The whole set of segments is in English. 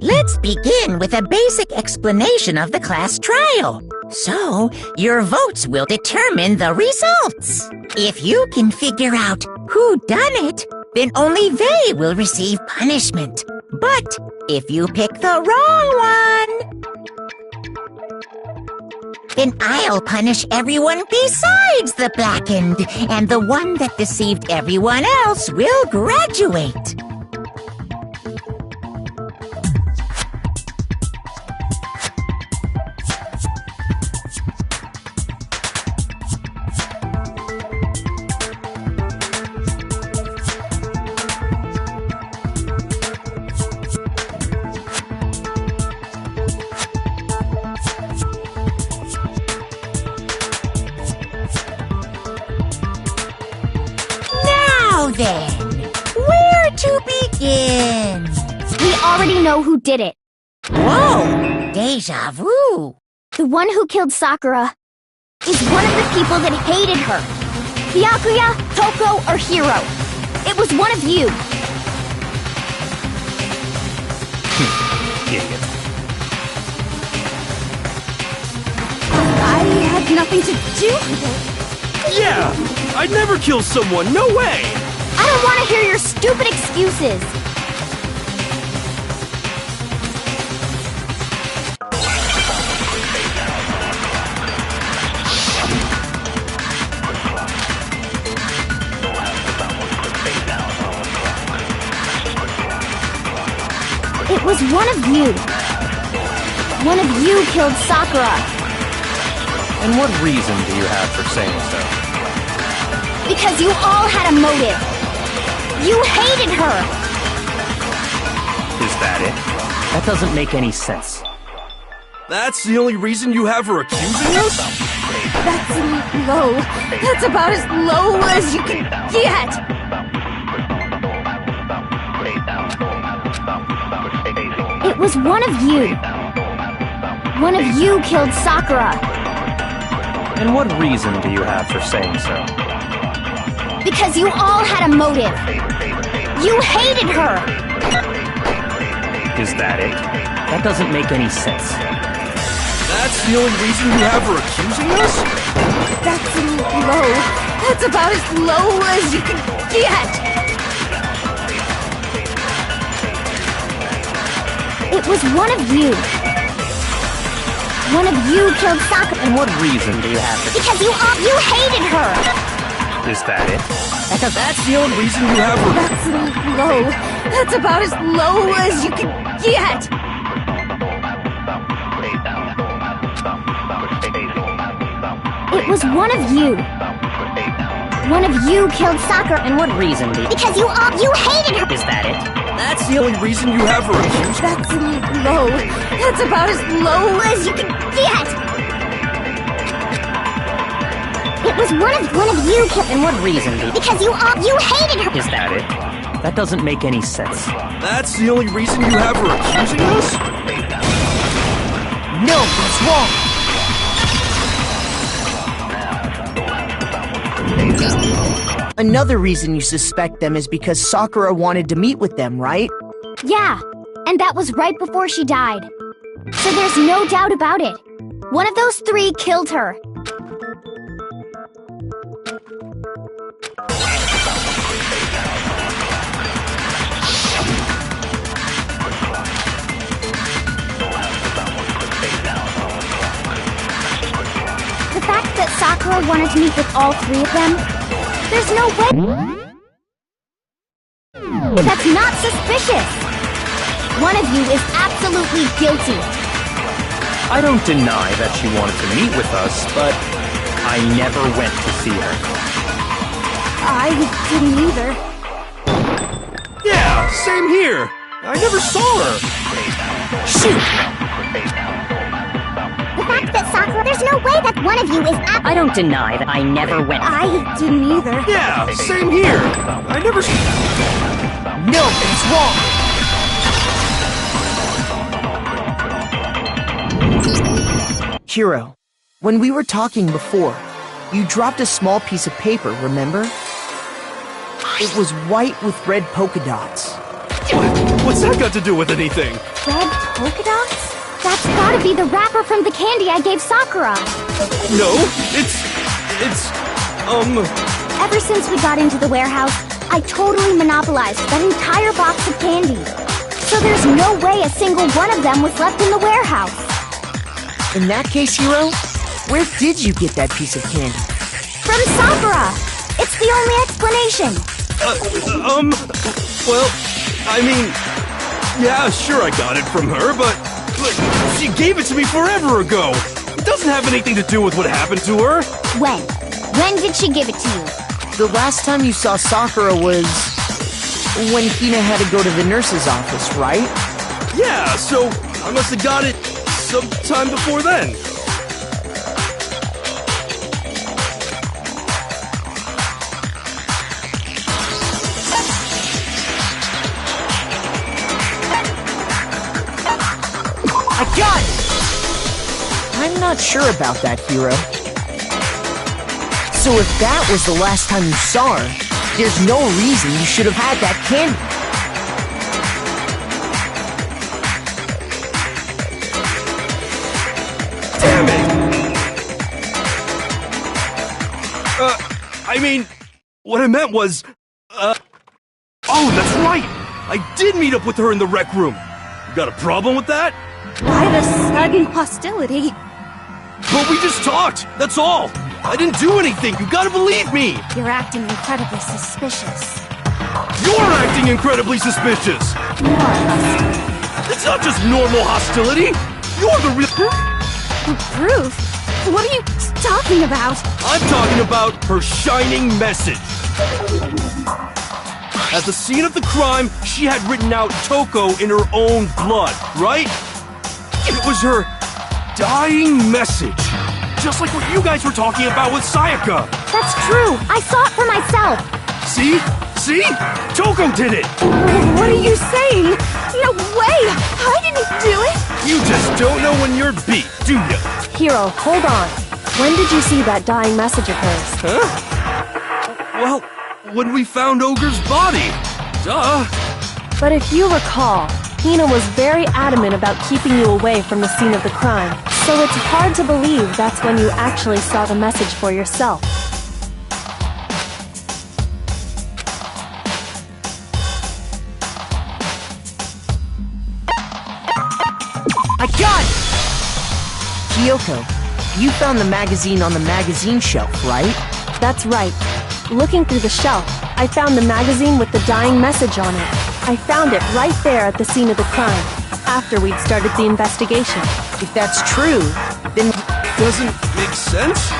Let's begin with a basic explanation of the class trial. So, your votes will determine the results. If you can figure out who done it, then only they will receive punishment. But if you pick the wrong one, then I'll punish everyone besides the blackened, and the one that deceived everyone else will graduate. Now then, where to begin? We already know who did it. Whoa! Deja vu! The one who killed Sakura is one of the people that hated her. Byakuya, Toko, or Hiro. It was one of you. Idiot. I had nothing to do with it. Yeah! I'd never kill someone, no way! I don't want to hear your stupid excuses. It was one of you. One of you killed Sakura. And what reason do you have for saying so? Because you all had a motive. You hated her. Is that it? That doesn't make any sense. That's the only reason you have her accusing us? That's low. That's about as low as you can get. It was one of you. One of you killed Sakura. And what reason do you have for saying so? Because you all had a motive. You hated her. Is that it? That doesn't make any sense. That's the only reason you have her accusing us? That's low. That's about as low as you can get. It was one of you. One of you killed Sakura. And what reason do you have for... Because you hated her. Is that it? That's the only reason you have her... That's low. That's about as low as you can get. It was one of you. One of you killed Sakura. And what reason do you... Because you hated her. Is that it? That's the only reason you have her accused... That's low. That's about as low as you can get. It was one of you killed... And what reason do you... Because you hated her. Is that it? That doesn't make any sense. That's the only reason you have her accusing us? No, that's wrong! Another reason you suspect them is because Sakura wanted to meet with them, right? Yeah, and that was right before she died. So there's no doubt about it. One of those three killed her. The fact that Sakura wanted to meet with all three of them, there's no way... That's not suspicious! One of you is absolutely guilty. I don't deny that she wanted to meet with us, but I never went to see her. I didn't either. Yeah, same here. I never saw her. Shoot! The fact But Sakura, there's no way that one of you is I don't deny that I never went. I didn't either. Yeah, same here. I never... No, it's wrong! Hiro, when we were talking before, you dropped a small piece of paper, remember? It was white with red polka dots. What's that got to do with anything? Red polka dots? That's gotta be the wrapper from the candy I gave Sakura. No, it's... Ever since we got into the warehouse, I totally monopolized that entire box of candy. So there's no way a single one of them was left in the warehouse. In that case, Hiro, where did you get that piece of candy? From Sakura! It's the only explanation. Well, I mean... Yeah, sure I got it from her, but... Look, she gave it to me forever ago! It doesn't have anything to do with what happened to her! When? When did she give it to you? The last time you saw Sakura was... when Hina had to go to the nurse's office, right? Yeah, so I must have got it sometime before then. I got it! I'm not sure about that, Hiro. So if that was the last time you saw her, there's no reason you should have had that candy. Damn it! I mean, what I meant was, oh, that's right! I did meet up with her in the rec room. You got a problem with that? Why the sudden hostility? But we just talked, that's all! I didn't do anything, you gotta believe me! You're acting incredibly suspicious. You're acting incredibly suspicious! You are hostile. It's not just normal hostility! You're the real... Proof? What are you talking about? I'm talking about her shining message! At the scene of the crime, she had written out Toko in her own blood, right? It was her dying message. Just like what you guys were talking about with Sayaka. That's true. I saw it for myself. See? See? Toko did it! What are you saying? No way! I didn't do it! You just don't know when you're beat, do you? Hiro, hold on. When did you see that dying message of hers? Huh? Well, when we found Ogre's body. Duh. But if you recall, Hina was very adamant about keeping you away from the scene of the crime, so it's hard to believe that's when you actually saw the message for yourself. I got it! Kyoko, you found the magazine on the magazine shelf, right? That's right. Looking through the shelf, I found the magazine with the dying message on it. I found it right there at the scene of the crime, after we'd started the investigation. If that's true, then... Doesn't make sense?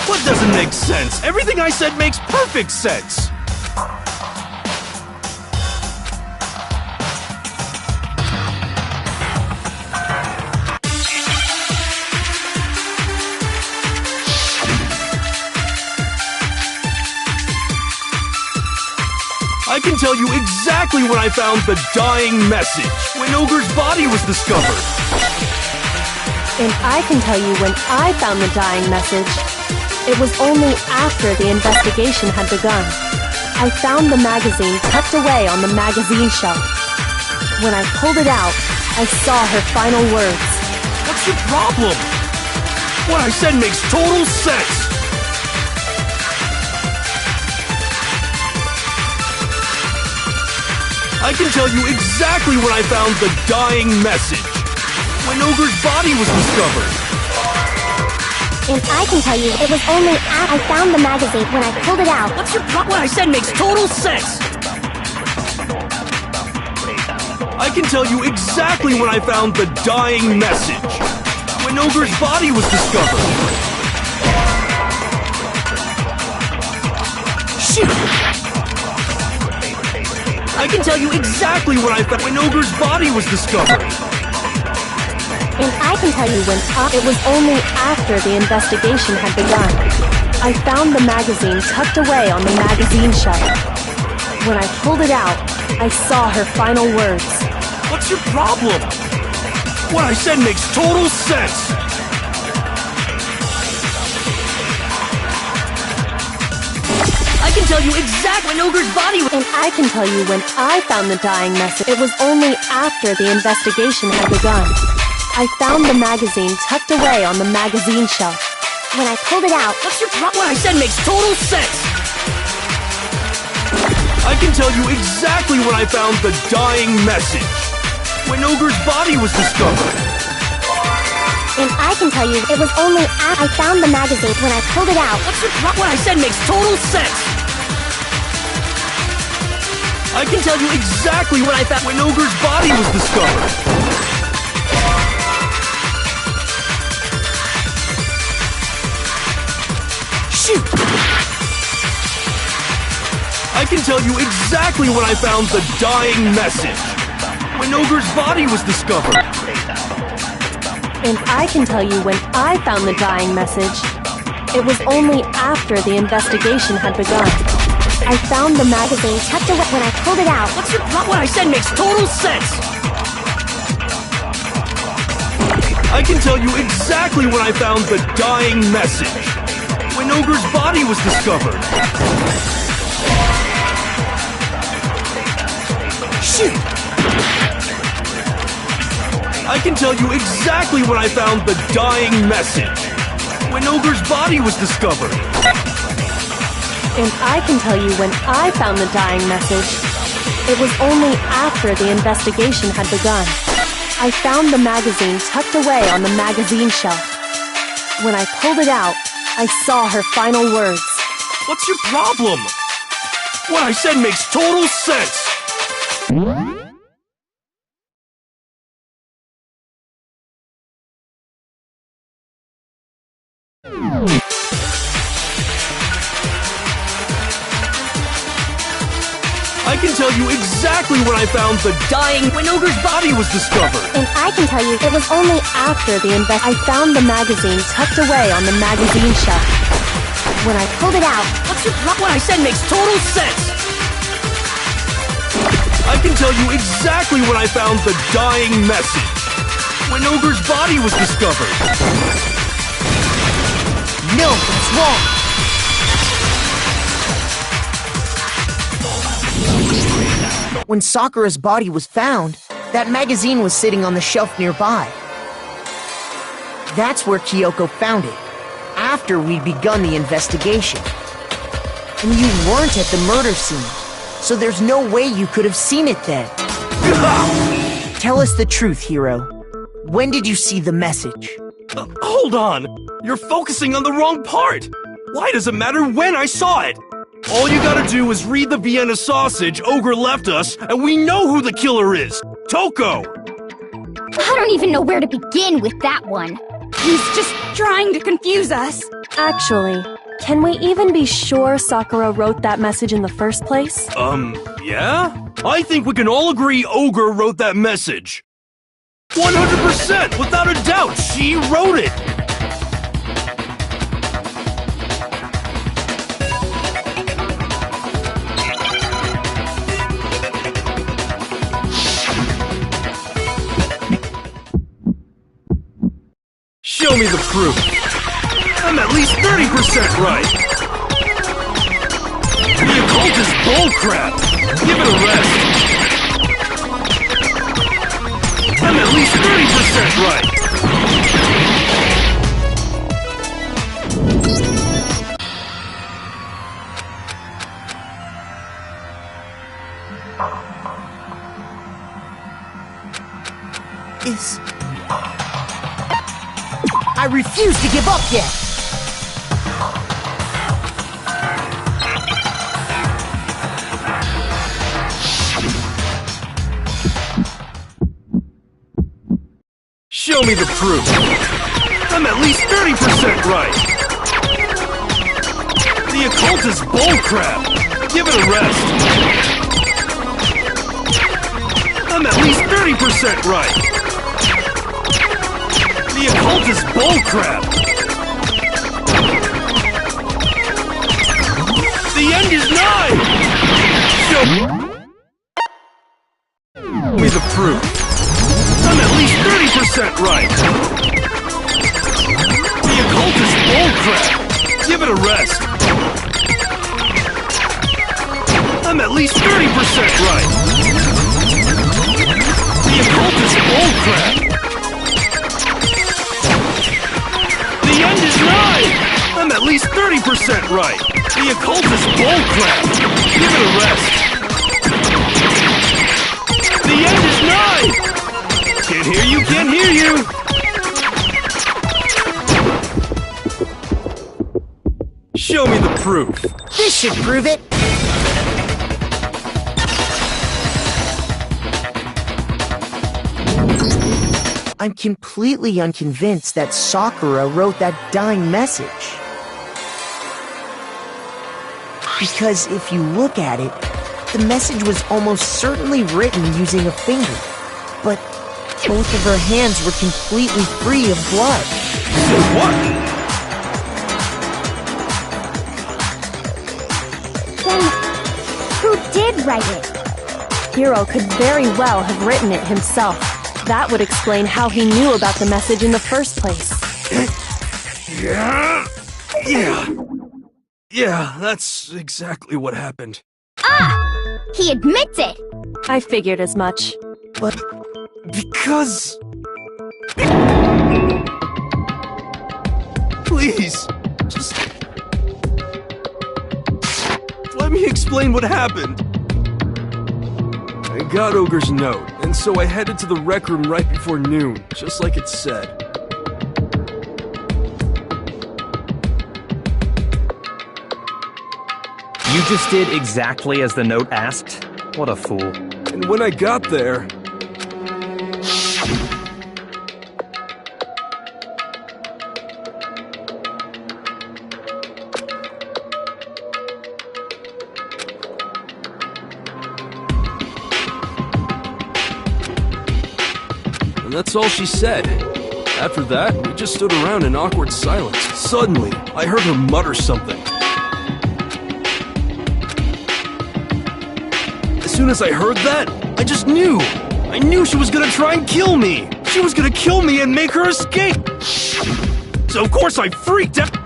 What doesn't make sense? Everything I said makes perfect sense! I can tell you exactly when I found the dying message, when Ogre's body was discovered. And I can tell you when I found the dying message. It was only after the investigation had begun. I found the magazine tucked away on the magazine shelf. When I pulled it out, I saw her final words. What's your problem? What I said makes total sense! I can tell you exactly when I found the dying message. When Ogre's body was discovered. And I can tell you it was only after I found the magazine when I pulled it out. What's your problem? What I said makes total sense. I can tell you exactly when I found the dying message. When Ogre's body was discovered. Shoot! I can tell you exactly when I found when Ogre's body was discovered. And I can tell you when it was only after the investigation had begun. I found the magazine tucked away on the magazine shelf. When I pulled it out, I saw her final words. What's your problem? What I said makes total sense. I can tell you exactly when Ogre's body was... And I can tell you when I found the dying message. It was only after the investigation had begun. I found the magazine tucked away on the magazine shelf. When I pulled it out, What's your problem? What I said makes total sense. I can tell you exactly when I found the dying message. When Ogre's body was discovered. and I can tell you it was only after I found the magazine when I pulled it out. What's your problem? What I said makes total sense. I can tell you exactly when I found when Ogre's body was discovered. Shoot! I can tell you exactly when I found the dying message. When Ogre's body was discovered. And I can tell you when I found the dying message. It was only after the investigation had begun. I found the magazine tucked away when I pulled it out. What's your problem? What I said makes total sense. I can tell you exactly when I found the dying message. When Ogre's body was discovered. Shoot! I can tell you exactly when I found the dying message. When Ogre's body was discovered. And I can tell you when I found the dying message. It was only after the investigation had begun. I found the magazine tucked away on the magazine shelf. When I pulled it out, I saw her final words. What's your problem? What I said makes total sense. I can tell you exactly when I found the dying when Ogre's body was discovered. And I can tell you it was only after the I found the magazine tucked away on the magazine shelf. when I pulled it out. What's your problem? What I said makes total sense. I can tell you exactly when I found the dying message. When Ogre's body was discovered. No, it's wrong. When Sakura's body was found, that magazine was sitting on the shelf nearby. That's where Kyoko found it, after we'd begun the investigation. And you weren't at the murder scene, so there's no way you could have seen it then. Tell us the truth, Hiro. When did you see the message? Hold on! You're focusing on the wrong part! Why does it matter when I saw it? All you gotta do is read the Vienna sausage Ogre left us, and we know who the killer is! Toko! I don't even know where to begin with that one. He's just trying to confuse us. Actually, can we even be sure Sakura wrote that message in the first place? Yeah? I think we can all agree Ogre wrote that message. 100%! Without a doubt, she wrote it! Show me the proof. I'm at least 30% right. The occult is bullcrap. Give it a rest. I'm at least 30% right. please? I refuse to give up yet! Show me the proof. I'm at least 30% right. The occult is bullcrap. Give it a rest. I'm at least 30% right. The occult is bullcrap. The end is nigh. Show me the proof. I'm at least 30% right! The occult is bullcrap! Give it a rest! I'm at least 30% right! The occult is bullcrap! The end is nigh! I'm at least 30% right! The occult is bullcrap! Give it a rest! The end is nigh! Can't hear you, can't hear you! Show me the proof. This should prove it! I'm completely unconvinced that Sakura wrote that dying message. Because if you look at it, the message was almost certainly written using a finger. But both of her hands were completely free of blood. What? Then, who did write it? Hiro could very well have written it himself. That would explain how he knew about the message in the first place. Yeah, that's exactly what happened. Ah! He admits it! I figured as much. But because... Please, just... let me explain what happened. I got Ogre's note, and so I headed to the rec room right before noon, just like it said. You just did exactly as the note asked? What a fool. And when I got there... And that's all she said. After that, we just stood around in awkward silence. Suddenly, I heard her mutter something. As soon as I heard that, I just knew. I knew she was gonna try and kill me. She was gonna kill me and make her escape. So of course I freaked out.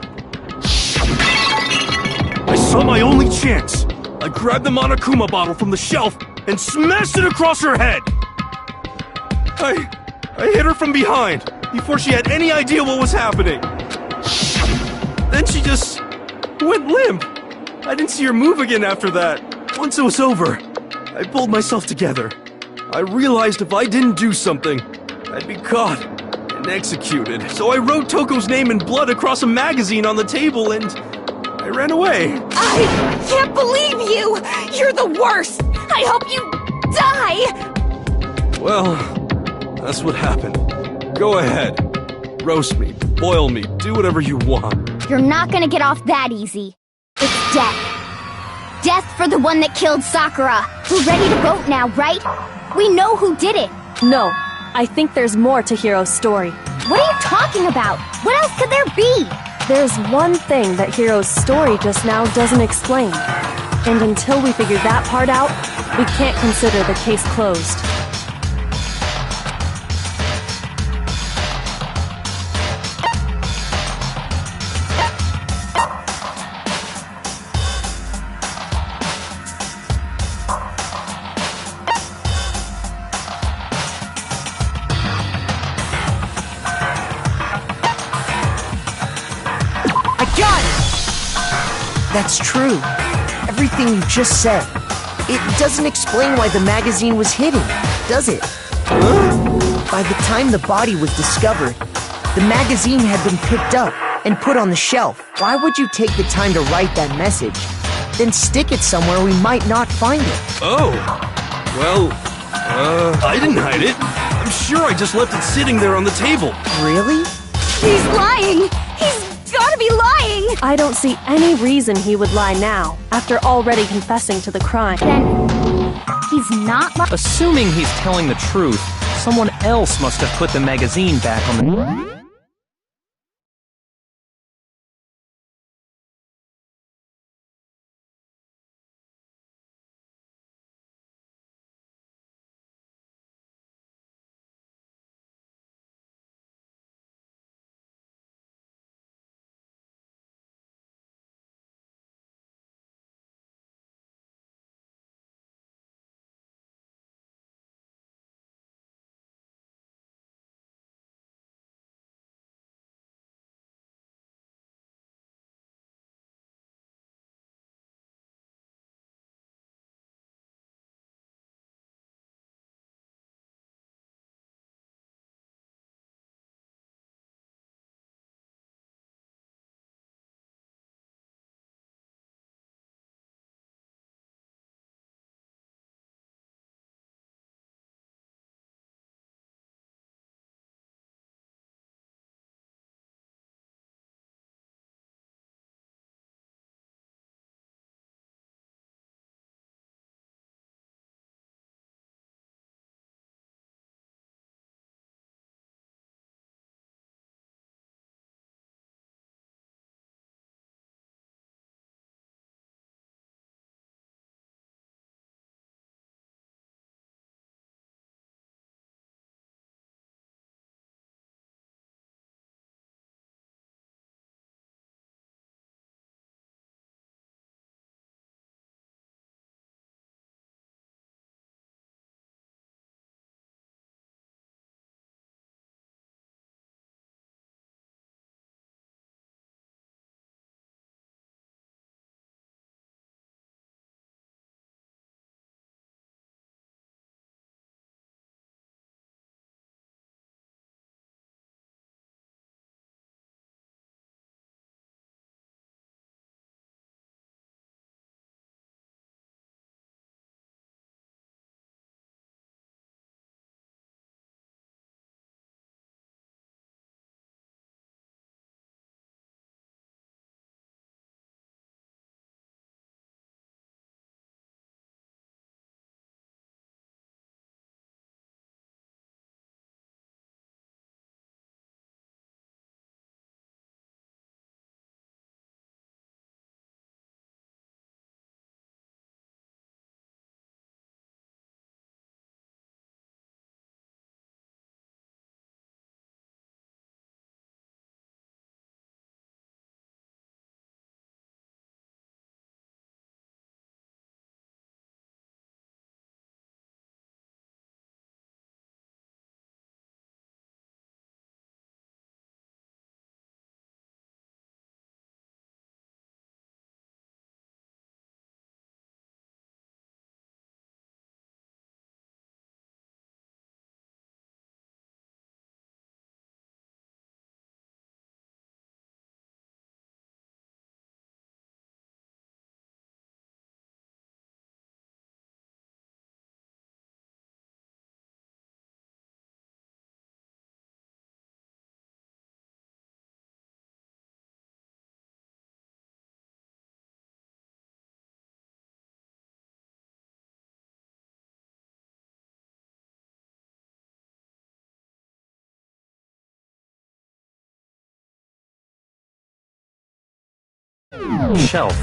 I saw my only chance. I grabbed the Monokuma bottle from the shelf and smashed it across her head. I hit her from behind before she had any idea what was happening. Then she just went limp. I didn't see her move again after that. Once it was over, I pulled myself together. I realized if I didn't do something, I'd be caught and executed. So I wrote Toko's name in blood across a magazine on the table and I ran away. I can't believe you! You're the worst! I hope you die! Well, that's what happened. Go ahead. Roast me, boil me, do whatever you want. You're not gonna get off that easy. It's death. Death for the one that killed Sakura. We're ready to vote now, right? We know who did it. No, I think there's more to Hiro's story. What are you talking about? What else could there be? There's one thing that Hiro's story just now doesn't explain. And until we figure that part out, we can't consider the case closed. That's true. Everything you just said. It doesn't explain why the magazine was hidden, does it? By the time the body was discovered, the magazine had been picked up and put on the shelf. Why would you take the time to write that message, then stick it somewhere we might not find it? Oh, well, I didn't hide it. I'm sure I just left it sitting there on the table. Really? He's lying! He's gotta be lying! I don't see any reason he would lie now, after already confessing to the crime. Then he's not lying. Assuming he's telling the truth, someone else must have put the magazine back on the... shelf.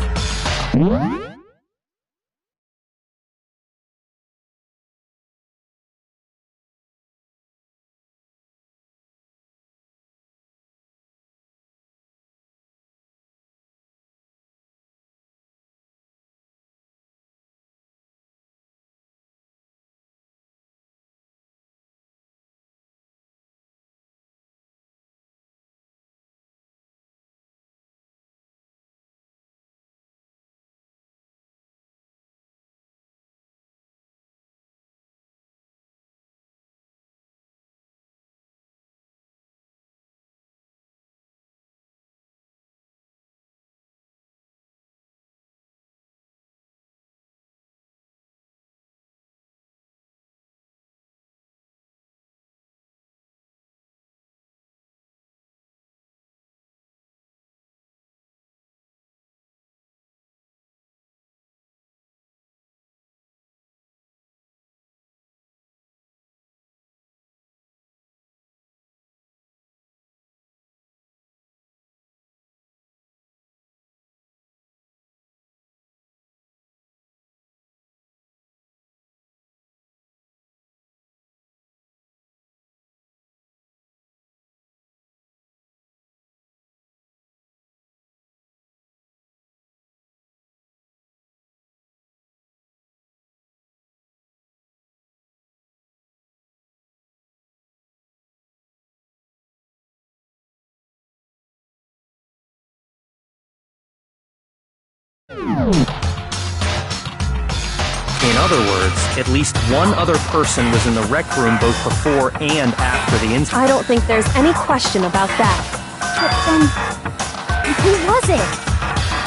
In other words, at least one other person was in the rec room both before and after the incident. I don't think there's any question about that. But then, who was it?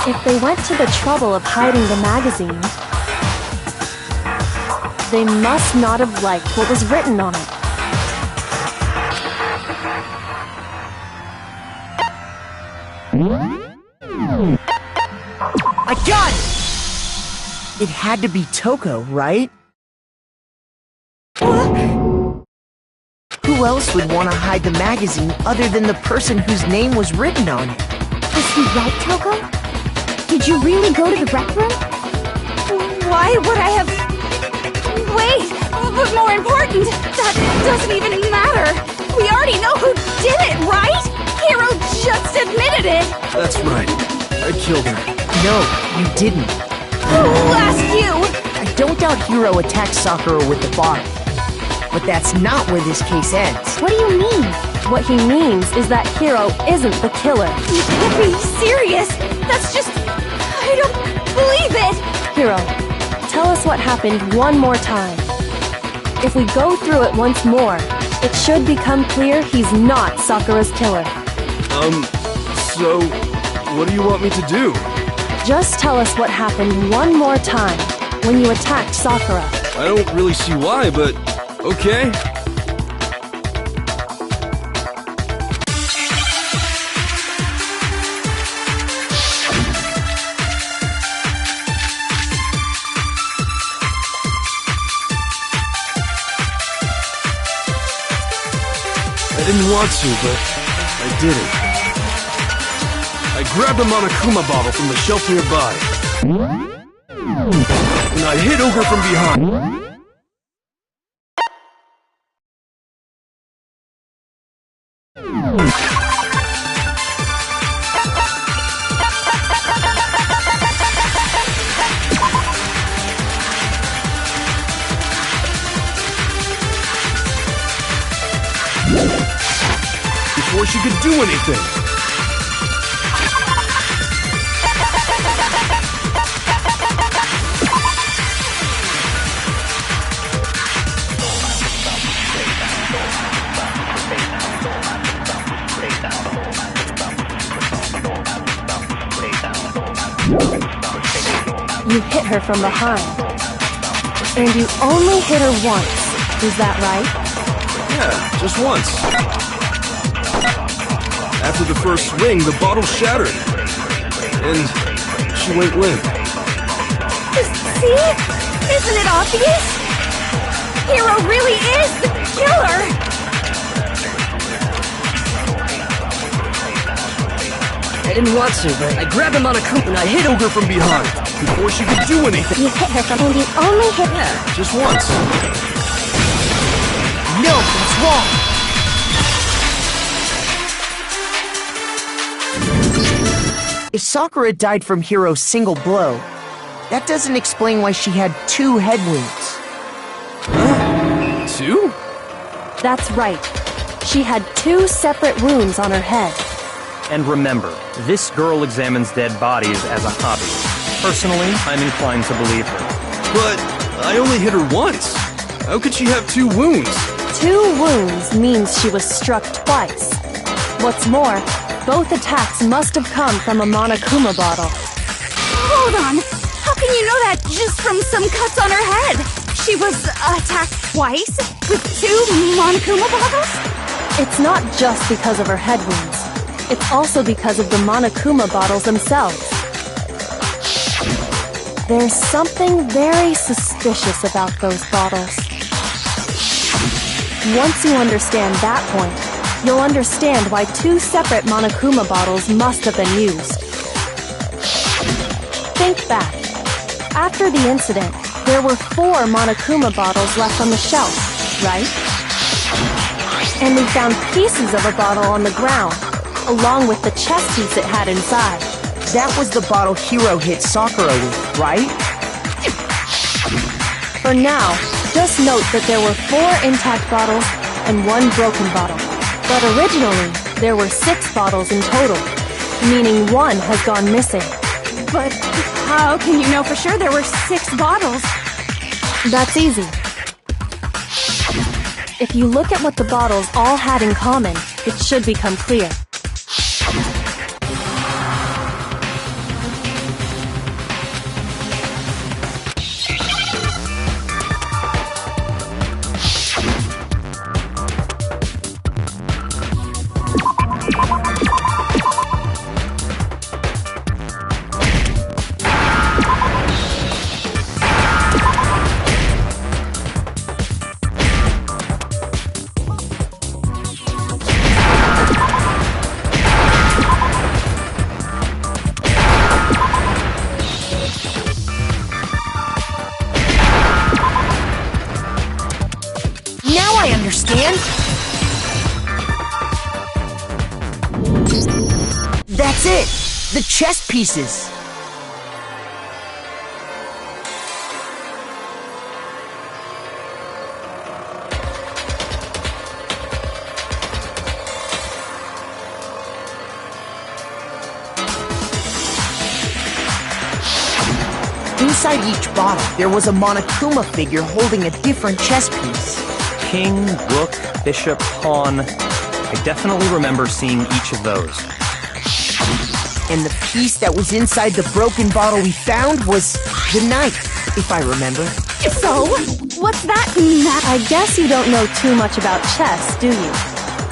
If they went to the trouble of hiding the magazine, they must not have liked what was written on it. I got it! It had to be Toko, right? Who else would want to hide the magazine other than the person whose name was written on it? Is he right, Toko? Did you really go to the rec room? Why would I have... Wait, but more important, that doesn't even matter. We already know who did it, right? Hiro just admitted it. That's right. I killed her. No, you didn't. Who asked you? I don't doubt Hiro attacked Sakura with the bottle. But that's not where this case ends. What do you mean? What he means is that Hiro isn't the killer. You can't be serious. That's just... I don't believe it. Hiro, tell us what happened one more time. If we go through it once more, it should become clear he's not Sakura's killer. So... what do you want me to do? Just tell us what happened one more time when you attacked Sakura. I don't really see why, but... okay. I didn't want to, but I did it. I grabbed a Monokuma bottle from the shelf nearby. And I hit Ogre from behind. Before she could do anything. You hit her from behind. And you only hit her once. Is that right? Yeah, just once. After the first swing, the bottle shattered. And she went limp. See? Isn't it obvious? Hiro really is the killer! I didn't want to, but I grabbed him on a coop and I hit him. Ogre from behind. Before she could do anything. You hit her from... And you only hit... Yeah, just once. No, that's wrong! If Sakura died from Hiro's single blow, that doesn't explain why she had 2 head wounds. Huh? 2? That's right. She had 2 separate wounds on her head. And remember, this girl examines dead bodies as a hobby. Personally, I'm inclined to believe her. But I only hit her once. How could she have 2 wounds? 2 wounds means she was struck twice. What's more, both attacks must have come from a Monokuma bottle. Hold on. How can you know that just from some cuts on her head? She was attacked twice with 2 Monokuma bottles? It's not just because of her head wounds. It's also because of the Monokuma bottles themselves. There's something very suspicious about those bottles. Once you understand that point, you'll understand why 2 separate Monokuma bottles must have been used. Think back. After the incident, there were 4 Monokuma bottles left on the shelf, right? And we found pieces of a bottle on the ground, along with the chest piece it had inside. That was the bottle Hiro hit Sakura with, right? For now, just note that there were 4 intact bottles and 1 broken bottle. But originally, there were 6 bottles in total, meaning 1 has gone missing. But how can you know for sure there were 6 bottles? That's easy. If you look at what the bottles all had in common, it should become clear. Now I understand! That's it! The chess pieces! Inside each bottle, there was a Monokuma figure holding a different chess piece. King, rook, bishop, pawn. I definitely remember seeing each of those. And the piece that was inside the broken bottle we found was the knight, if I remember. So, what's that? I guess you don't know too much about chess, do you?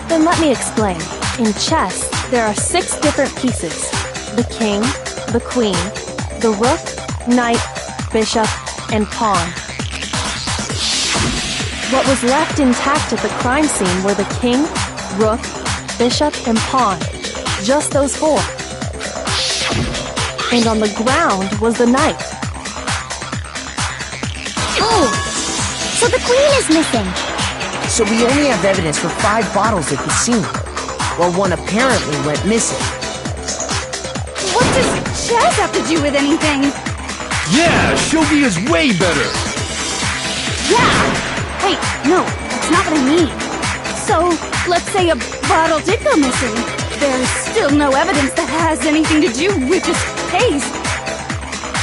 Then let me explain. In chess, there are 6 different pieces. The king, the queen, the rook, knight, bishop, and pawn. What was left intact at the crime scene were the king, rook, bishop, and pawn. Just those 4. And on the ground was the knight. Oh! So the queen is missing! So we only have evidence for 5 bottles at the scene, while one apparently went missing. What does chess have to do with anything? Yeah, Shogi is way better. Yeah! Wait, no, that's not what I mean. So, let's say a bottle did go missing. There's still no evidence that has anything to do with this case.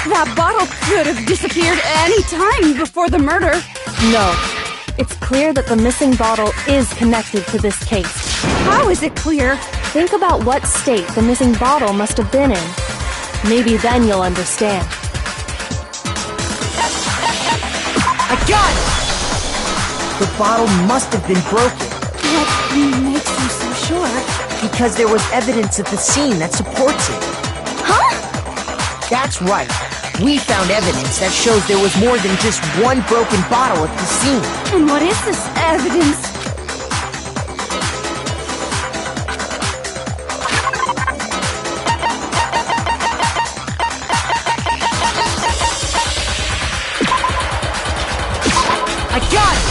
That bottle could have disappeared any time before the murder. No. It's clear that the missing bottle is connected to this case. How is it clear? Think about what state the missing bottle must have been in. Maybe then you'll understand. I got it! The bottle must have been broken. What makes you so sure? Because there was evidence at the scene that supports it. Huh? That's right. We found evidence that shows there was more than just one broken bottle at the scene. And what is this evidence? I got it!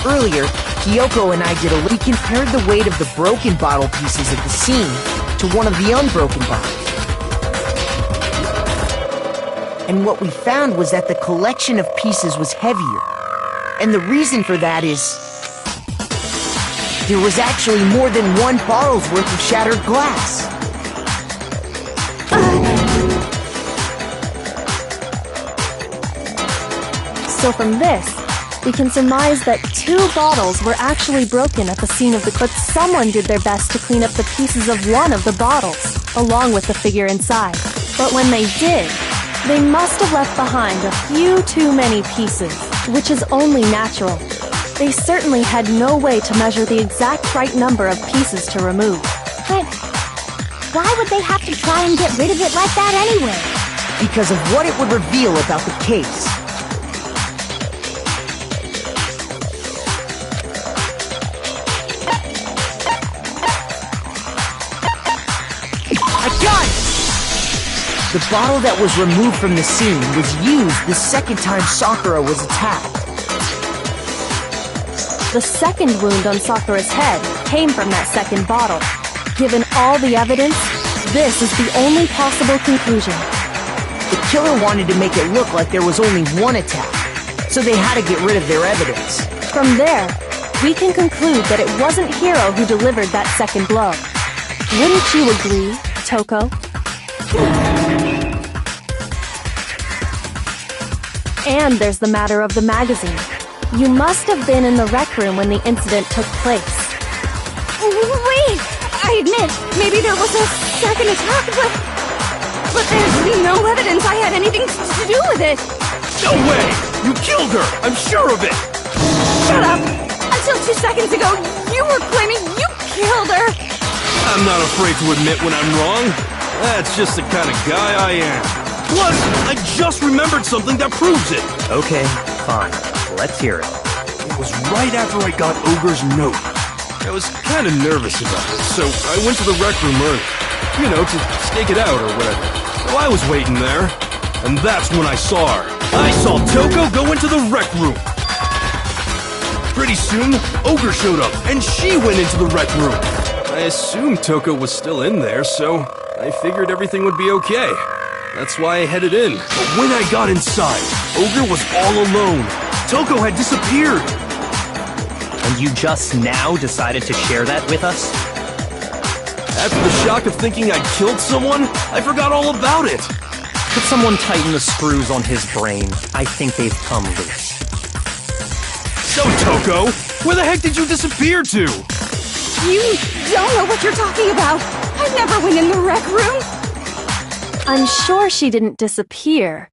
Earlier, Kyoko and I we compared the weight of the broken bottle pieces at the scene to one of the unbroken bottles. And what we found was that the collection of pieces was heavier. And the reason for that is there was actually more than one bottle's worth of shattered glass. So from this, we can surmise that 2 bottles were actually broken at the scene of the crime, but someone did their best to clean up the pieces of one of the bottles, along with the figure inside. But when they did, they must have left behind a few too many pieces, which is only natural. They certainly had no way to measure the exact right number of pieces to remove. But why would they have to try and get rid of it like that anyway? Because of what it would reveal about the case. I got it! The bottle that was removed from the scene was used the second time Sakura was attacked. The second wound on Sakura's head came from that second bottle. Given all the evidence, this is the only possible conclusion. The killer wanted to make it look like there was only one attack, so they had to get rid of their evidence. From there, we can conclude that it wasn't Hiro who delivered that second blow. Wouldn't you agree, Toko? And there's the matter of the magazine. You must have been in the rec room when the incident took place. Wait! I admit, maybe there was a second attack, but there's no evidence I had anything to do with it. No way! You killed her! I'm sure of it! Shut up! Until 2 seconds ago, you were claiming you killed her! I'm not afraid to admit when I'm wrong. That's just the kind of guy I am. Plus, I just remembered something that proves it. Okay, fine. Let's hear it. It was right after I got Ogre's note. I was kind of nervous about it, so I went to the rec room early. You know, to stake it out or whatever. So I was waiting there, and that's when I saw her. I saw Toko go into the rec room. Pretty soon, Ogre showed up, and she went into the rec room. I assumed Toko was still in there, so I figured everything would be okay. That's why I headed in. But when I got inside, Ogre was all alone. Toko had disappeared. And you just now decided to share that with us? After the shock of thinking I'd killed someone, I forgot all about it. Could someone tighten the screws on his brain? I think they've come loose. So, Toko, where the heck did you disappear to? You don't know what you're talking about. I never went in the rec room. I'm sure she didn't disappear,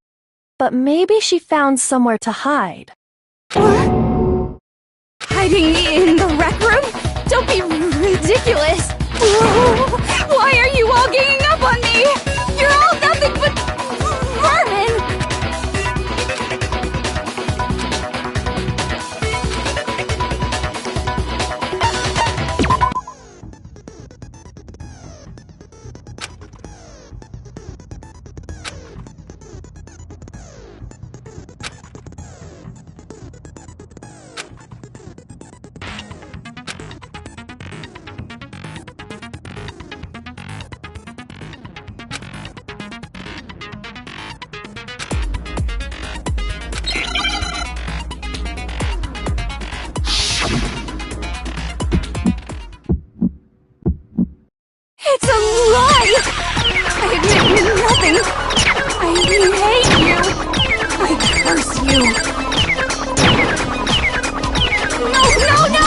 but maybe she found somewhere to hide. Hiding in the rec room? Don't be ridiculous. Why are you all ganging up on me? You're all nothing but vermin. It's a lie! I admit nothing. I hate you. I curse you. No!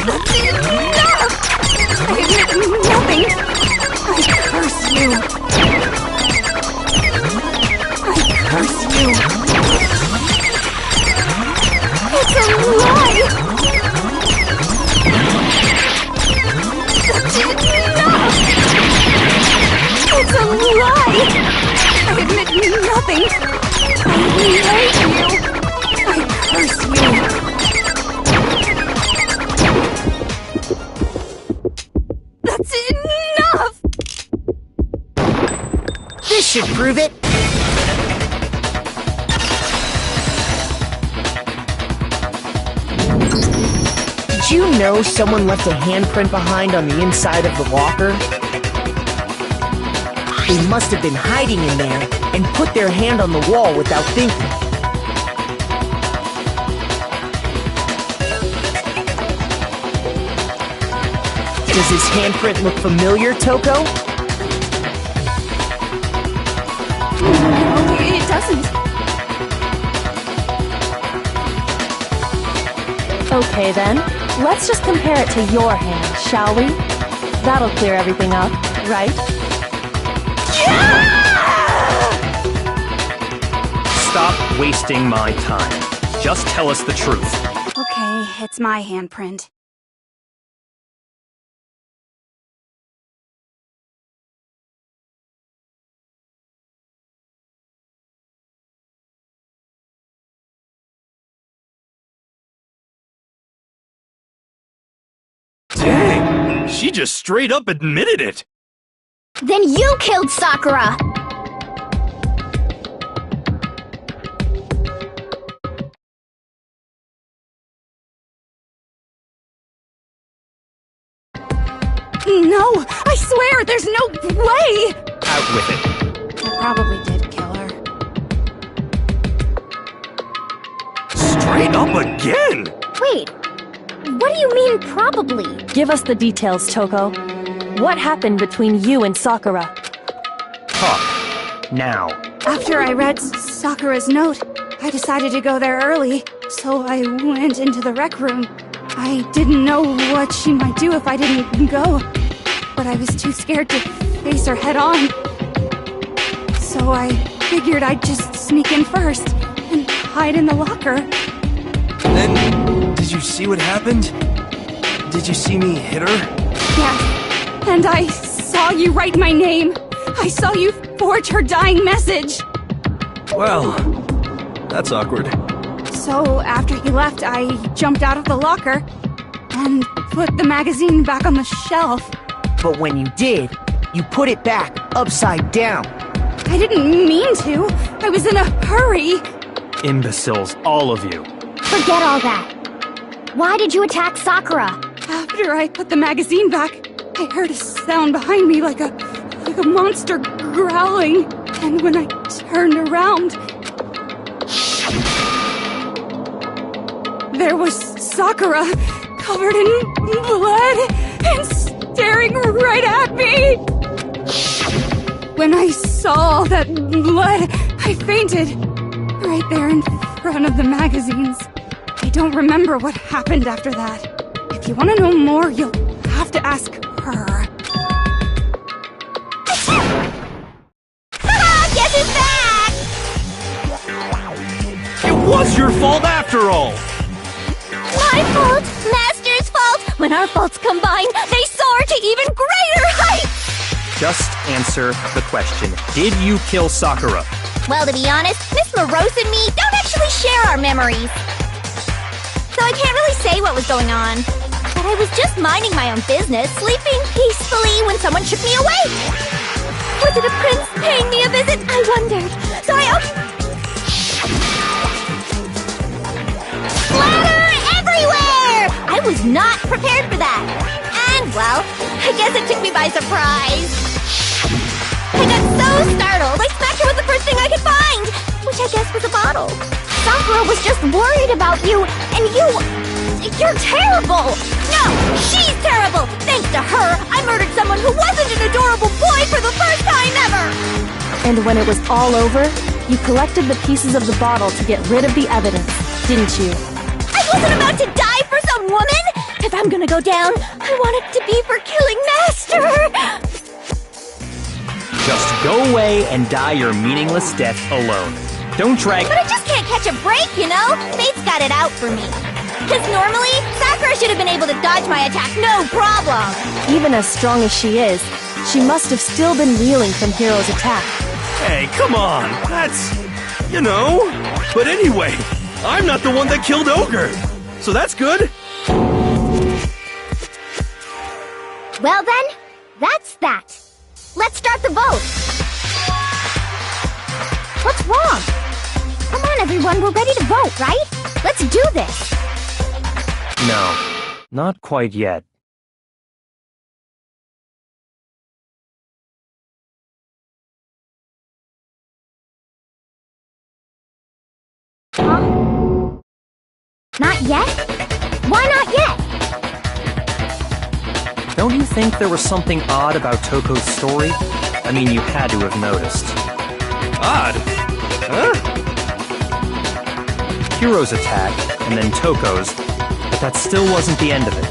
That's enough! I admit nothing. I curse you. I curse you. It's a lie! That's enough! It's a lie! I admit nothing. I hate you. I curse you. That's enough! This should prove it. Did you know someone left a handprint behind on the inside of the locker? They must have been hiding in there and put their hand on the wall without thinking. Does this handprint look familiar, Toko? No, it doesn't. Okay then, let's just compare it to your hand, shall we? That'll clear everything up, right? Stop wasting my time. Just tell us the truth. Okay, it's my handprint. Dang, she just straight up admitted it. Then you killed Sakura! No, I swear, there's no way! Out with it. I probably did kill her. Straight up again! Wait, what do you mean probably? Give us the details, Toko. What happened between you and Sakura? Talk. Now. After I read Sakura's note, I decided to go there early, so I went into the rec room. I didn't know what she might do if I didn't go, but I was too scared to face her head on. So I figured I'd just sneak in first and hide in the locker. Then, did you see what happened? Did you see me hit her? Yeah, and I saw you write my name. I saw you forge her dying message. Well, that's awkward. So after you left, I jumped out of the locker and put the magazine back on the shelf. But when you did, you put it back upside down. I didn't mean to. I was in a hurry. Imbeciles, all of you. Forget all that. Why did you attack Sakura? After I put the magazine back, I heard a sound behind me like a monster growling. And when I turned around, there was Sakura, covered in blood and staring right at me. When I saw that blood, I fainted right there in front of the magazines. I don't remember what happened after that. If you want to know more, you'll have to ask her. Guess who's back? It was your fault after all! My fault, Master's fault. When our faults combine, they soar to even greater heights. Just answer the question. Did you kill Sakura? Well, to be honest, Miss Morose and me don't actually share our memories. So I can't really say what was going on. But I was just minding my own business, sleeping peacefully when someone shook me awake. Was it a prince paying me a visit? I wondered. So I Splatter everywhere! I was not prepared for that. And, well, I guess it took me by surprise. I got so startled, I smacked her with the first thing I could find, which I guess was a bottle. Sakura was just worried about you, and you're terrible! No, she's terrible! Thanks to her, I murdered someone who wasn't an adorable boy for the first time ever! And when it was all over, you collected the pieces of the bottle to get rid of the evidence, didn't you? I wasn't about to die for some woman! If I'm gonna go down, I want it to be for killing Master! Just go away and die your meaningless death alone. Don't drag— But I just can't catch a break, you know? Fate's got it out for me. Because normally, Sakura should have been able to dodge my attack, no problem! Even as strong as she is, she must have still been reeling from Hiro's attack. Hey, come on! That's... you know... But anyway, I'm not the one that killed Ogre! So that's good! Well then, that's that. Let's start the vote. What's wrong? Come on, everyone, we're ready to vote, right? Let's do this. No, not quite yet. Huh? Not yet? Why not yet? Don't you think there was something odd about Toko's story? I mean, you had to have noticed. Odd? Huh? Hiro's attack, and then Toko's, but that still wasn't the end of it.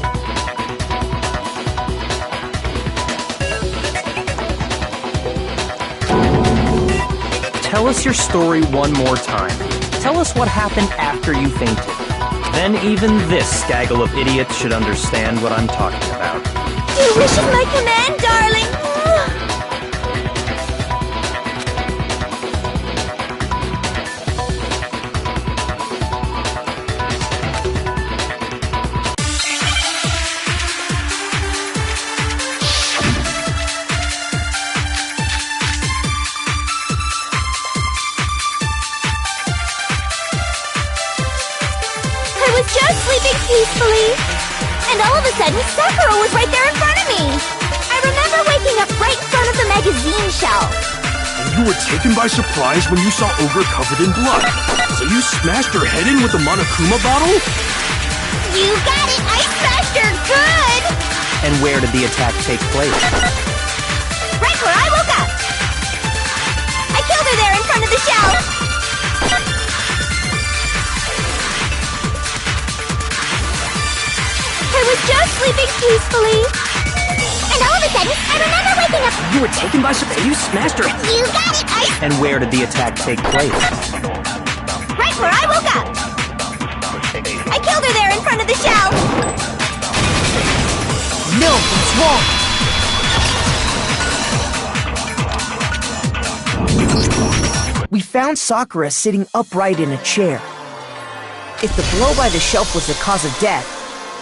Tell us your story one more time. Tell us what happened after you fainted. Then even this gaggle of idiots should understand what I'm talking about. Your wish is my command, darling. I was just sleeping peacefully. And all of a sudden, Sakura was right there in front of me. I remember waking up right in front of the magazine shelf. And you were taken by surprise when you saw Ogre covered in blood. So you smashed her head in with the Monokuma bottle? You got it! I smashed her good! And where did the attack take place? Right where I woke up! I killed her there in front of the shelf! sleeping peacefully. And all of a sudden, I remember waking up. You were taken by surprise. You smashed her. You got it, Ice! And where did the attack take place? Right where I woke up. I killed her there in front of the shell. No, what's wrong? We found Sakura sitting upright in a chair. If the blow by the shelf was the cause of death,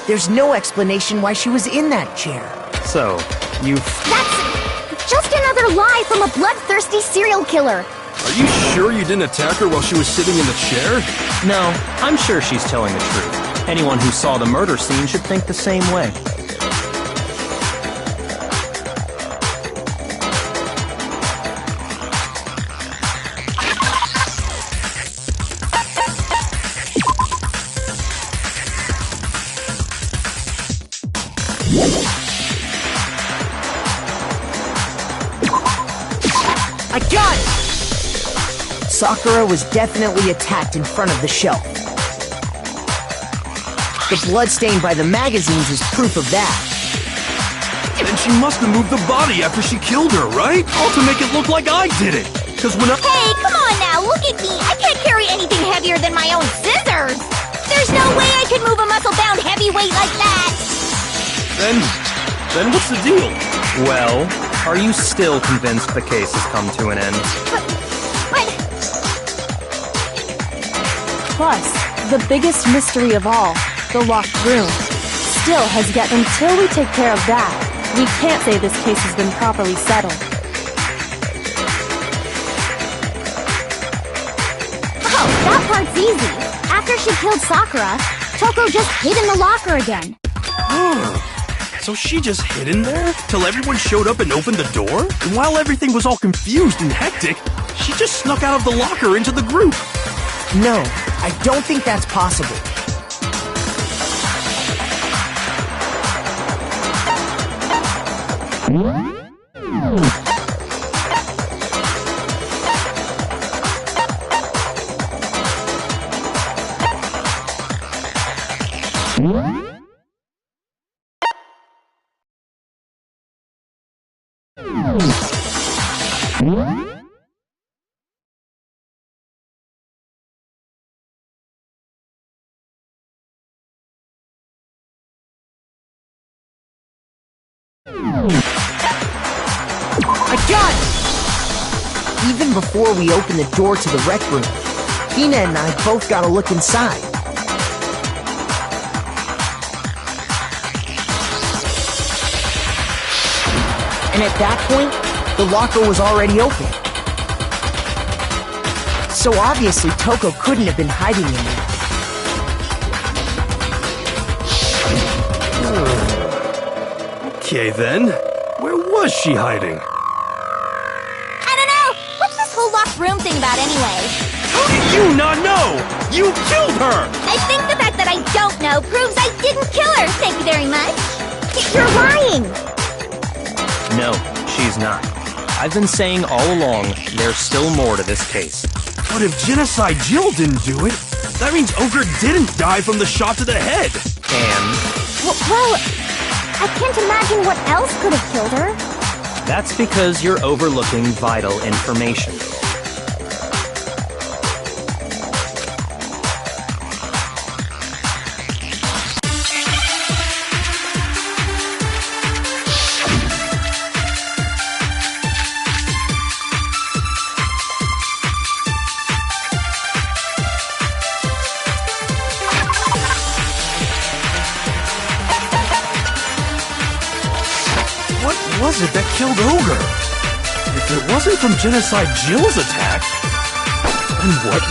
there's no explanation why she was in that chair. So, you... That's just another lie from a bloodthirsty serial killer. Are you sure you didn't attack her while she was sitting in the chair? No, I'm sure she's telling the truth. Anyone who saw the murder scene should think the same way. I got it! Sakura was definitely attacked in front of the shelf. The blood stain by the magazines is proof of that. And she must have moved the body after she killed her, right? All to make it look like I did it. Because when I... Hey, come on now, look at me. I can't carry anything heavier than my own scissors. There's no way I could move a muscle-bound heavyweight like that. Then what's the deal? Well, are you still convinced the case has come to an end? But... Plus, the biggest mystery of all, the locked room, still has yet until we take care of that. We can't say this case has been properly settled. Oh, that part's easy. After she killed Sakura, Toko just hid in the locker again. So she just hid in there? Till everyone showed up and opened the door? And while everything was all confused and hectic, she just snuck out of the locker into the group. No, I don't think that's possible. I got it! Even before we open the door to the rec room, Hina and I both got a look inside. And at that point, the locker was already open. So obviously Toko couldn't have been hiding in there. Okay then, where was she hiding? I don't know. What's this whole locked room thing about anyway? How did you not know? You killed her! I think the fact that I don't know proves I didn't kill her. Thank you very much. You're lying. No, she's not. I've been saying all along, there's still more to this case. But if Genocide Jill didn't do it, that means Ogre didn't die from the shot to the head. And Well, I can't imagine what else could have killed her. that's because you're overlooking vital information. What was it that killed Ogre? If it wasn't from Genocide Jill's attack, then what?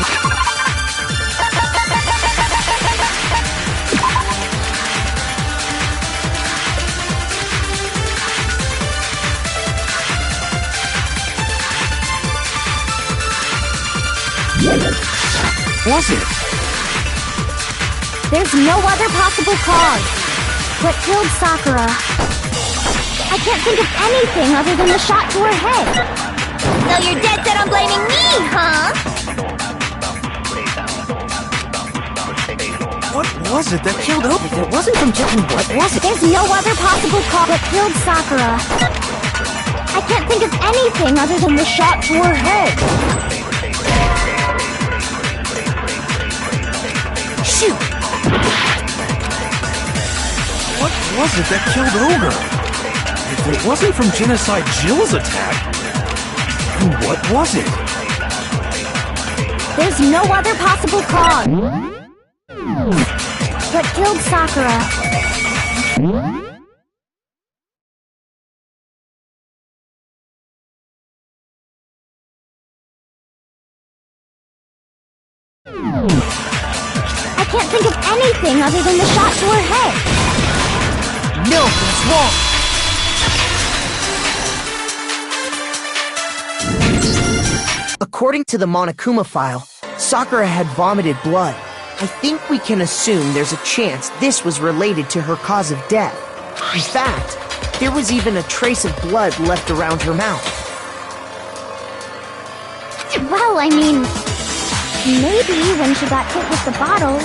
Was it? There's no other possible cause. What killed Sakura? I can't think of anything other than the shot to her head. So you're dead set on blaming me, huh? What was it that killed Obi? If it wasn't from Japan, what was it? There's no other possible cause that killed Sakura. I can't think of anything other than the shot to her head. Shoot! What was it that killed Ogre? If it wasn't from Genocide Jill's attack, then what was it? There's no other possible cause. What killed Sakura? I can't think of anything other than the shot to her head. No, that's wrong! According to the Monokuma file, Sakura had vomited blood. I think we can assume there's a chance this was related to her cause of death. In fact, there was even a trace of blood left around her mouth. Well, I mean, maybe when she got hit with the bottles,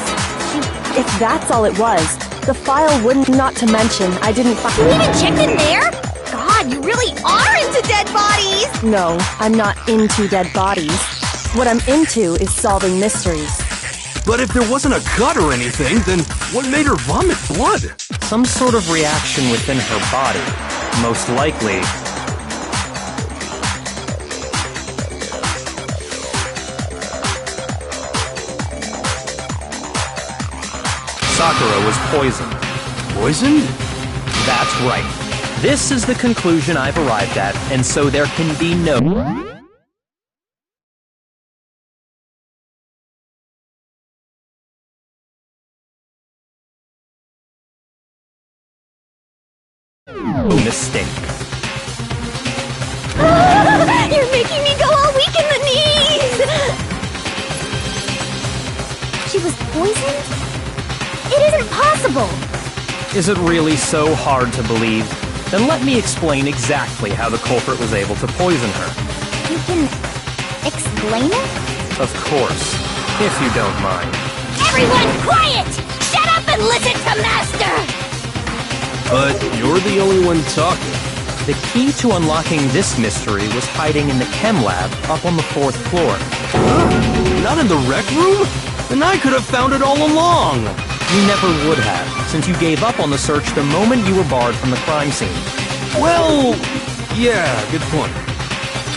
If that's all it was, the file wouldn't. Not to mention, I didn't find. You even checked in there? God, you really are into dead bodies! No, I'm not into dead bodies. What I'm into is solving mysteries. But if there wasn't a cut or anything, then what made her vomit blood? Some sort of reaction within her body. Most likely. Sakura was poisoned. Poisoned? That's right. This is the conclusion I've arrived at, and so there can be no mistake. You're making me go all weak in the knees! She was poisoned? It isn't possible! Is it really so hard to believe? Then let me explain exactly how the culprit was able to poison her. You can explain it? Of course, if you don't mind. Everyone quiet! Shut up and listen to Master! But you're the only one talking. The key to unlocking this mystery was hiding in the chem lab up on the 4th floor. Not in the rec room? Then I could have found it all along. You never would have, since you gave up on the search the moment you were barred from the crime scene. Well, yeah, good point.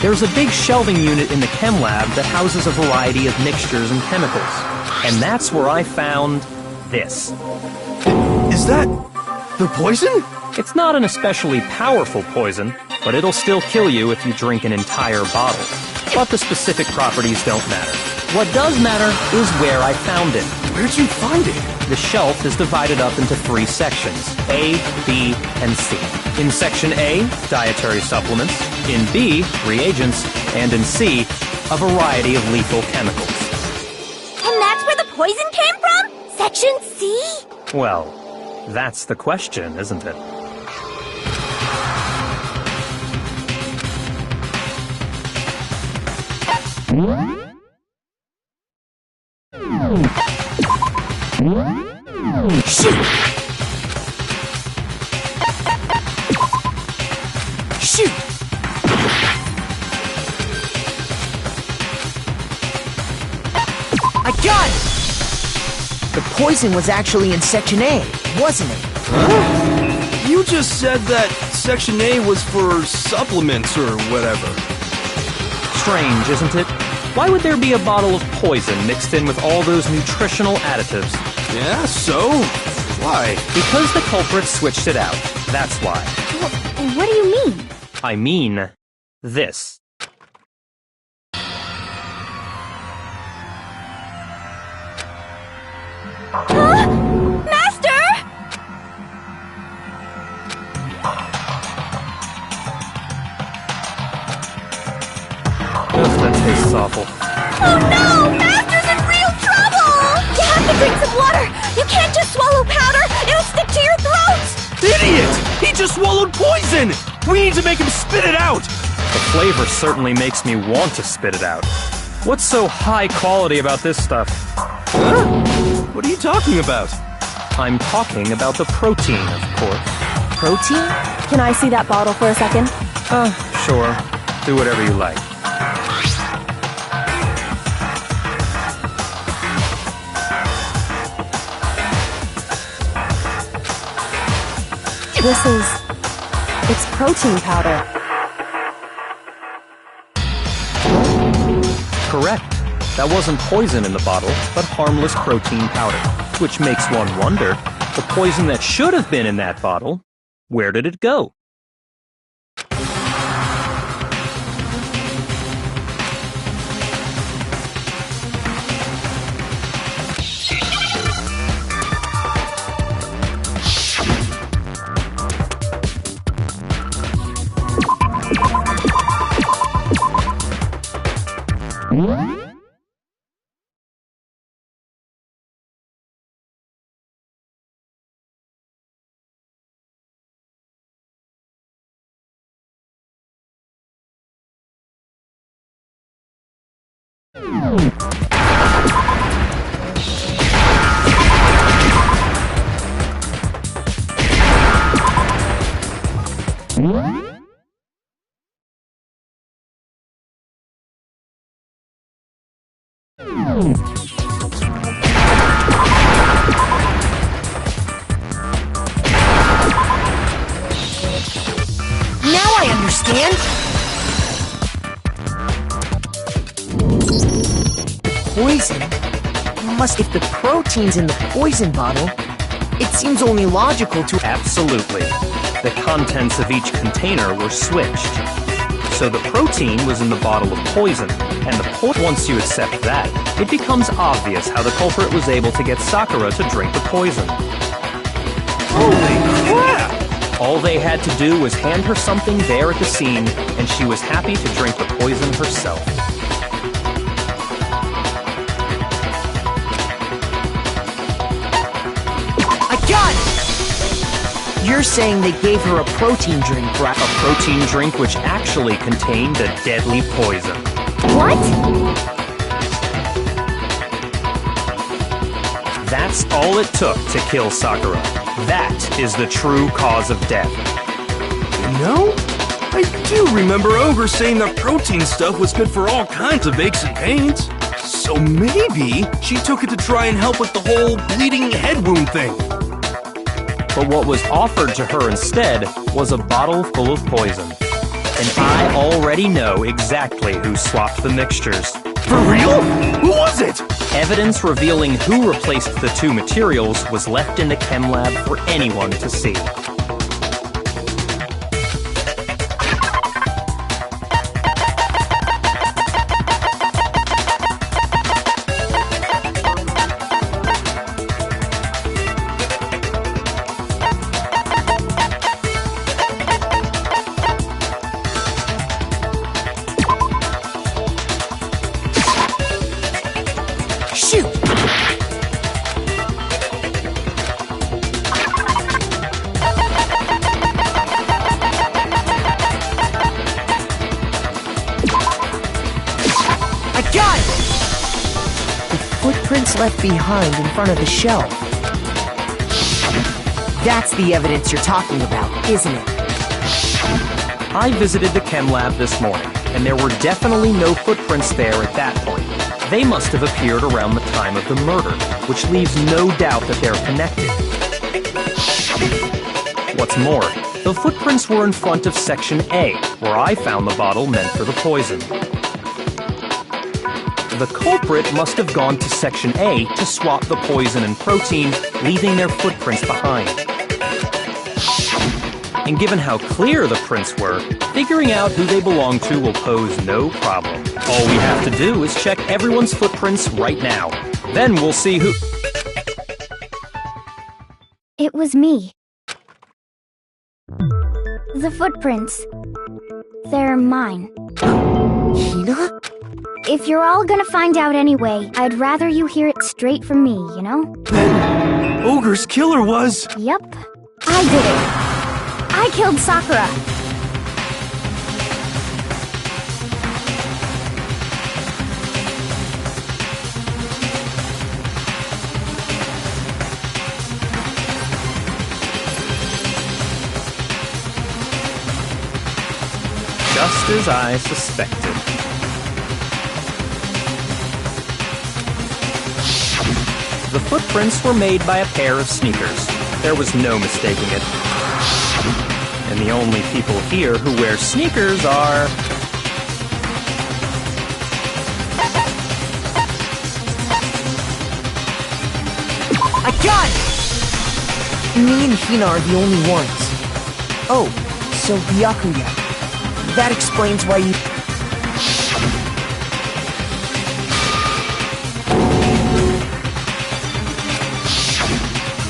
There's a big shelving unit in the chem lab that houses a variety of mixtures and chemicals. And that's where I found this. Is that the poison? It's not an especially powerful poison, but it'll still kill you if you drink an entire bottle. But the specific properties don't matter. What does matter is where I found it. Where'd you find it? The shelf is divided up into 3 sections, A, B, and C. In Section A, dietary supplements. In B, reagents. And in C, a variety of lethal chemicals. And that's where the poison came from? Section C? Well, that's the question, isn't it? Shoot! Shoot! I got it! The poison was actually in Section A, wasn't it? You just said that Section A was for supplements or whatever. Strange, isn't it? Why would there be a bottle of poison mixed in with all those nutritional additives? Yeah, so? Why? Because the culprit switched it out. That's why. What do you mean? I mean, this. Huh? Master! Ugh, that tastes awful. Oh no! Master's in real trouble! You have to drink some water! You can't just swallow powder! It'll stick to your throat! Idiot! He just swallowed poison! We need to make him spit it out! The flavor certainly makes me want to spit it out. What's so high quality about this stuff? Huh? What are you talking about? I'm talking about the protein, of course. Protein? Can I see that bottle for a second? Sure. Do whatever you like. It's protein powder. Correct. That wasn't poison in the bottle, but harmless protein powder. Which makes one wonder, the poison that should have been in that bottle, where did it go? Now I understand! Poison? If the protein's in the poison bottle, it seems only logical to... Absolutely. The contents of each container were switched. So the protein was in the bottle of poison, and once you accept that, it becomes obvious how the culprit was able to get Sakura to drink the poison. Holy crap! All they had to do was hand her something there at the scene, and she was happy to drink the poison herself. You're saying they gave her a protein drink, right? A protein drink which actually contained a deadly poison. What? That's all it took to kill Sakura. That is the true cause of death. You know, I do remember Ogre saying that protein stuff was good for all kinds of aches and pains. So maybe she took it to try and help with the whole bleeding head wound thing. But what was offered to her instead was a bottle full of poison. And I already know exactly who swapped the mixtures. For real? Who was it? Evidence revealing who replaced the two materials was left in the chem lab for anyone to see. Footprints left behind in front of the shelf. That's the evidence you're talking about, isn't it? I visited the chem lab this morning, and there were definitely no footprints there at that point. They must have appeared around the time of the murder, which leaves no doubt that they're connected. What's more, the footprints were in front of Section A, where I found the bottle meant for the poison. The culprit must have gone to Section A to swap the poison and protein, leaving their footprints behind. And given how clear the prints were, figuring out who they belong to will pose no problem. All we have to do is check everyone's footprints right now. Then we'll see who... It was me. The footprints. They're mine. Hina? If you're all gonna find out anyway, I'd rather you hear it straight from me, you know? Then Ogre's killer was... Yep. I did it. I killed Sakura. as I suspected. The footprints were made by a pair of sneakers. There was no mistaking it. And the only people here who wear sneakers are... I got it! Me and Hina are the only ones. Oh, so Byakuya. That explains why you...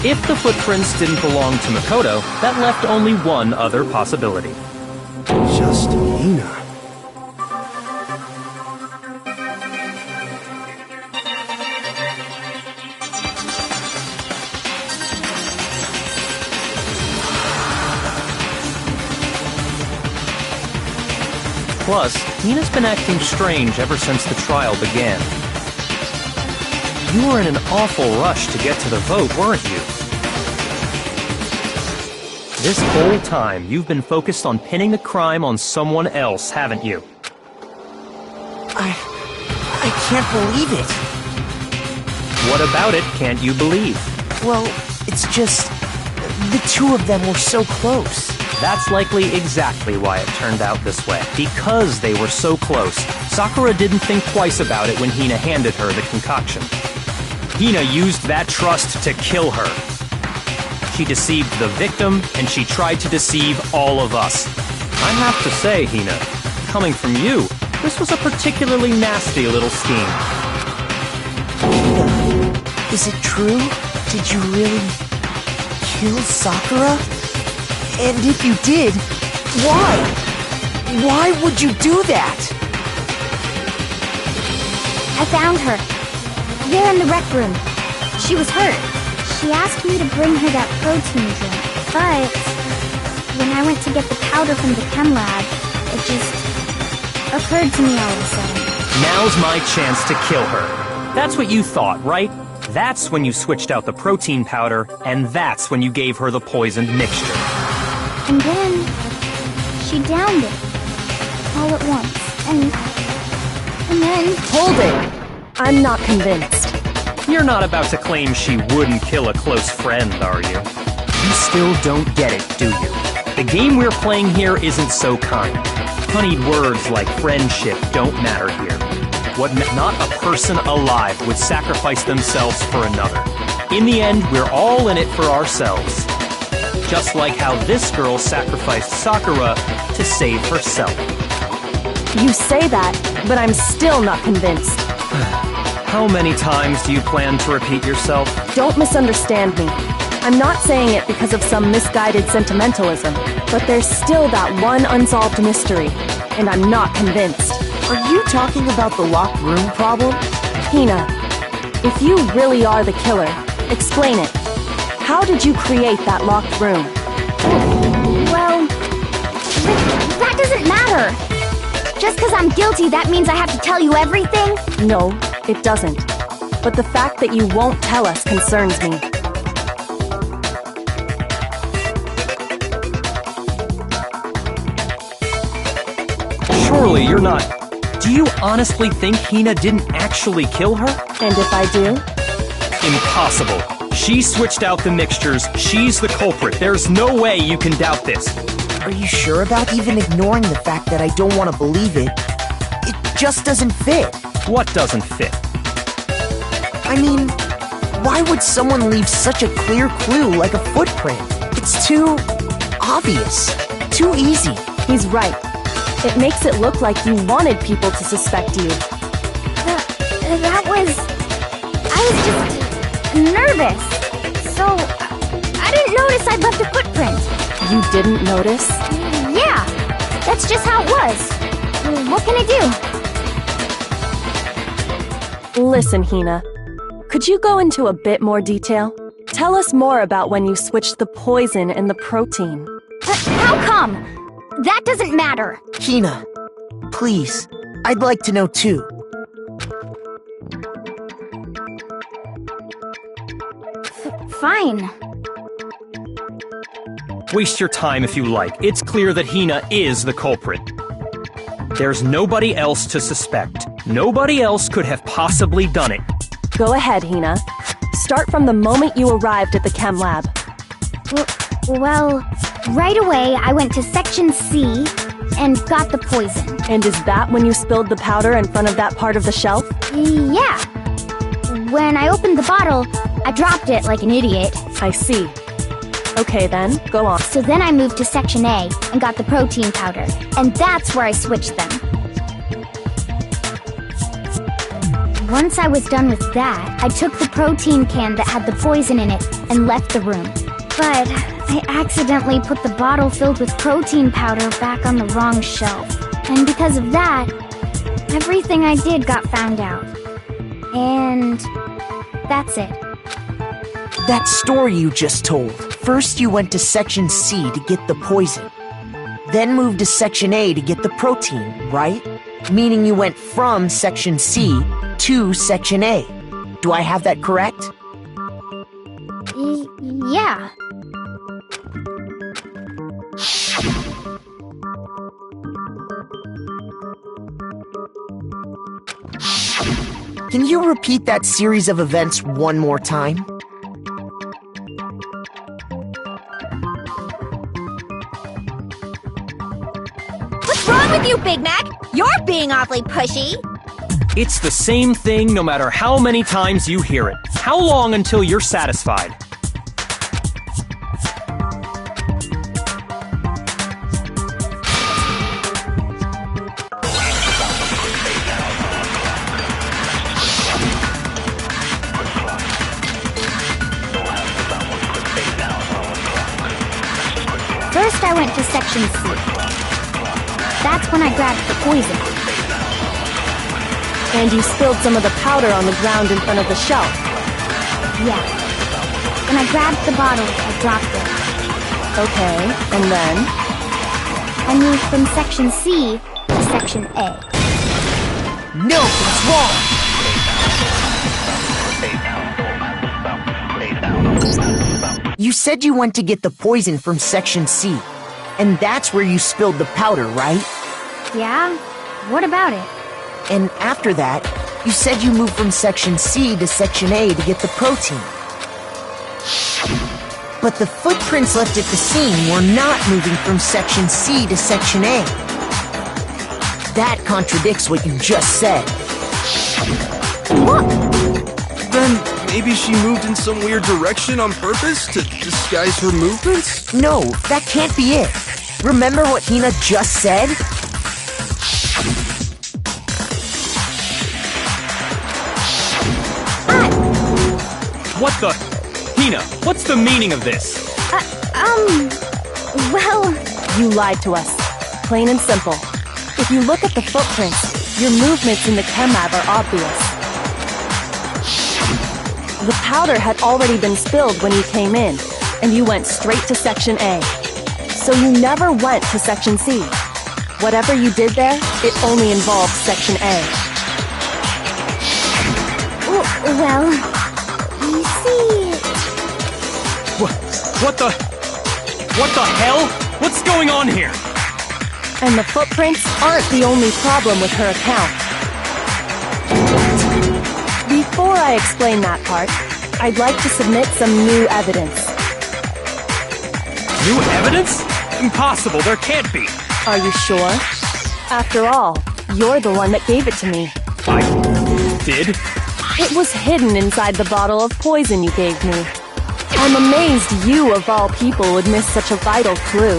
If the footprints didn't belong to Makoto, that left only one other possibility. Just Hina. Plus, Hina's been acting strange ever since the trial began. You were in an awful rush to get to the vote, weren't you? This whole time, you've been focused on pinning the crime on someone else, haven't you? I can't believe it. What about it can't you believe? Well, it's just... the two of them were so close. That's likely exactly why it turned out this way. Because they were so close, Sakura didn't think twice about it when Hina handed her the concoction. Hina used that trust to kill her. She deceived the victim, and she tried to deceive all of us. I have to say, Hina, coming from you, this was a particularly nasty little scheme. Hina, is it true? Did you really kill Sakura? And if you did, why? Why would you do that? I found her. There in the rec room. She was hurt. She asked me to bring her that protein drink, but when I went to get the powder from the chem lab, it just occurred to me all of a sudden. Now's my chance to kill her. That's what you thought, right? That's when you switched out the protein powder, and that's when you gave her the poisoned mixture. And then she downed it all at once, and then... Hold it! I'm not convinced. You're not about to claim she wouldn't kill a close friend, are you? You still don't get it, do you? The game we're playing here isn't so kind. Honeyed words like friendship don't matter here. Not a person alive would sacrifice themselves for another. In the end, we're all in it for ourselves. Just like how this girl sacrificed Sakura to save herself. You say that, but I'm still not convinced. How many times do you plan to repeat yourself? Don't misunderstand me. I'm not saying it because of some misguided sentimentalism, but there's still that one unsolved mystery, and I'm not convinced. Are you talking about the locked room problem? Hina, if you really are the killer, explain it. How did you create that locked room? Well, that doesn't matter. Just because I'm guilty, that means I have to tell you everything? No, it doesn't. But the fact that you won't tell us concerns me. Surely you're not... Do you honestly think Hina didn't actually kill her? And if I do? Impossible. She switched out the mixtures. She's the culprit. There's no way you can doubt this. Are you sure about even ignoring the fact that I don't want to believe it? It just doesn't fit. What doesn't fit? I mean, why would someone leave such a clear clue like a footprint? It's too... obvious. Too easy. He's right. It makes it look like you wanted people to suspect you. That was... I was just nervous. So, I didn't notice I'd left a footprint. You didn't notice? Yeah, that's just how it was. What can I do? Listen, Hina. Could you go into a bit more detail? Tell us more about when you switched the poison and the protein. How come? That doesn't matter. Hina, please. I'd like to know too. Fine. Waste your time if you like. It's clear that Hina is the culprit. There's nobody else to suspect. Nobody else could have possibly done it. Go ahead, Hina. Start from the moment you arrived at the chem lab. Well, right away I went to Section C and got the poison. And is that when you spilled the powder in front of that part of the shelf? Yeah. When I opened the bottle, I dropped it like an idiot. I see. Okay then, go on. So then I moved to Section A and got the protein powder. And that's where I switched them. Once I was done with that, I took the protein can that had the poison in it and left the room. But I accidentally put the bottle filled with protein powder back on the wrong shelf. And because of that, everything I did got found out. And that's it. That story you just told. First you went to Section C to get the poison. Then moved to Section A to get the protein, right? Meaning you went from Section C to Section A. Do I have that correct? Yeah. Can you repeat that series of events one more time? What's wrong with you, Big Mac? You're being awfully pushy. It's the same thing no matter how many times you hear it. How long until you're satisfied? First I went to Section C. That's when I grabbed the poison. And you spilled some of the powder on the ground in front of the shelf. Yeah. When I grabbed the bottle, I dropped it. Okay, and then? I moved from Section C to Section A. No, that's wrong! You said you went to get the poison from Section C, and that's where you spilled the powder, right? Yeah? What about it? And after that, you said you moved from Section C to Section A to get the protein. But the footprints left at the scene were not moving from Section C to Section A. That contradicts what you just said. Look! Then maybe she moved in some weird direction on purpose to disguise her movements? No, that can't be it. Remember what Hina just said? What the? Hina, what's the meaning of this? Well... You lied to us. Plain and simple. If you look at the footprints, your movements in the chem lab are obvious. The powder had already been spilled when you came in, and you went straight to Section A. So you never went to Section C. Whatever you did there, it only involved Section A. Well... You see... What the hell? What's going on here? And the footprints aren't the only problem with her account. Before I explain that part, I'd like to submit some new evidence. New evidence? Impossible, there can't be. Are you sure? After all, you're the one that gave it to me. I did? It was hidden inside the bottle of poison you gave me. I'm amazed you, of all people, would miss such a vital clue.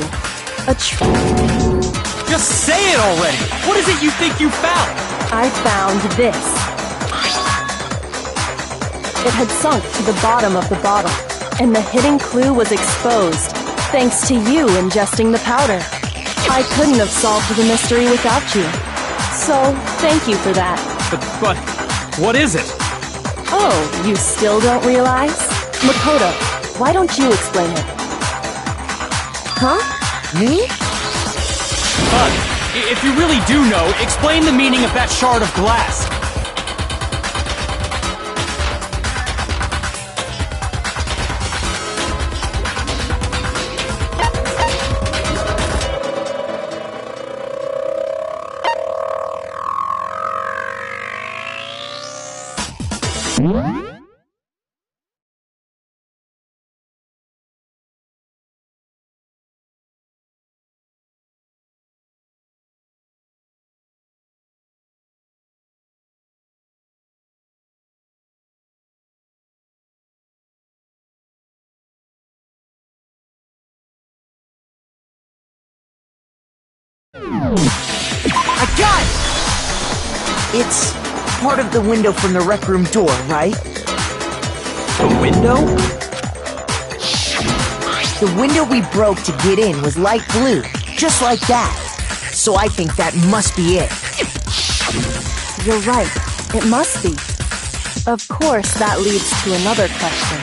Just say it already! What is it you think you found? I found this. It had sunk to the bottom of the bottle, and the hidden clue was exposed, thanks to you ingesting the powder. I couldn't have solved the mystery without you. So, thank you for that. But, what is it? Oh, you still don't realize? Makoto, why don't you explain it? Huh? Me? Bud, if you really do know, explain the meaning of that shard of glass. I got it! It's part of the window from the rec room door, right? The window? The window we broke to get in was light blue, just like that. So I think that must be it. You're right. It must be. Of course, that leads to another question.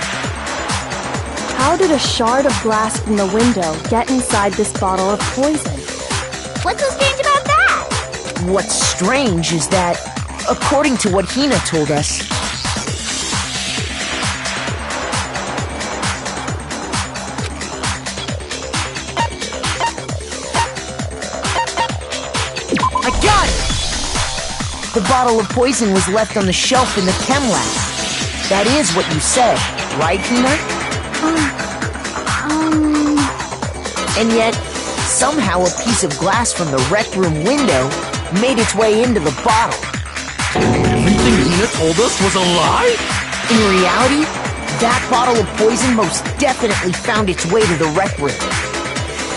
How did a shard of glass from the window get inside this bottle of poison? What's so strange about that? What's strange is that, according to what Hina told us, I got it! The bottle of poison was left on the shelf in the chem lab. That is what you said, right, Hina? And yet, somehow a piece of glass from the rec room window made its way into the bottle. Everything Hina told us was a lie? In reality, that bottle of poison most definitely found its way to the rec room.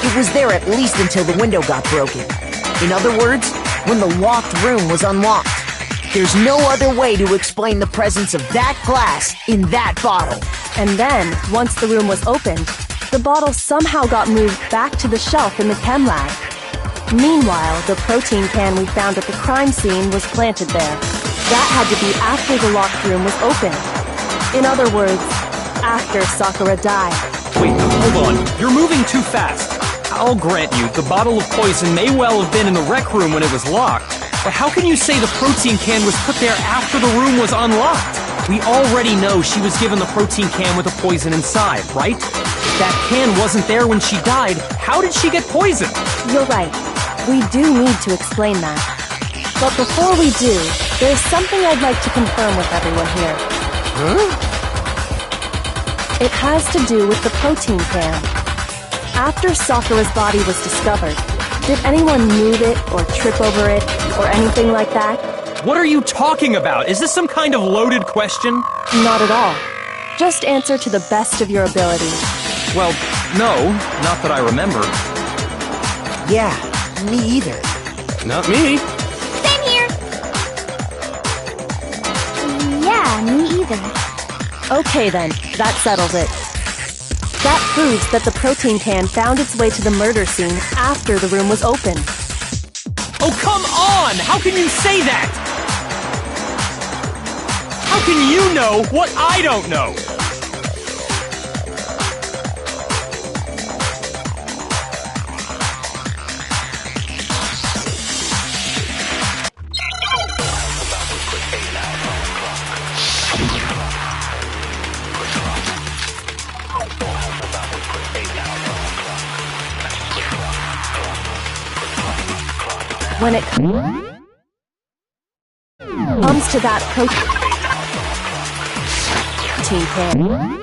It was there at least until the window got broken. In other words, when the locked room was unlocked. There's no other way to explain the presence of that glass in that bottle. And then, once the room was opened, the bottle somehow got moved back to the shelf in the chem lab. Meanwhile, the protein can we found at the crime scene was planted there. That had to be after the locked room was opened. In other words, after Sakura died. Wait, hold on. You're moving too fast. I'll grant you, the bottle of poison may well have been in the rec room when it was locked. But how can you say the protein can was put there after the room was unlocked? We already know she was given the protein can with the poison inside, right? If that can wasn't there when she died, how did she get poisoned? You're right. We do need to explain that. But before we do, there's something I'd like to confirm with everyone here. Huh? It has to do with the protein can. After Sakura's body was discovered, did anyone move it or trip over it or anything like that? What are you talking about? Is this some kind of loaded question? Not at all. Just answer to the best of your ability. Well, no, not that I remember. Yeah, me either. Not me. Same here. Yeah, me either. Okay then, that settles it. That proves that the protein can found its way to the murder scene after the room was opened. Oh, come on! How can you say that? How can you know what I don't know? When it comes to that protein can,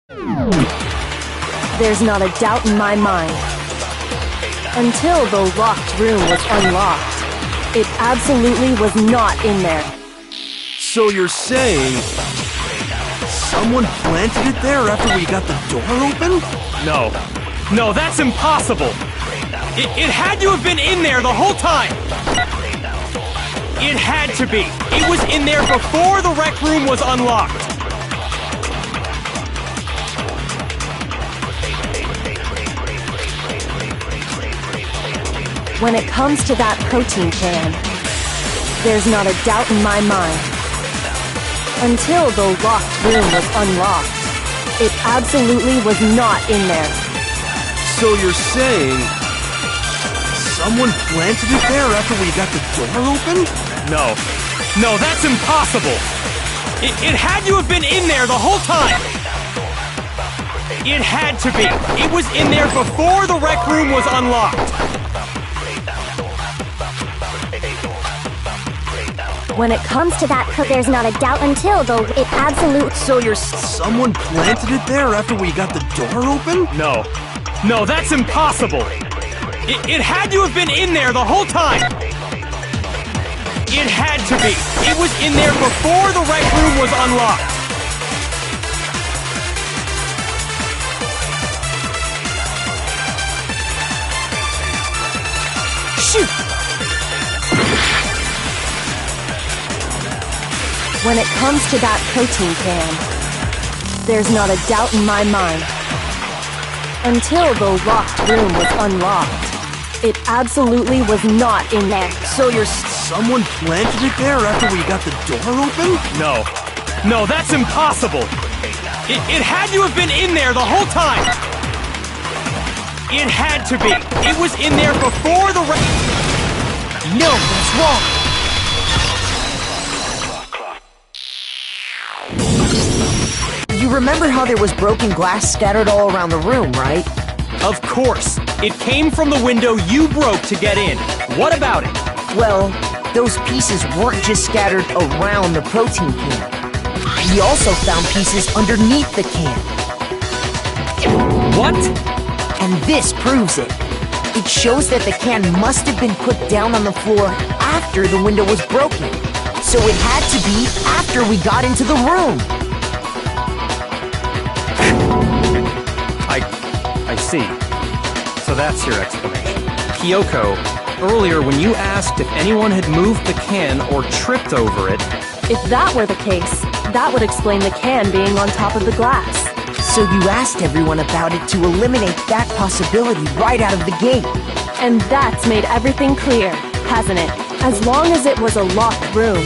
There's not a doubt in my mind. Until the locked room was unlocked, it absolutely was not in there. So you're saying someone planted it there after we got the door open? No, that's impossible. It had to have been in there the whole time. It had to be. It was in there before the rec room was unlocked. When it comes to that protein can, there's not a doubt in my mind. Until the locked room was unlocked, it absolutely was not in there. So you're saying someone planted it there after we got the door open? No, that's impossible. It had to have been in there the whole time. It had to be. It was in there before the rec room was unlocked. When it comes to that, there's not a doubt until, though, it absolute. So you're someone planted it there after we got the door open? No, that's impossible. It had to have been in there the whole time. It had to be. It was in there before the rec room was unlocked. Shoot! When it comes to that protein can, there's not a doubt in my mind. Until the locked room was unlocked, it absolutely was not in there. So you're someone planted it there after we got the door open? No, that's impossible. It had to have been in there the whole time. It had to be. It was in there before the No, that's wrong. You remember how there was broken glass scattered all around the room, right? Of course. It came from the window you broke to get in. What about it? Well, those pieces weren't just scattered around the protein can. We also found pieces underneath the can. What? And this proves it. It shows that the can must have been put down on the floor after the window was broken. So it had to be after we got into the room. I see. So that's your explanation. Kyoko, earlier when you asked if anyone had moved the can or tripped over it... If that were the case, that would explain the can being on top of the glass. So you asked everyone about it to eliminate that possibility right out of the gate. And that's made everything clear, hasn't it? As long as it was a locked room,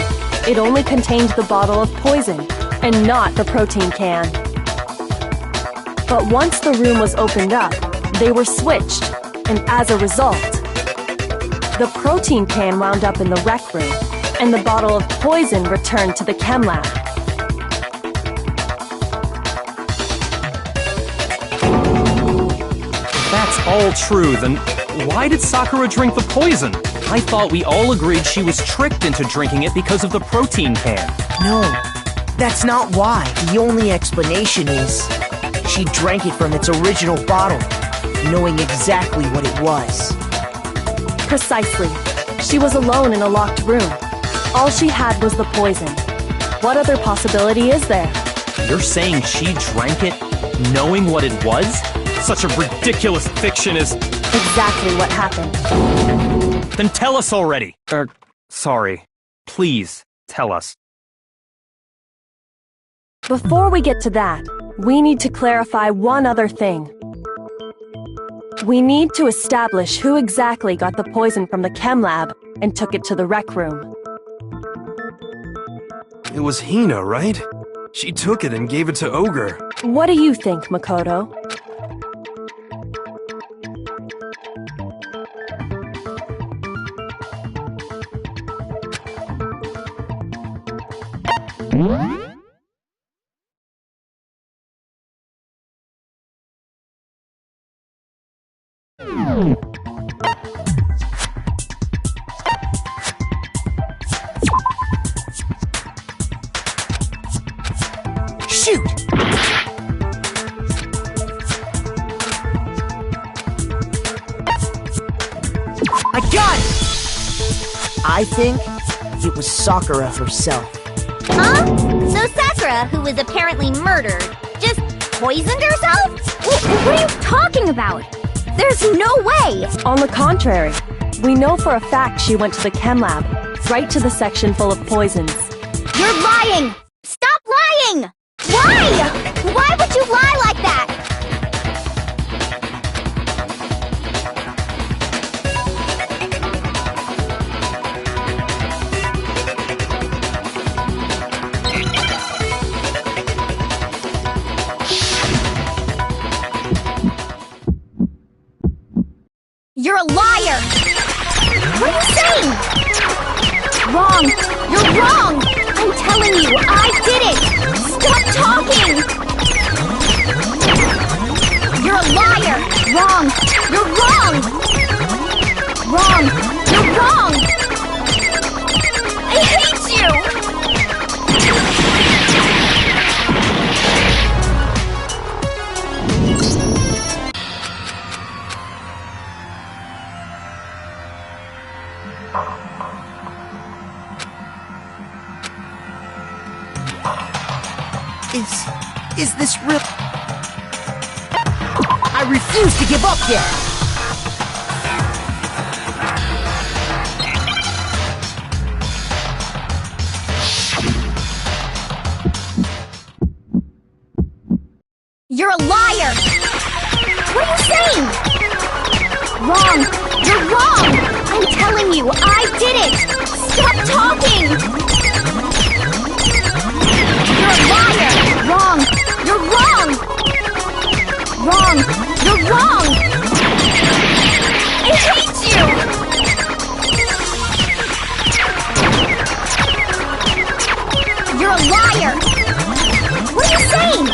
it only contained the bottle of poison, and not the protein can. But once the room was opened up, they were switched, and as a result, the protein can wound up in the rec room, and the bottle of poison returned to the chem lab. If that's all true, then why did Sakura drink the poison? I thought we all agreed she was tricked into drinking it because of the protein can. No, that's not why. The only explanation is she drank it from its original bottle, knowing exactly what it was. Precisely. She was alone in a locked room. All she had was the poison. What other possibility is there? You're saying she drank it knowing what it was? Such a ridiculous fiction is... Exactly what happened. Then tell us already. Sorry. Please, tell us. Before we get to that, we need to clarify one other thing. We need to establish who exactly got the poison from the chem lab and took it to the rec room. It was Hina, right? She took it and gave it to Ogre. What do you think, Makoto? Shoot! gun! I think it was Sakura herself. Huh? So Sakura, who was apparently murdered, just poisoned herself? What are you talking about? There's no way! On the contrary, we know for a fact she went to the chem lab, right to the section full of poisons. You're lying! Stop lying! Why? Why would you lie like that? You're a liar! What are you saying? Wrong! You're wrong! I'm telling you, I did it! Stop talking! You're a liar! Wrong! You're wrong! Wrong! You're wrong! I hate you! Is this real? I refuse to give up yet! You're a liar! What are you saying? Wrong! You're wrong! I'm telling you, I did it! Stop talking! You're a liar! Wrong! You're wrong! Wrong! You're wrong! I hate you! You're a liar! What are you saying?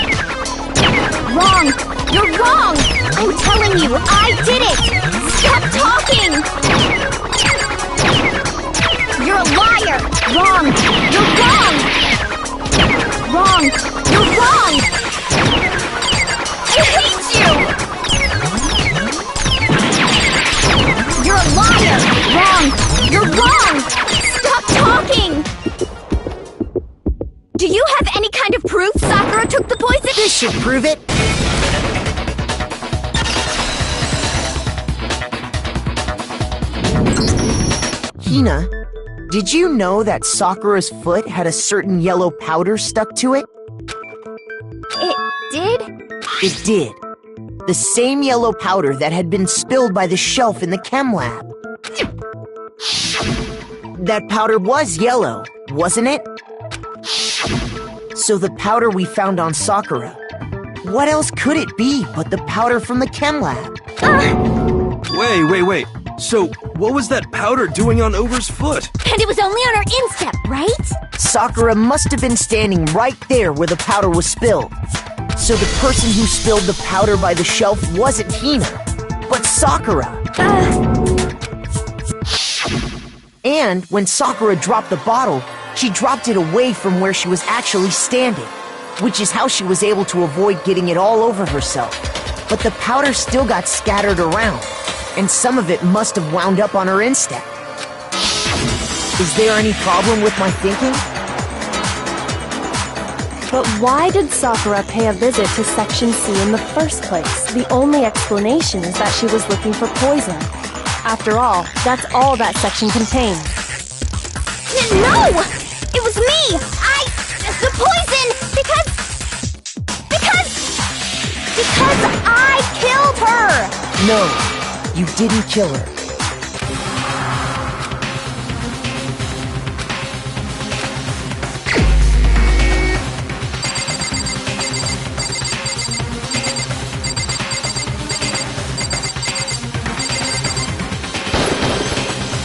Wrong! You're wrong! I'm telling you, I did it! Stop talking! You're a liar! Wrong! You're wrong! Wrong! You're wrong! I hate you! You're a liar! Wrong! You're wrong! Stop talking! Do you have any kind of proof Sakura took the poison? This should prove it! Hina, did you know that Sakura's foot had a certain yellow powder stuck to it? It did? It did. The same yellow powder that had been spilled by the shelf in the chem lab. That powder was yellow, wasn't it? So the powder we found on Sakura, what else could it be but the powder from the chem lab? Wait. So, what was that powder doing on Over's foot? And it was only on her instep, right? Sakura must have been standing right there where the powder was spilled. So the person who spilled the powder by the shelf wasn't Hina, but Sakura. And when Sakura dropped the bottle, she dropped it away from where she was actually standing, which is how she was able to avoid getting it all over herself. But the powder still got scattered around, and some of it must have wound up on her instep. Is there any problem with my thinking? But why did Sakura pay a visit to Section C in the first place? The only explanation is that she was looking for poison. After all, that's all that section contains. No! It was me! The poison! Because I killed her! No, you didn't kill her.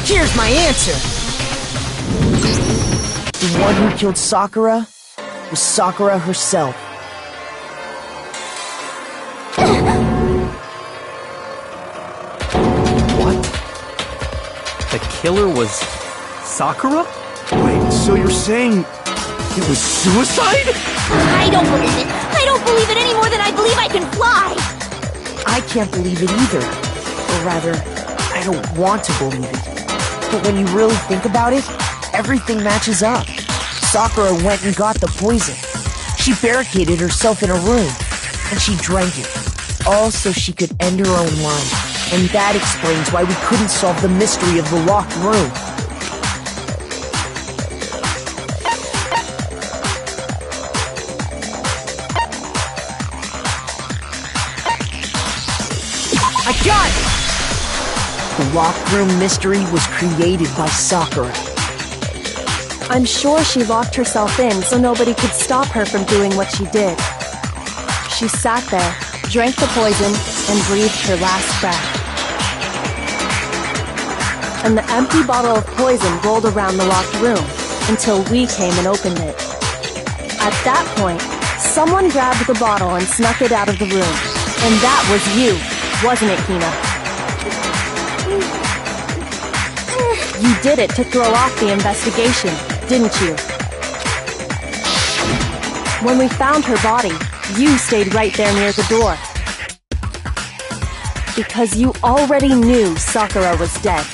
Here's my answer! The one who killed Sakura was Sakura herself. What? The killer was Sakura? Wait, so you're saying it was suicide? I don't believe it! I don't believe it any more than I believe I can fly! I can't believe it either. Or rather, I don't want to believe it. But when you really think about it, everything matches up. Sakura went and got the poison. She barricaded herself in a room, and she drank it, all so she could end her own life. And that explains why we couldn't solve the mystery of the locked room. I got it! The locked room mystery was created by Sakura. I'm sure she locked herself in so nobody could stop her from doing what she did. She sat there, drank the poison, and breathed her last breath. And the empty bottle of poison rolled around the locked room until we came and opened it. At that point, someone grabbed the bottle and snuck it out of the room. And that was you, wasn't it, Hina? You did it to throw off the investigation, didn't you? When we found her body, you stayed right there near the door. Because you already knew Sakura was dead.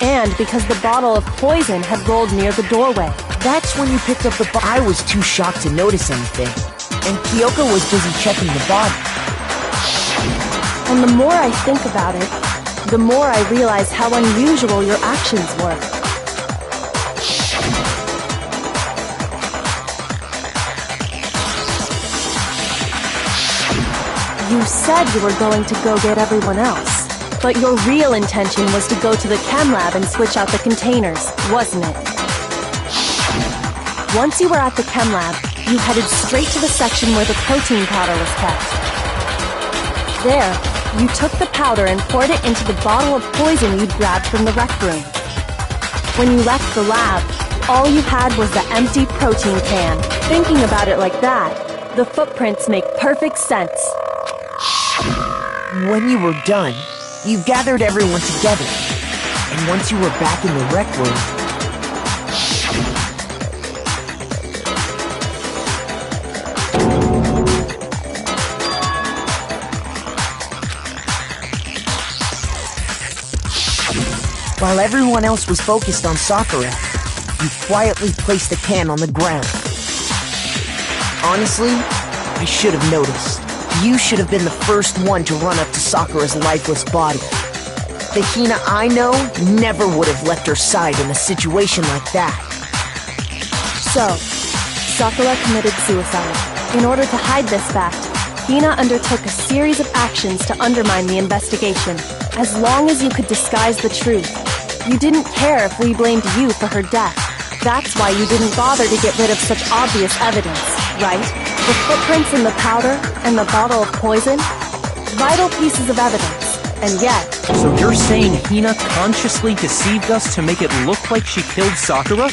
And because the bottle of poison had rolled near the doorway. That's when you picked up the bottle. I was too shocked to notice anything, and Kyoko was busy checking the body. And the more I think about it, the more I realize how unusual your actions were. You said you were going to go get everyone else, but your real intention was to go to the chem lab and switch out the containers, wasn't it? Once you were at the chem lab, you headed straight to the section where the protein powder was kept. There, you took the powder and poured it into the bottle of poison you'd grabbed from the rec room. When you left the lab, all you had was the empty protein can. Thinking about it like that, the footprints make perfect sense. When you were done, you gathered everyone together. And once you were back in the rec room, while everyone else was focused on Sakura, you quietly placed the can on the ground. Honestly, I should have noticed. You should have been the first one to run up to Sakura's lifeless body. The Hina I know never would have left her side in a situation like that. So, Sakura committed suicide. In order to hide this fact, Hina undertook a series of actions to undermine the investigation. As long as you could disguise the truth, you didn't care if we blamed you for her death. That's why you didn't bother to get rid of such obvious evidence, right? The footprints in the powder and the bottle of poison? Vital pieces of evidence, and yet... So you're saying Hina consciously deceived us to make it look like she killed Sakura?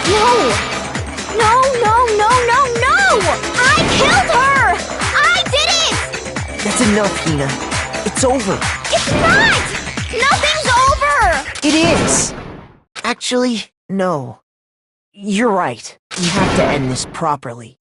No! I killed her! I did it! That's enough, Hina. It's over. It's not! Nothing's over! It is! Actually, no. You're right. We have to end this properly.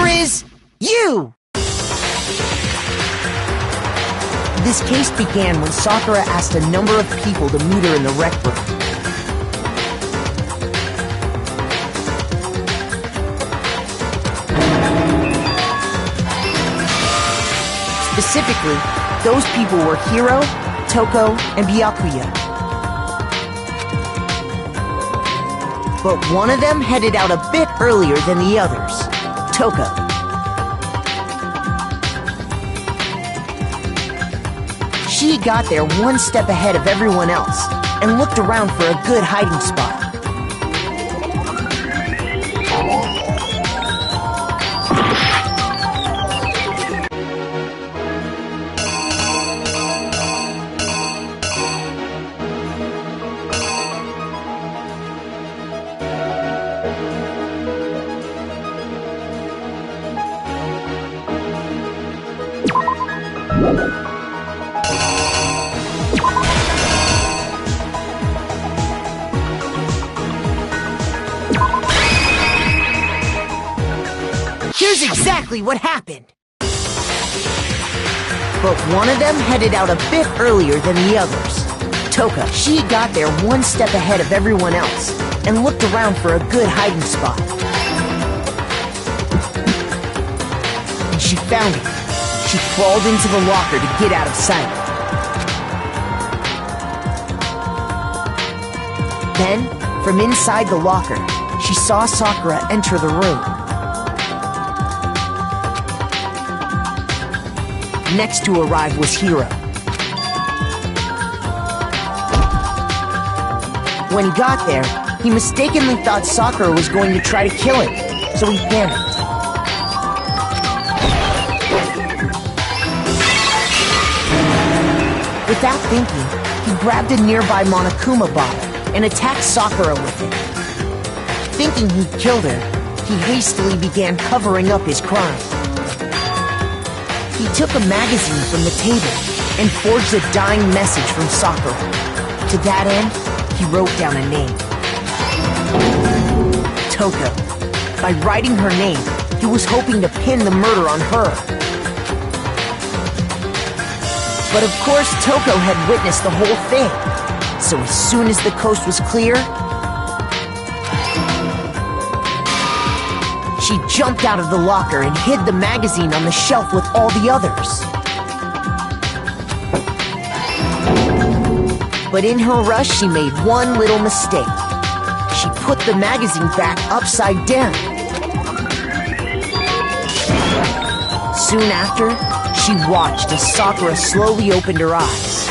answer is you! This case began when Sakura asked a number of people to meet her in the rec room. Specifically, those people were Hiro, Toko, and Byakuya. But one of them headed out a bit earlier than the others, Toko. She got there one step ahead of everyone else and looked around for a good hiding spot. Here's exactly what happened. But one of them headed out a bit earlier than the others. Toka, she got there one step ahead of everyone else and looked around for a good hiding spot. And she found it. She crawled into the locker to get out of sight. Then, from inside the locker, she saw Sakura enter the room. Next to arrive was Hiro. When he got there, he mistakenly thought Sakura was going to try to kill him, so he panicked. Without thinking, he grabbed a nearby Monokuma bottle and attacked Sakura with it. Thinking he'd killed her, he hastily began covering up his crime. He took a magazine from the table and forged a dying message from Sakura. To that end, he wrote down a name. Toko. By writing her name, he was hoping to pin the murder on her. But of course, Toko had witnessed the whole thing. So as soon as the coast was clear, she jumped out of the locker and hid the magazine on the shelf with all the others. But in her rush, she made one little mistake. She put the magazine back upside down. Soon after, she watched as Sakura slowly opened her eyes.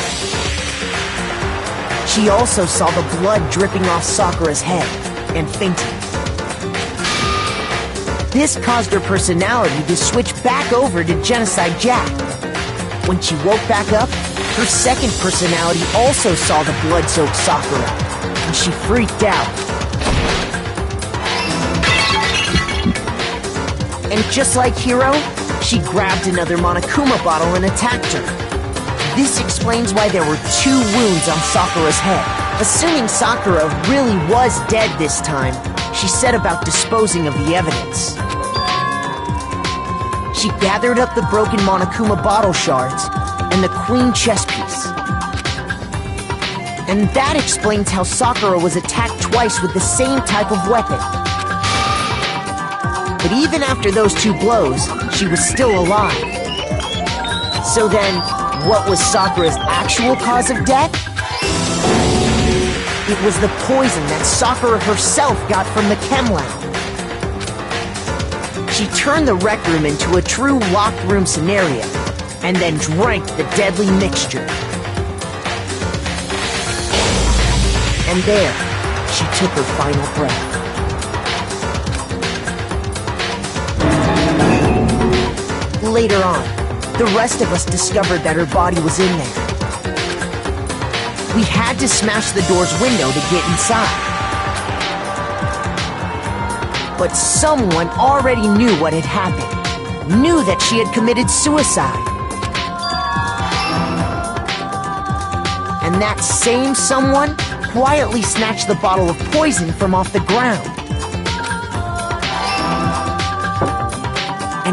She also saw the blood dripping off Sakura's head and fainted. This caused her personality to switch back over to Genocide Jack. When she woke back up, her second personality also saw the blood-soaked Sakura, and she freaked out. And just like Hiro, she grabbed another Monokuma bottle and attacked her. This explains why there were 2 wounds on Sakura's head. Assuming Sakura really was dead this time, she set about disposing of the evidence. She gathered up the broken Monokuma bottle shards and the queen chess piece. And that explains how Sakura was attacked twice with the same type of weapon. But even after those 2 blows, she was still alive. So then, what was Sakura's actual cause of death? It was the poison that Sakura herself got from the chem lab. She turned the rec room into a true locked room scenario, and then drank the deadly mixture. And there, she took her final breath. Later on, the rest of us discovered that her body was in there. We had to smash the door's window to get inside. But someone already knew what had happened, knew that she had committed suicide. And that same someone quietly snatched the bottle of poison from off the ground.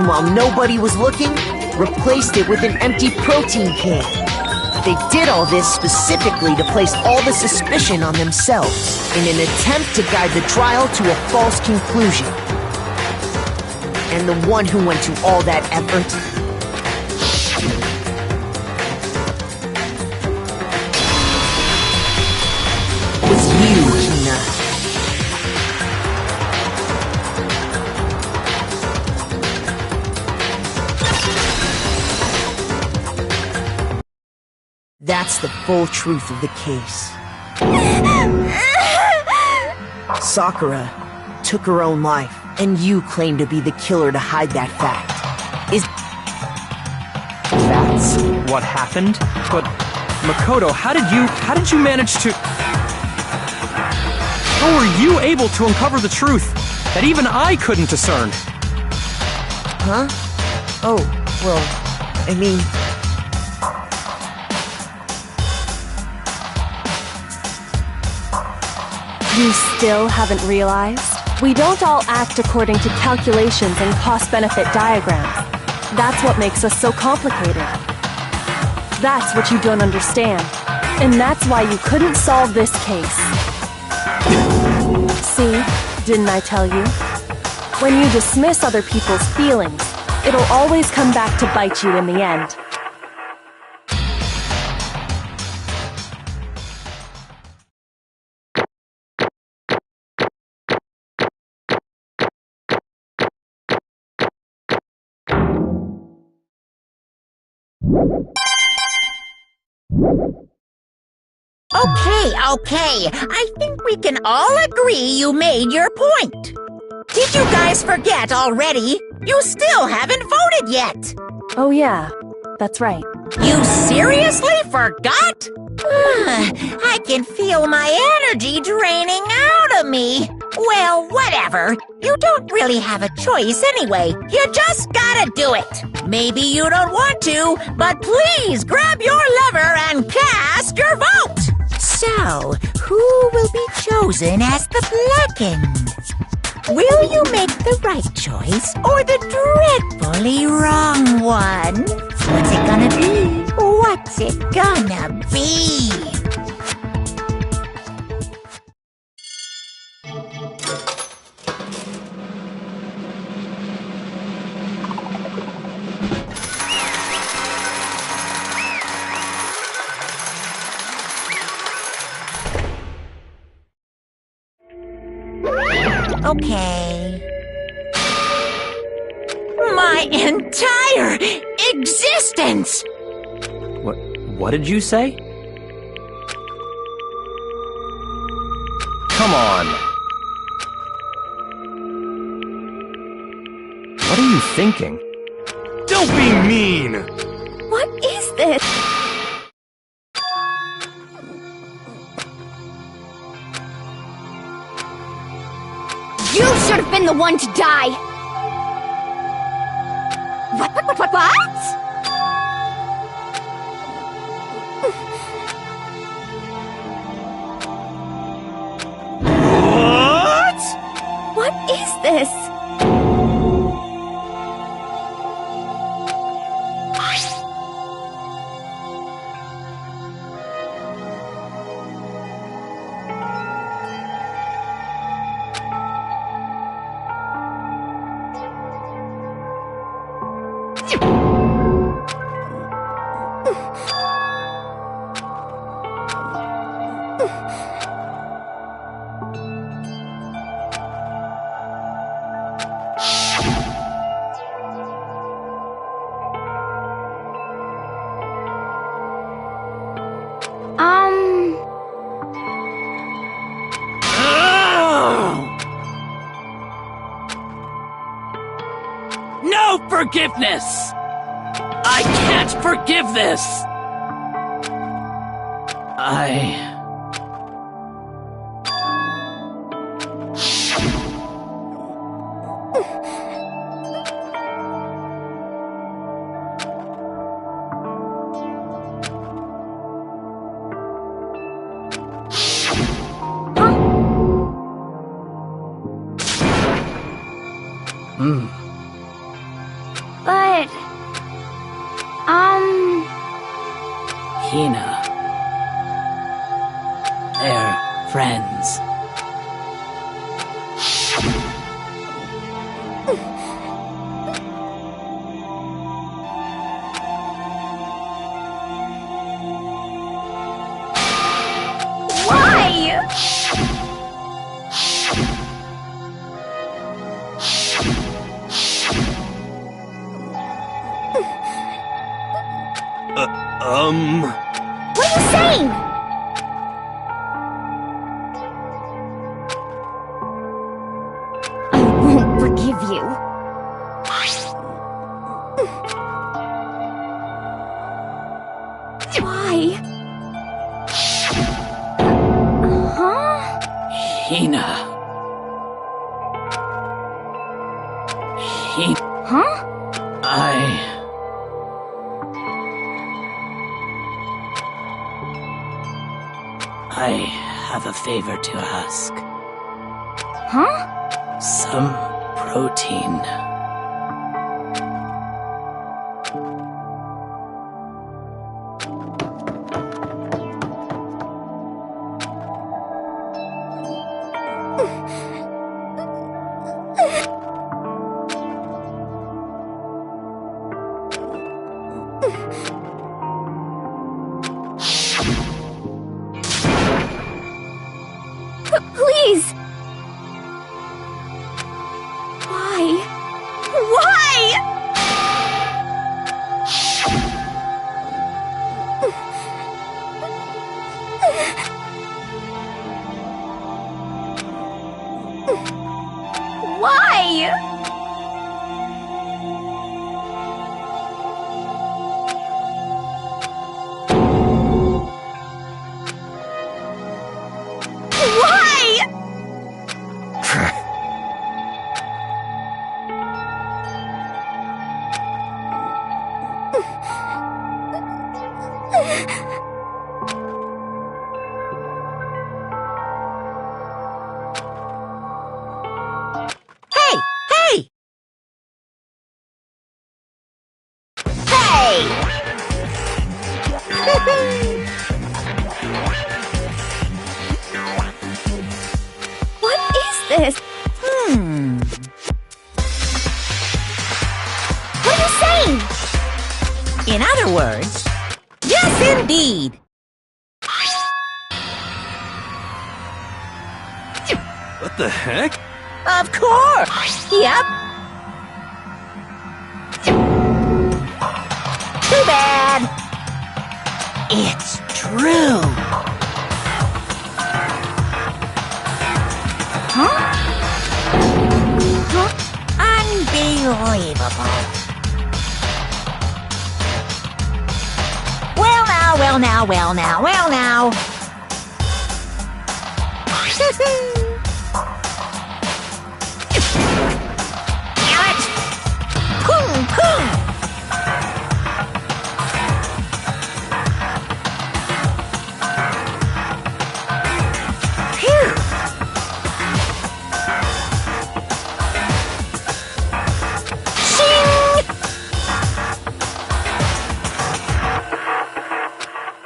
and while nobody was looking, replaced it with an empty protein can. They did all this specifically to place all the suspicion on themselves in an attempt to guide the trial to a false conclusion. And the one who went to all that effort was you, Hina. That's the full truth of the case. Sakura took her own life, and you claim to be the killer to hide that fact. That's what happened? But, Makoto, how did you manage to... How were you able to uncover the truth that even I couldn't discern? Huh? Oh, well, I mean... You still haven't realized? We don't all act according to calculations and cost-benefit diagrams. That's what makes us so complicated. That's what you don't understand. And that's why you couldn't solve this case. See, didn't I tell you? When you dismiss other people's feelings, it'll always come back to bite you in the end. Okay. I think we can all agree you made your point. Did you guys forget already? You still haven't voted yet. Oh yeah, that's right. You seriously forgot? I can feel my energy draining out of me. Well, whatever. You don't really have a choice anyway. You just gotta do it. Maybe you don't want to, but please grab your lever and cast your vote. So, who will be chosen as the blackened? Will you make the right choice or the dreadfully wrong one? What's it gonna be? What's it gonna be? Okay. My entire existence! What did you say? Come on. What are you thinking? Don't be mean! What is this? You should have been the one to die! What? What? What is this? No forgiveness! I can't forgive this! but... Hina. They're friends. Why? What are you saying? I won't forgive you. Why? Huh? Hina. Huh? I have a favor to ask. Huh? Some protein. Please! Why? Why? Why? Hey! Hey! Hey! What is this? What are you saying? In other words, yes, indeed. What the heck? Of course. Yep. Too bad. It's true. Huh? Unbelievable. Well now, well now, well now, well now. Damn it! Pum, pum. Phew.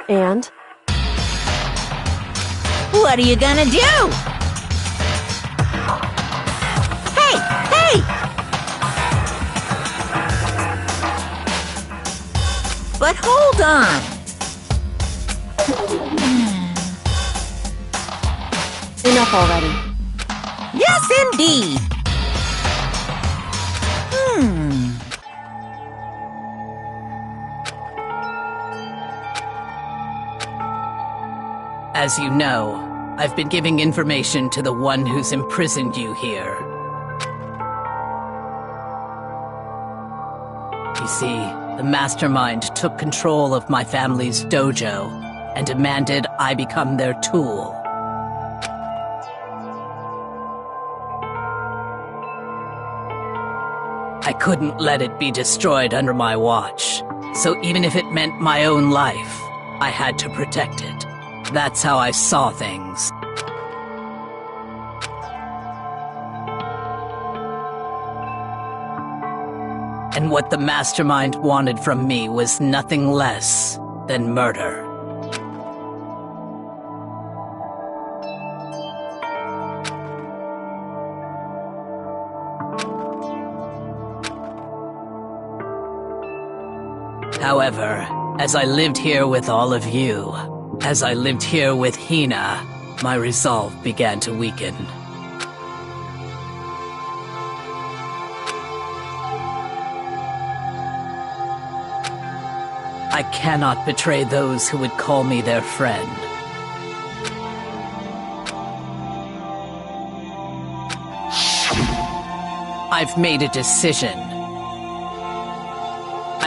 And? What are you gonna do? Hey! Hey! But hold on. Enough already. Yes, indeed. As you know, I've been giving information to the one who's imprisoned you here. You see, the mastermind took control of my family's dojo and demanded I become their tool. I couldn't let it be destroyed under my watch, so even if it meant my own life, I had to protect it. That's how I saw things. And what the mastermind wanted from me was nothing less than murder. However, as I lived here with all of you, as I lived here with Hina, my resolve began to weaken. I cannot betray those who would call me their friend. I've made a decision.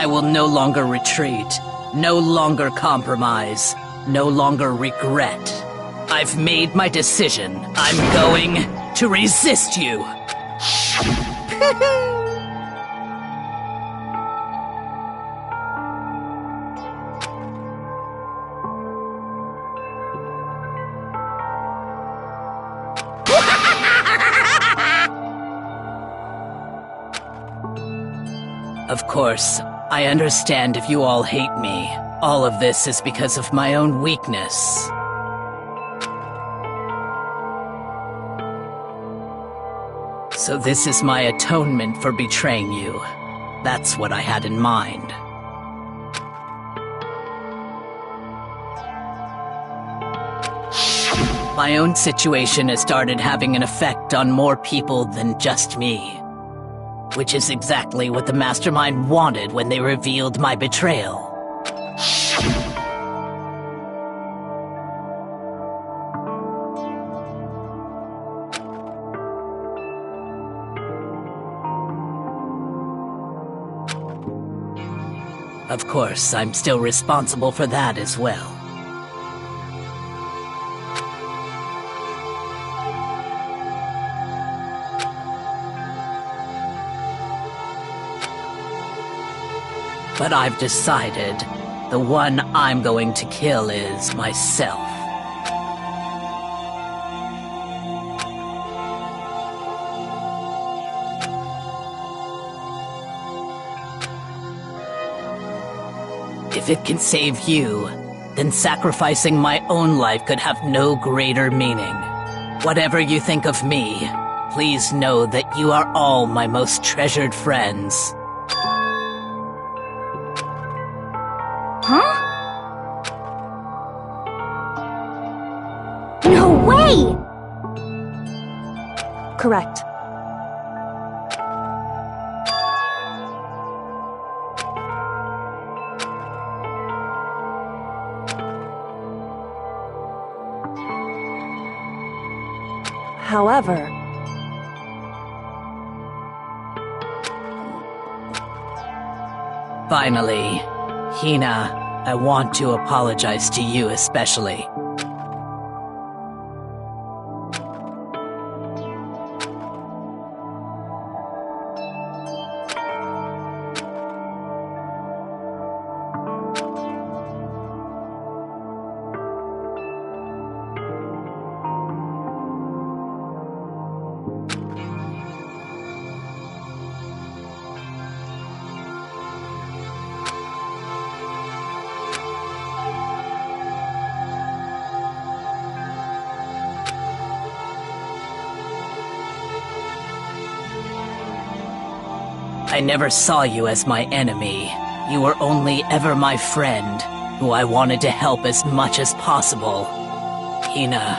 I will no longer retreat, no longer compromise, no longer regret. I've made my decision. I'm going to resist you. Of course, I understand if you all hate me. All of this is because of my own weakness. So this is my atonement for betraying you. That's what I had in mind. My own situation has started having an effect on more people than just me. Which is exactly what the mastermind wanted when they revealed my betrayal. Of course, I'm still responsible for that as well. But I've decided the one I'm going to kill is myself. If it can save you, then sacrificing my own life could have no greater meaning. Whatever you think of me, please know that you are all my most treasured friends. Huh? No way! Correct. However, finally, Hina, I want to apologize to you especially. I never saw you as my enemy. You were only ever my friend, who I wanted to help as much as possible. Hina,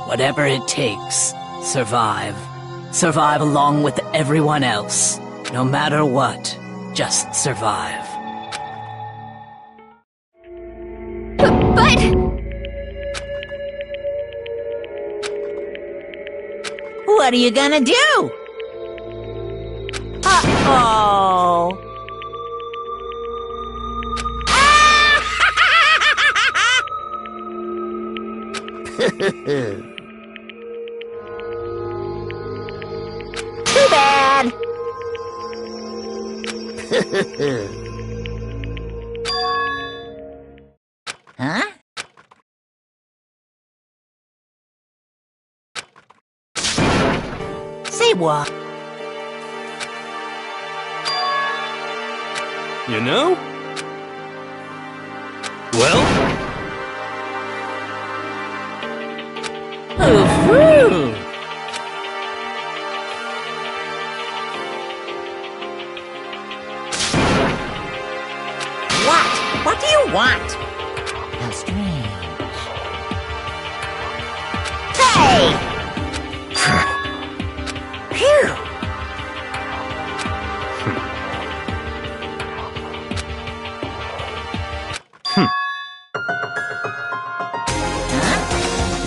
whatever it takes, survive. Survive along with everyone else. No matter what, just survive. But... What are you gonna do? Oh. Too bad. Huh? Say what? You know? Well, Ooh-hoo. What do you want? How strange. Hey! Phew!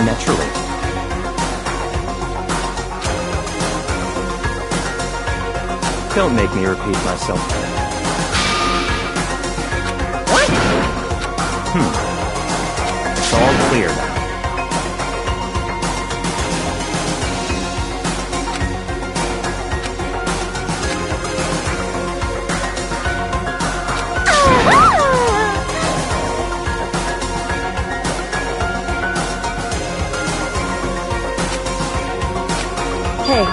Naturally. Don't make me repeat myself. What? It's all clear now. Hey,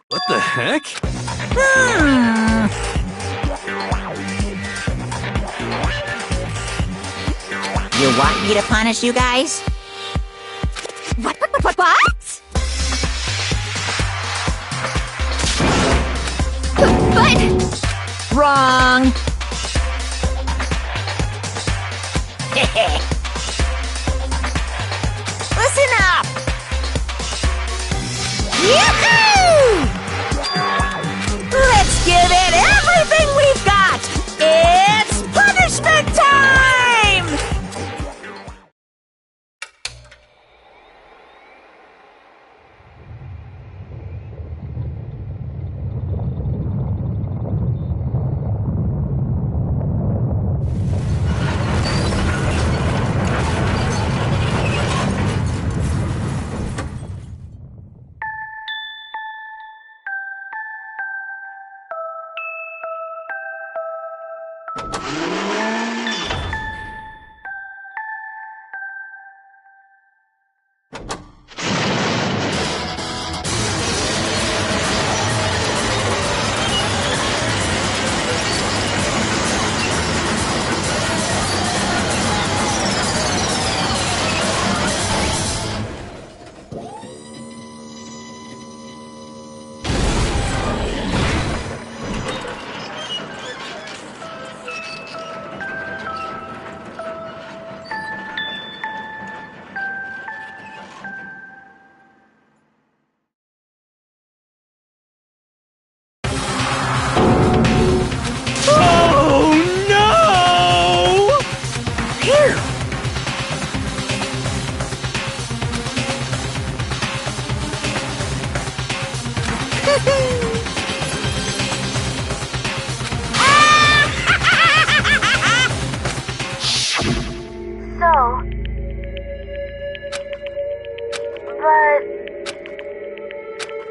what the heck? You want me to punish you guys? What? But... Wrong! Listen up! Yoo-hoo! Let's give it everything we've got! It's punishment time!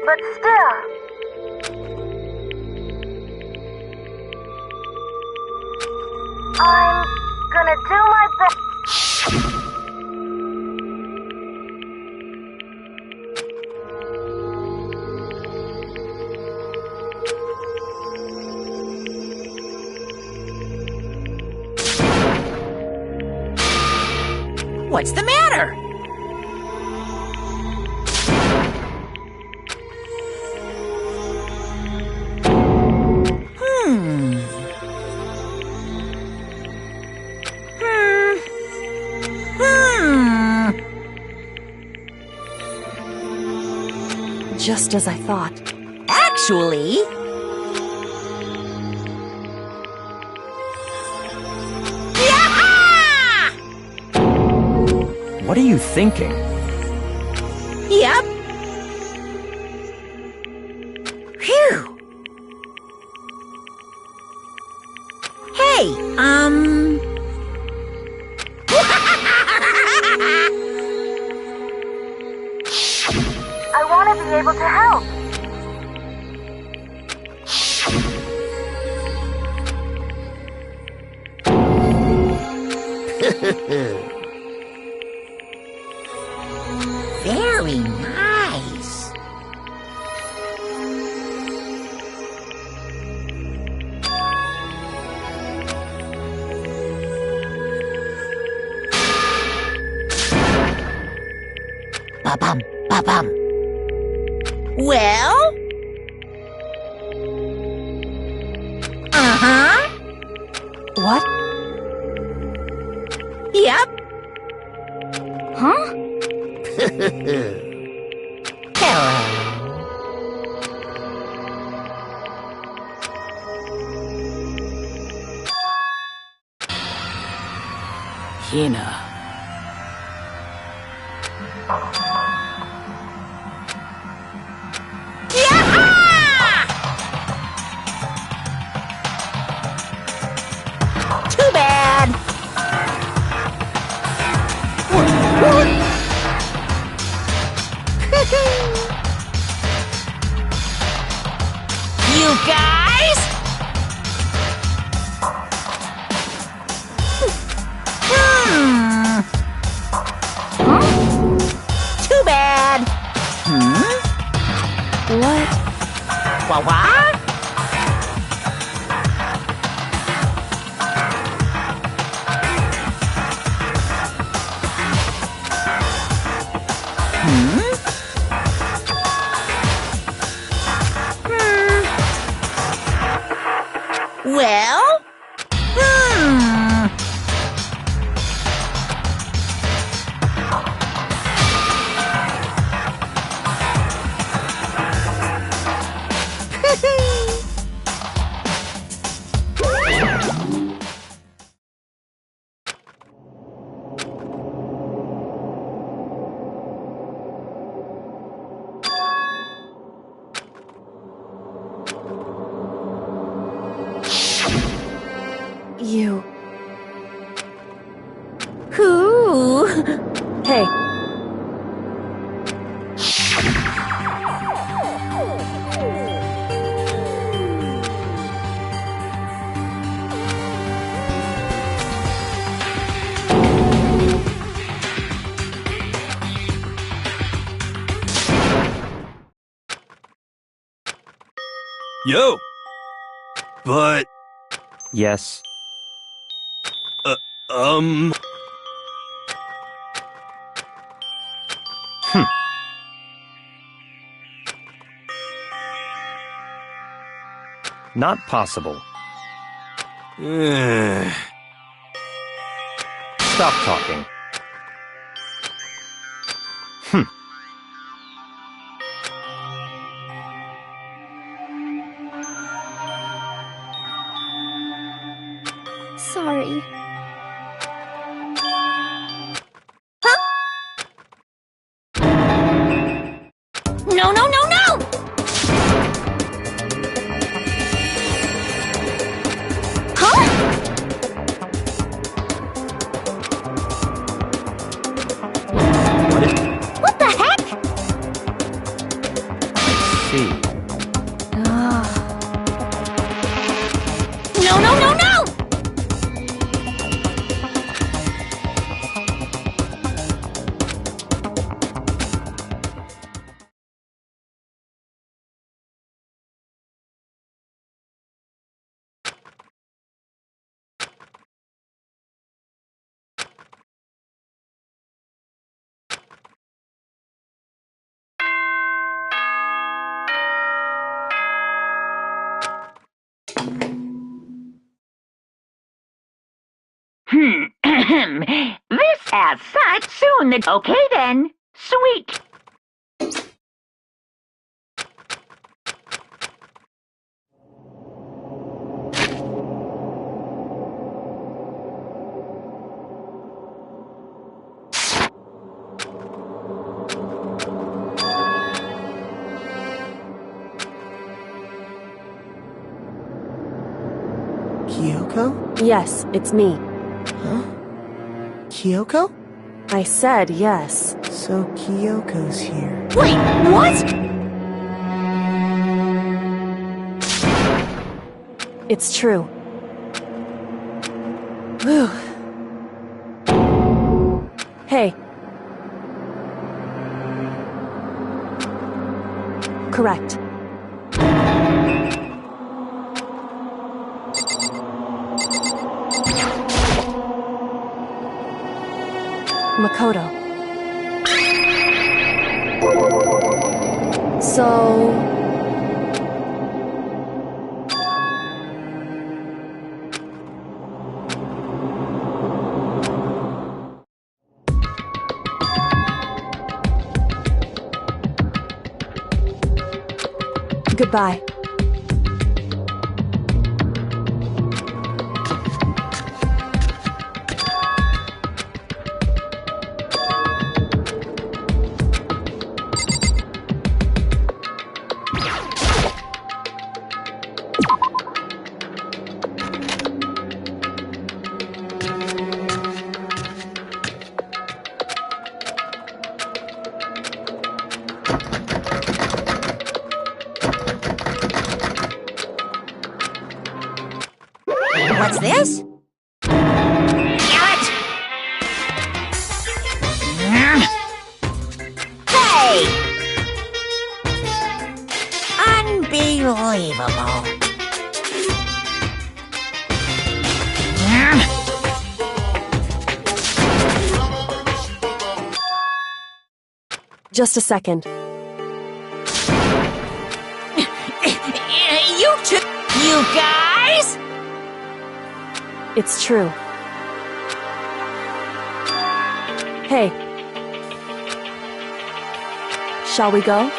But still... I'm gonna do my best. What's the matter? Just as I thought. Actually... Yaha! What are you thinking? Yep. Phew. Hey, I want to be able to help. Very nice. Ba-bum, ba-bum. Well? Uh-huh. What? Yep. Huh? Hello. Hina. Too bad. You guys? Too bad. What? What? Well? You. Who? Hey. Yo! But, Yes. Not possible. Stop talking. Sorry. No, no, no, no! Huh? What the heck? See. No, no, no, no! This has such soon that... Okay then. Sweet. Kyoko? Yes, it's me. Huh? Kyoko? I said yes. So Kyoko's here. Wait, what? It's true. Whew. Hey. Correct. Makoto. So... Goodbye. What's this? Carrot! Hey! Unbelievable. Just a second. You two... You guys? It's true. Hey. Shall we go?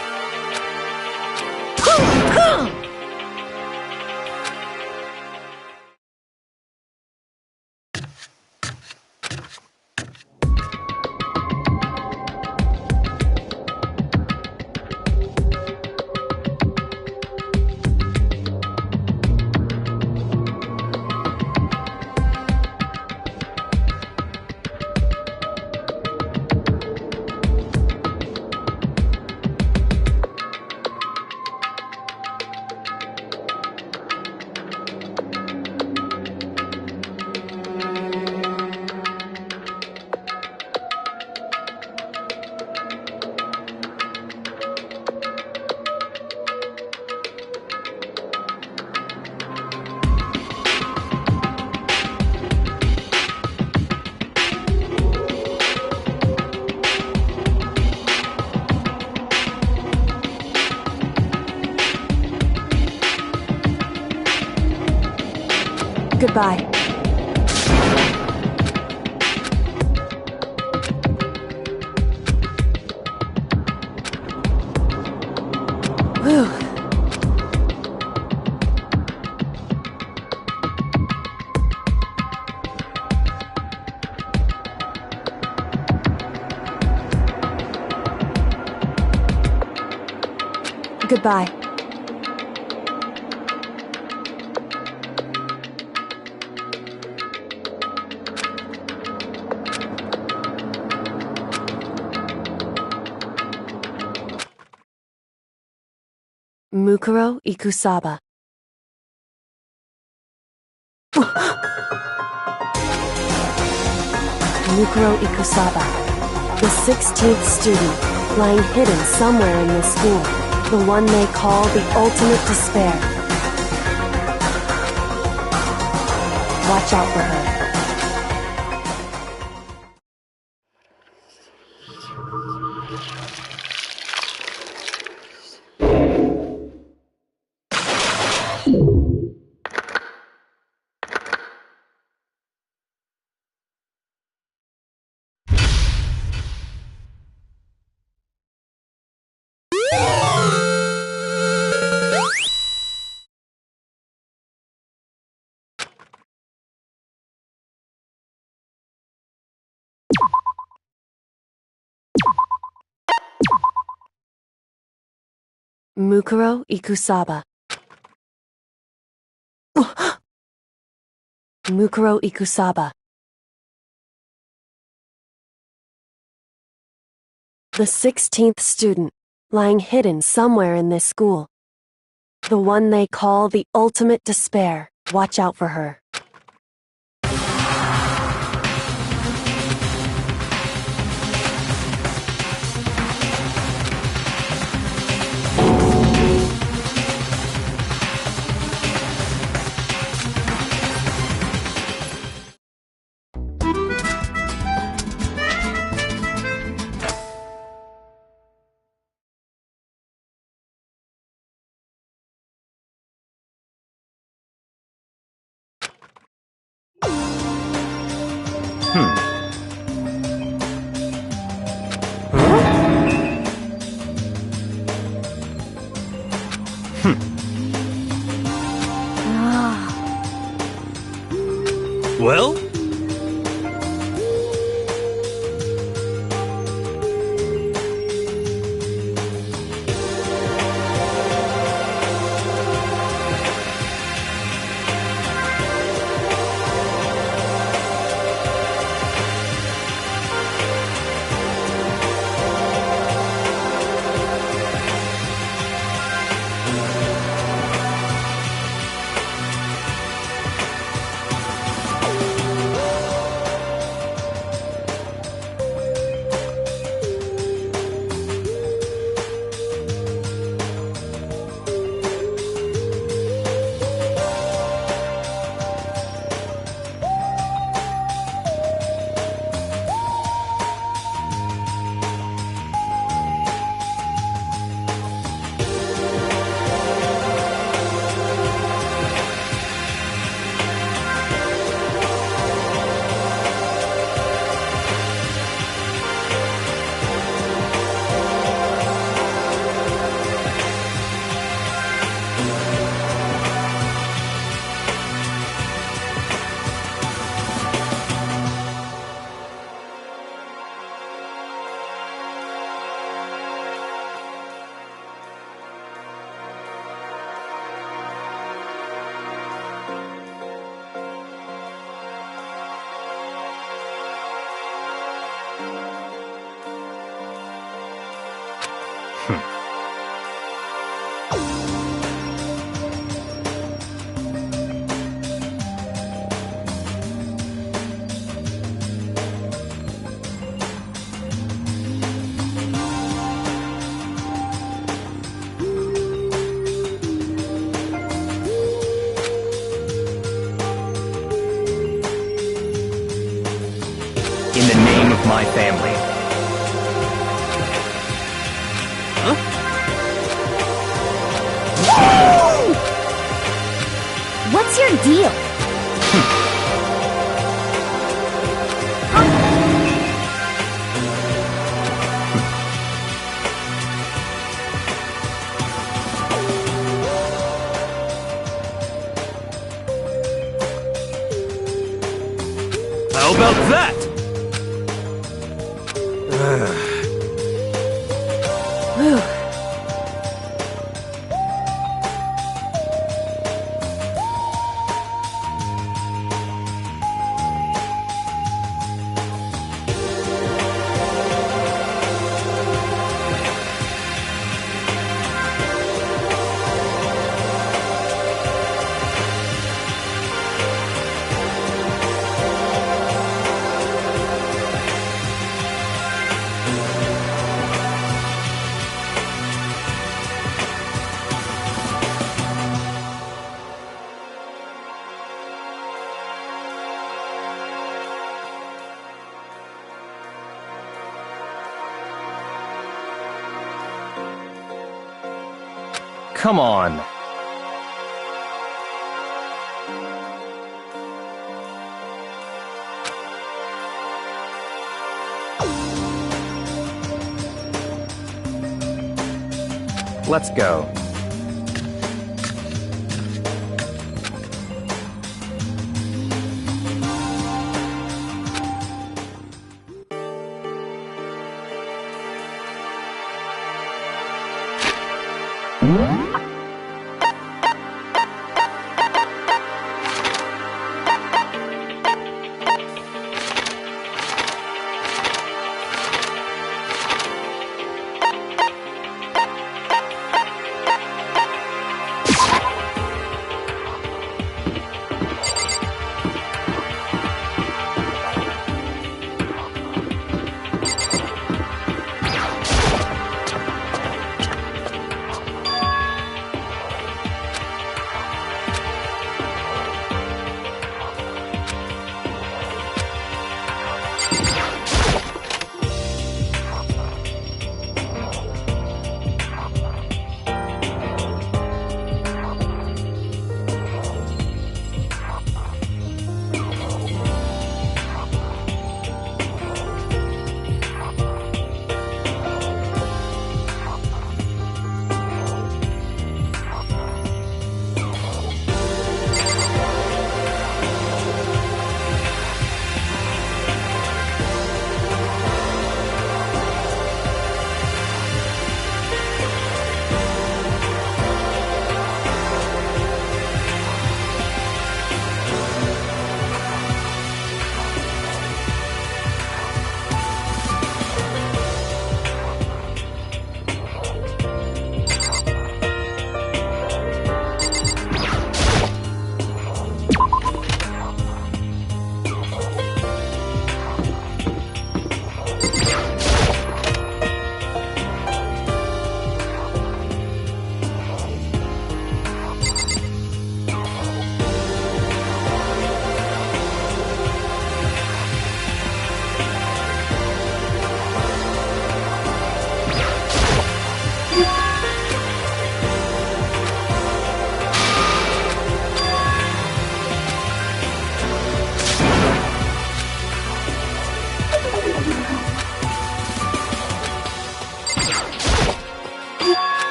Goodbye. Whew. Goodbye. Mukuro Ikusaba. Mukuro Ikusaba, the 16th student, lying hidden somewhere in this school, the one they call the ultimate despair. Watch out for her. Mukuro Ikusaba. Mukuro Ikusaba. The 16th student, lying hidden somewhere in this school. The one they call the ultimate despair. Watch out for her. Well? In the name of my family. What's your deal? How about that? Come on. Let's go.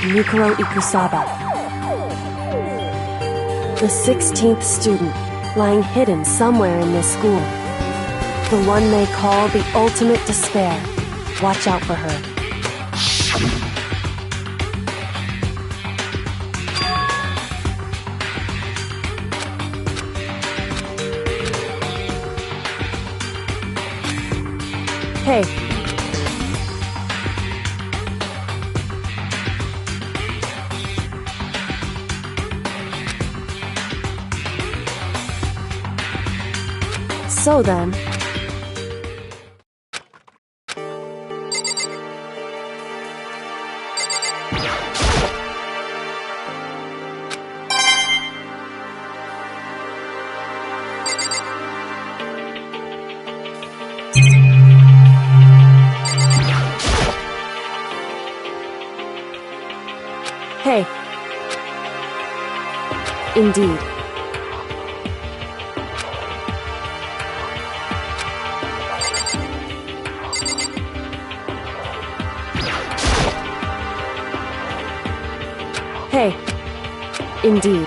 Mikuro Ikusaba. The 16th student, lying hidden somewhere in this school. The one they call the ultimate despair. Watch out for her. Hey. So then... Hey. Indeed. Hey. Indeed.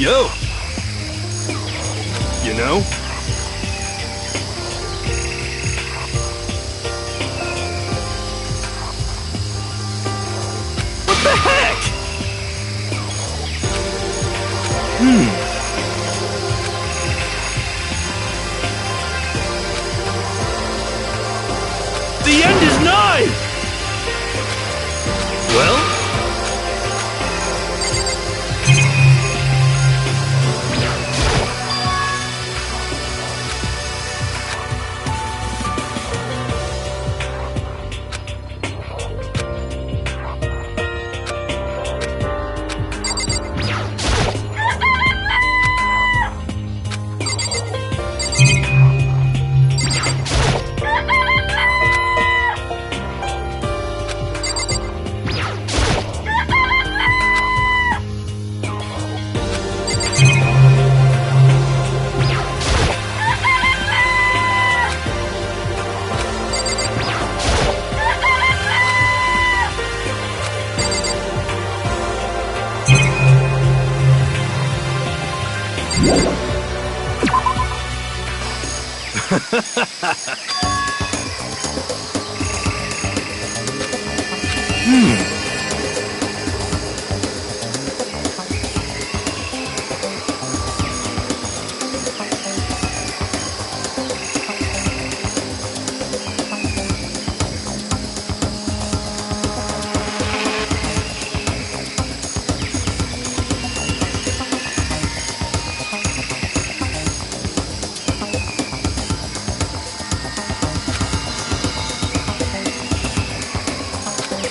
Yo! You know? What the heck? The end is nigh! Well?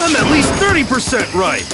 I'm at least 30% right!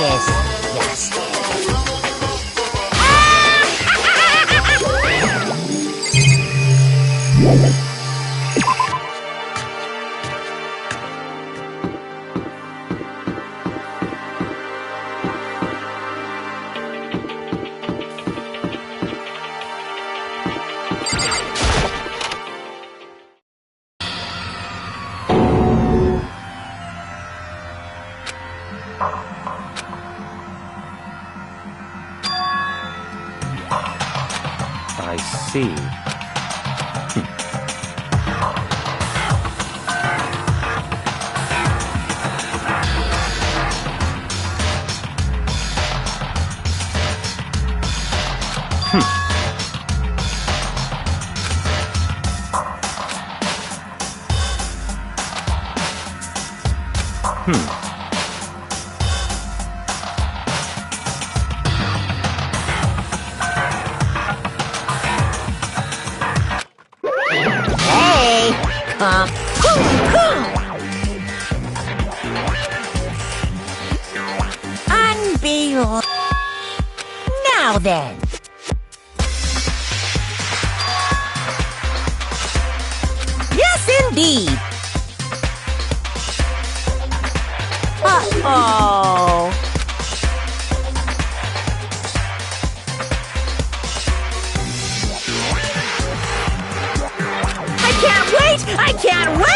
precious. Yes. I see. Hey! Unbelievable. Now then. Yes, indeed. Uh-oh. I can't wait! I can't wait!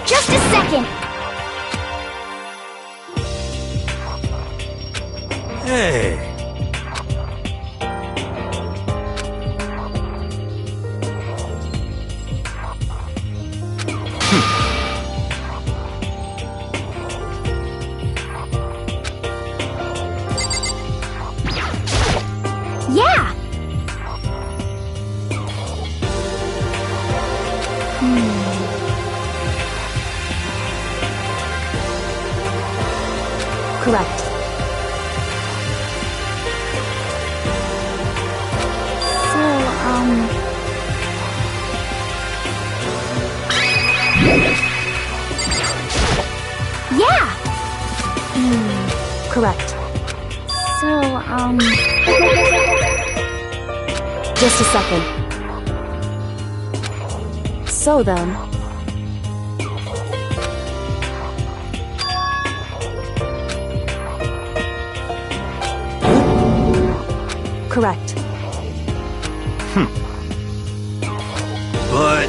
Just a second. Hey. Yeah. Correct. Yeah. Correct. So, Just a second. So then... Correct. But...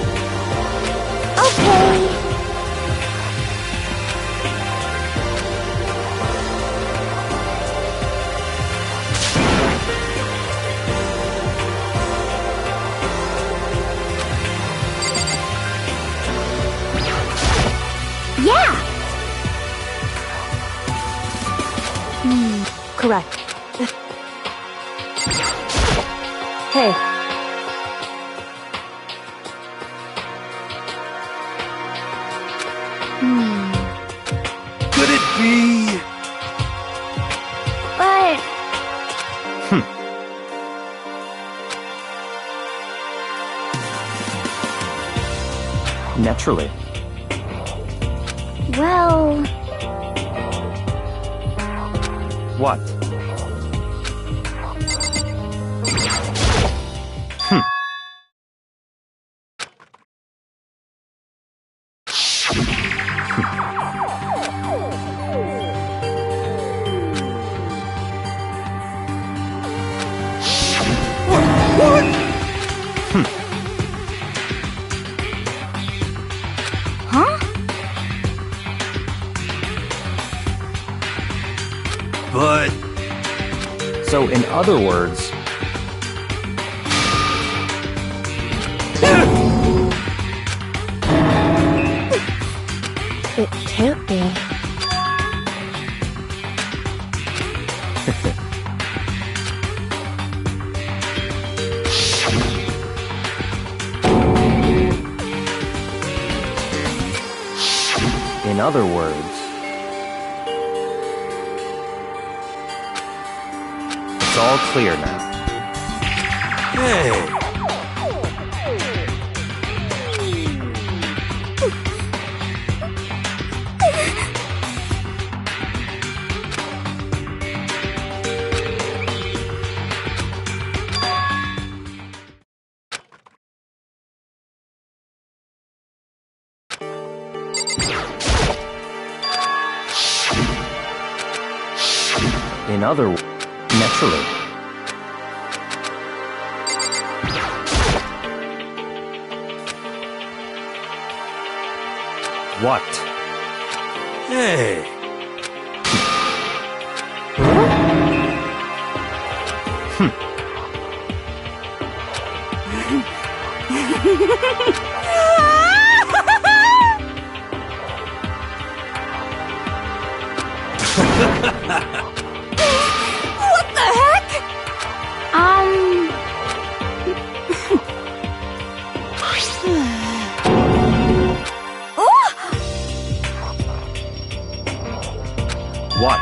Okay. Yeah! Correct. Hey. Could it be... But... Naturally. Well... What? Huh? But... So, in other words, It can't be. in other words, it's all clear now. Hey! In other words, naturally. What? Hey! What the heck? What?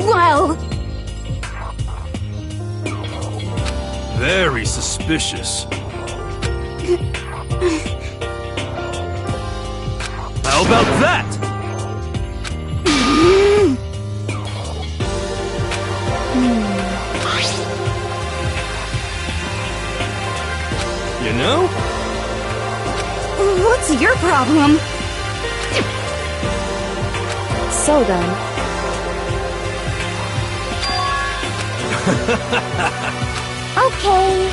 Well, Very suspicious. How about that? You know? what's your problem? So then, Okay.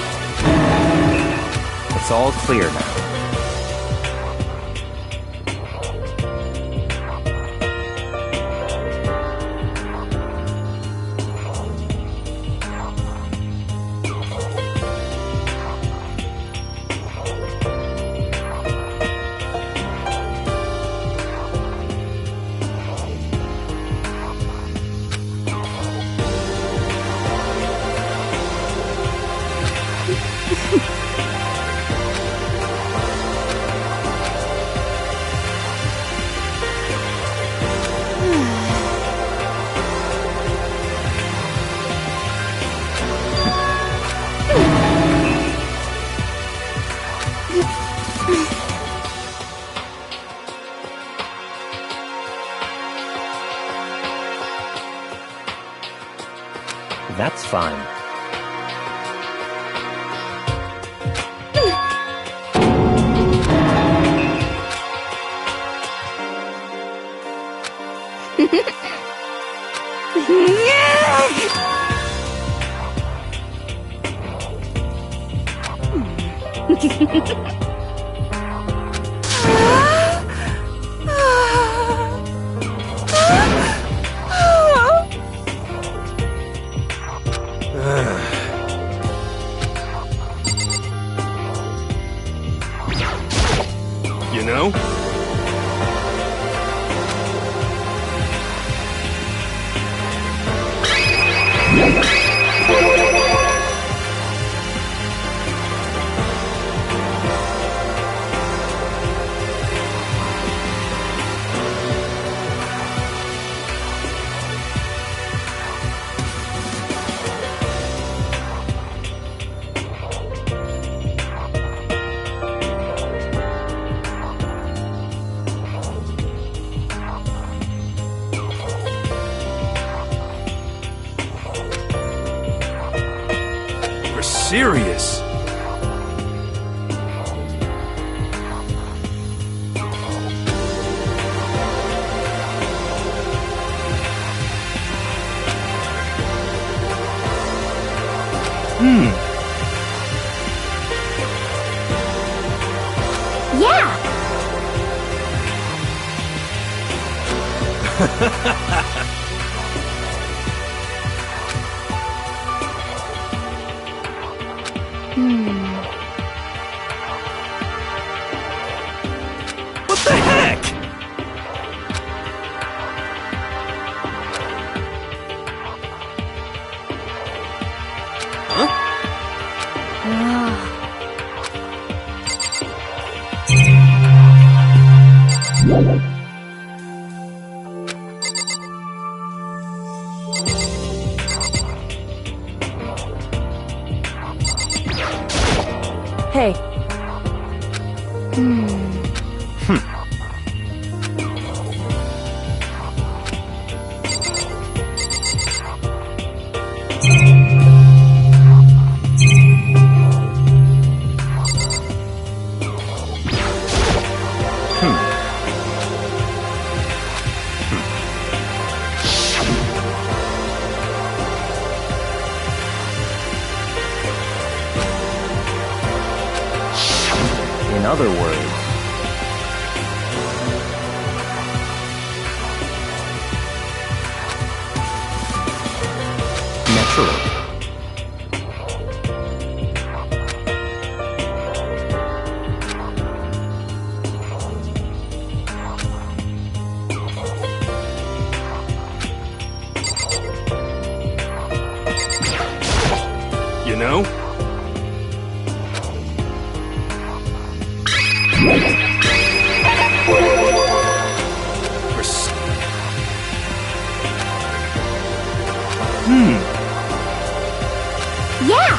It's all clear now. That's fine. You know? We're serious. Yeah! What the heck? Hey. In other words, naturally. You know? We're s- Yeah!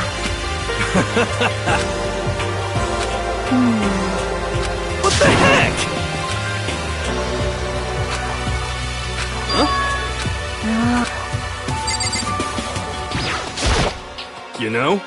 What the heck? You know?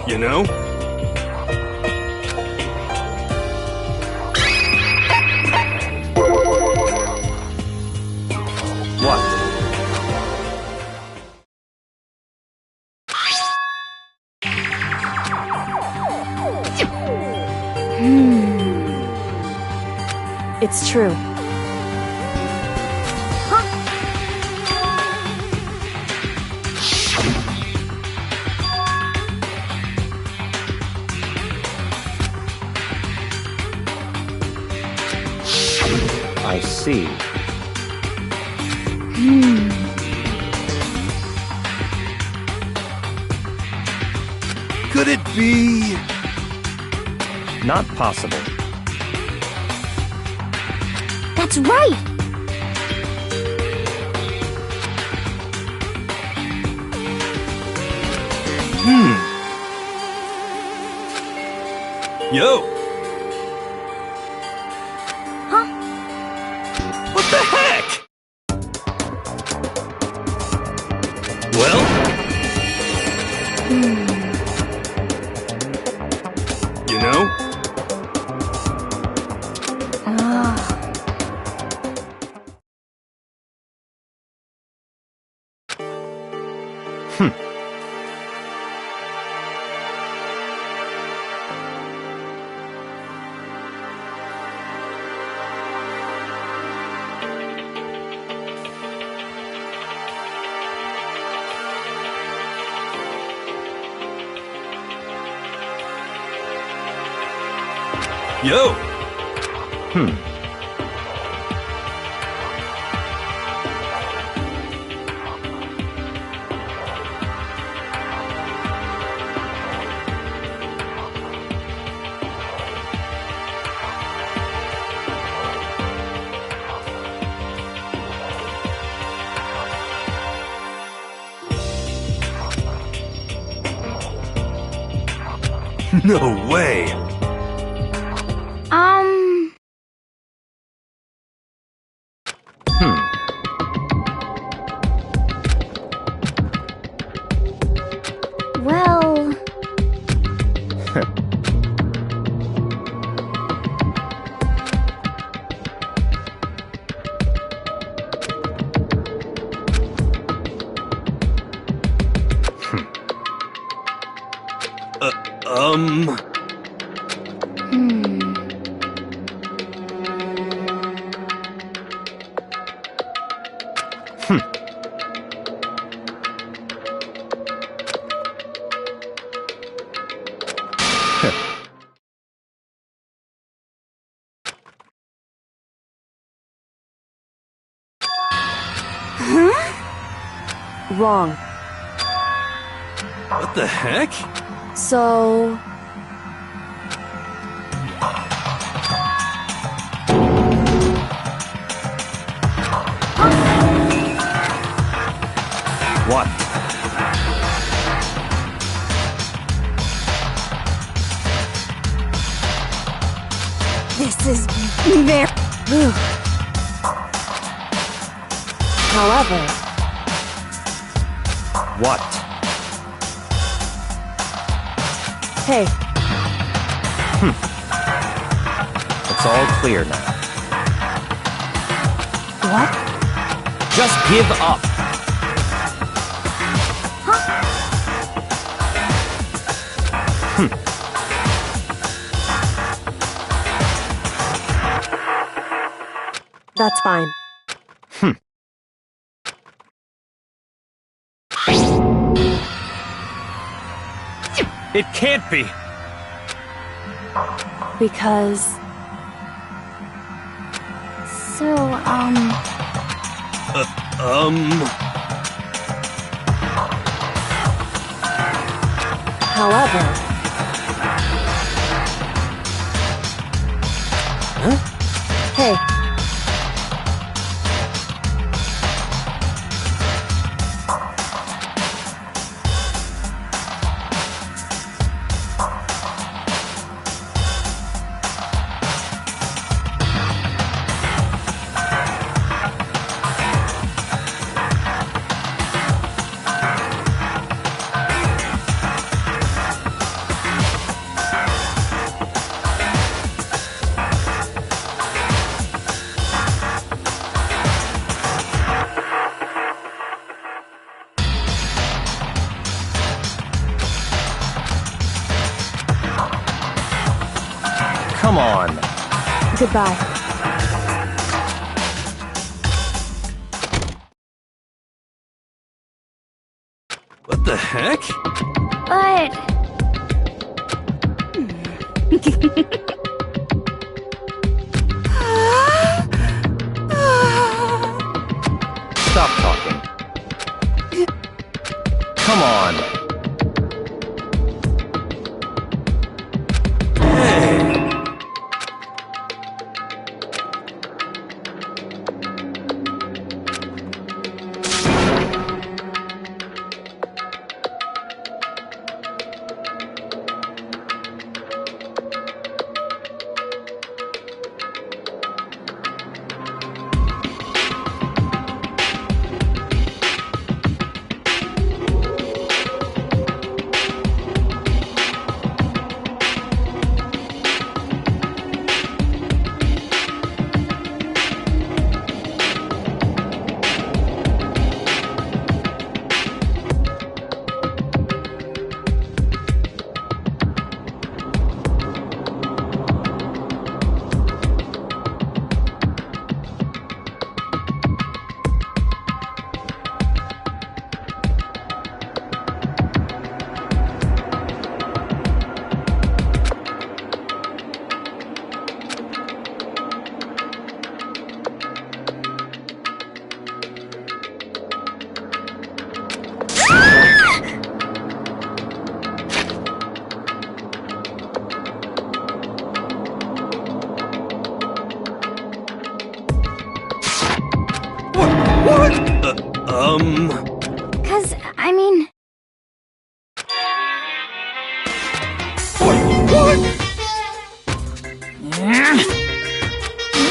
You know? It's true. I see. Could it be... Not possible. That's right! Yo! What the heck? Well? You know? Yo! No way! Well... Wrong. What the heck? So... What? This is very... However, What? hey, It's all clear now. what? Just give up. That's fine. It can't be. Because... So, However... Hey, Come on. goodbye. What the heck? But... Stop talking. Come on. Cause, I mean...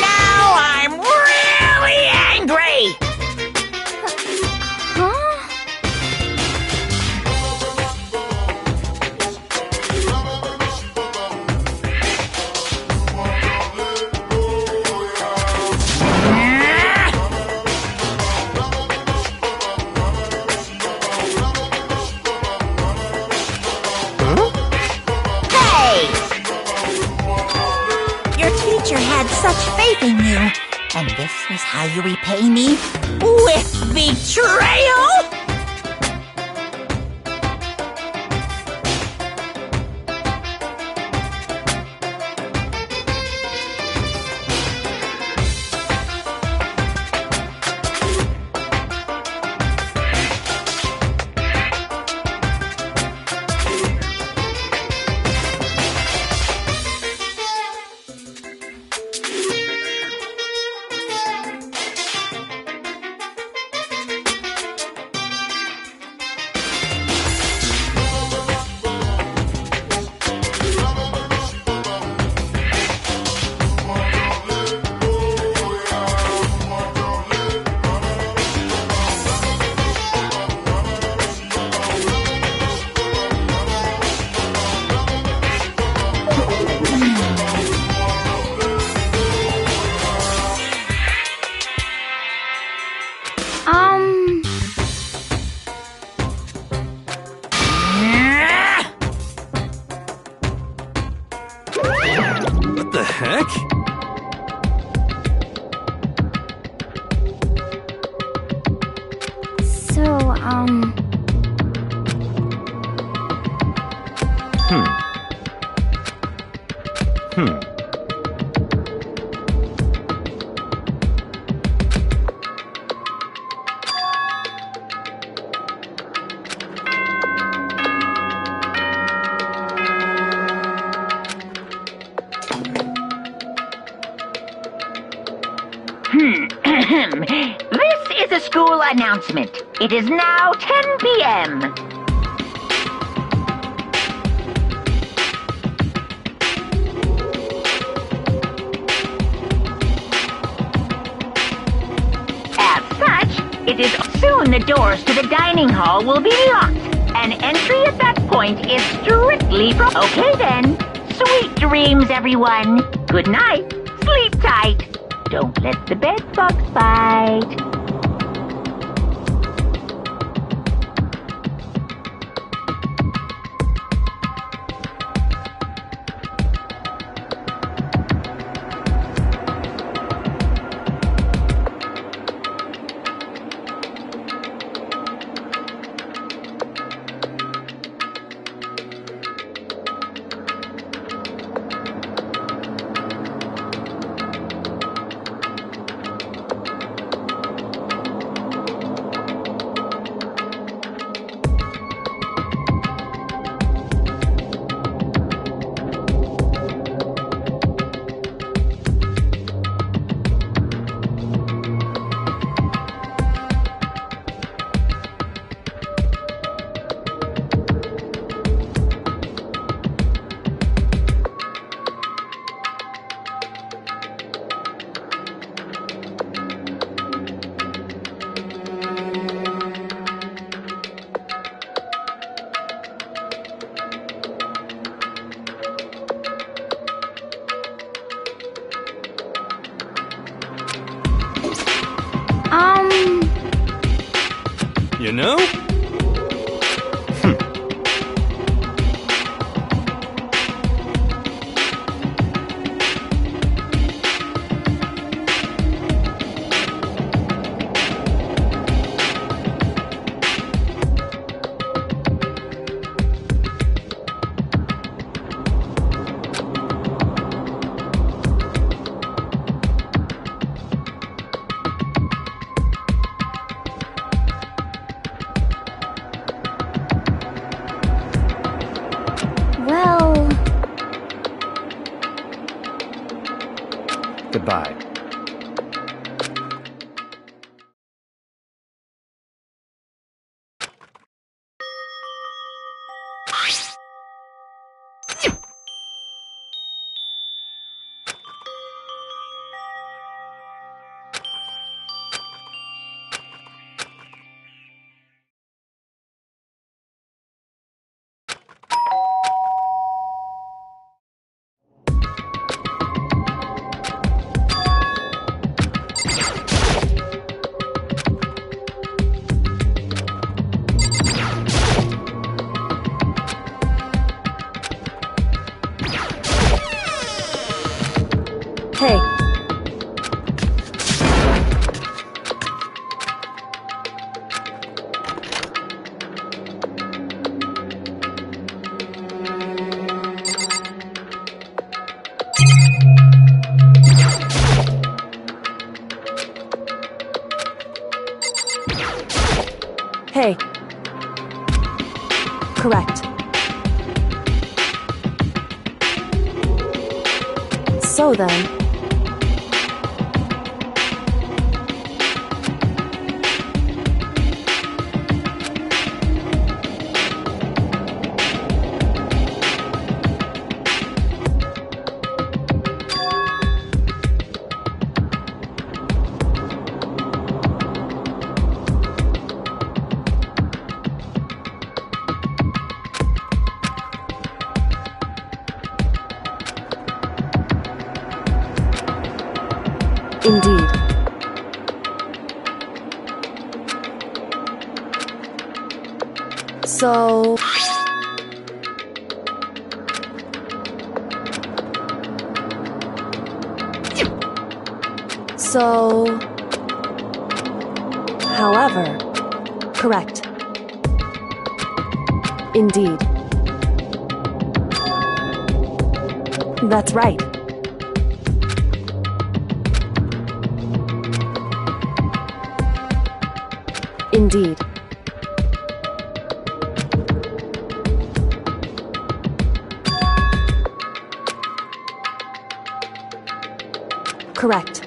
Now I'm really angry! Huh? Hey! Your teacher had such faith in you, and this is how you repay me? With betrayal? What the heck? So, This is a school announcement. It is now 10 p.m. As such, it is soon the doors to the dining hall will be locked, and entry at that point is strictly from... Okay then. Sweet dreams, everyone. Good night. Sleep tight. Don't let the bed bugs bite. You know? Well, Goodbye. hey, hey. Correct. So then, indeed. So... So... However... Correct. Indeed. That's right. Indeed. Correct.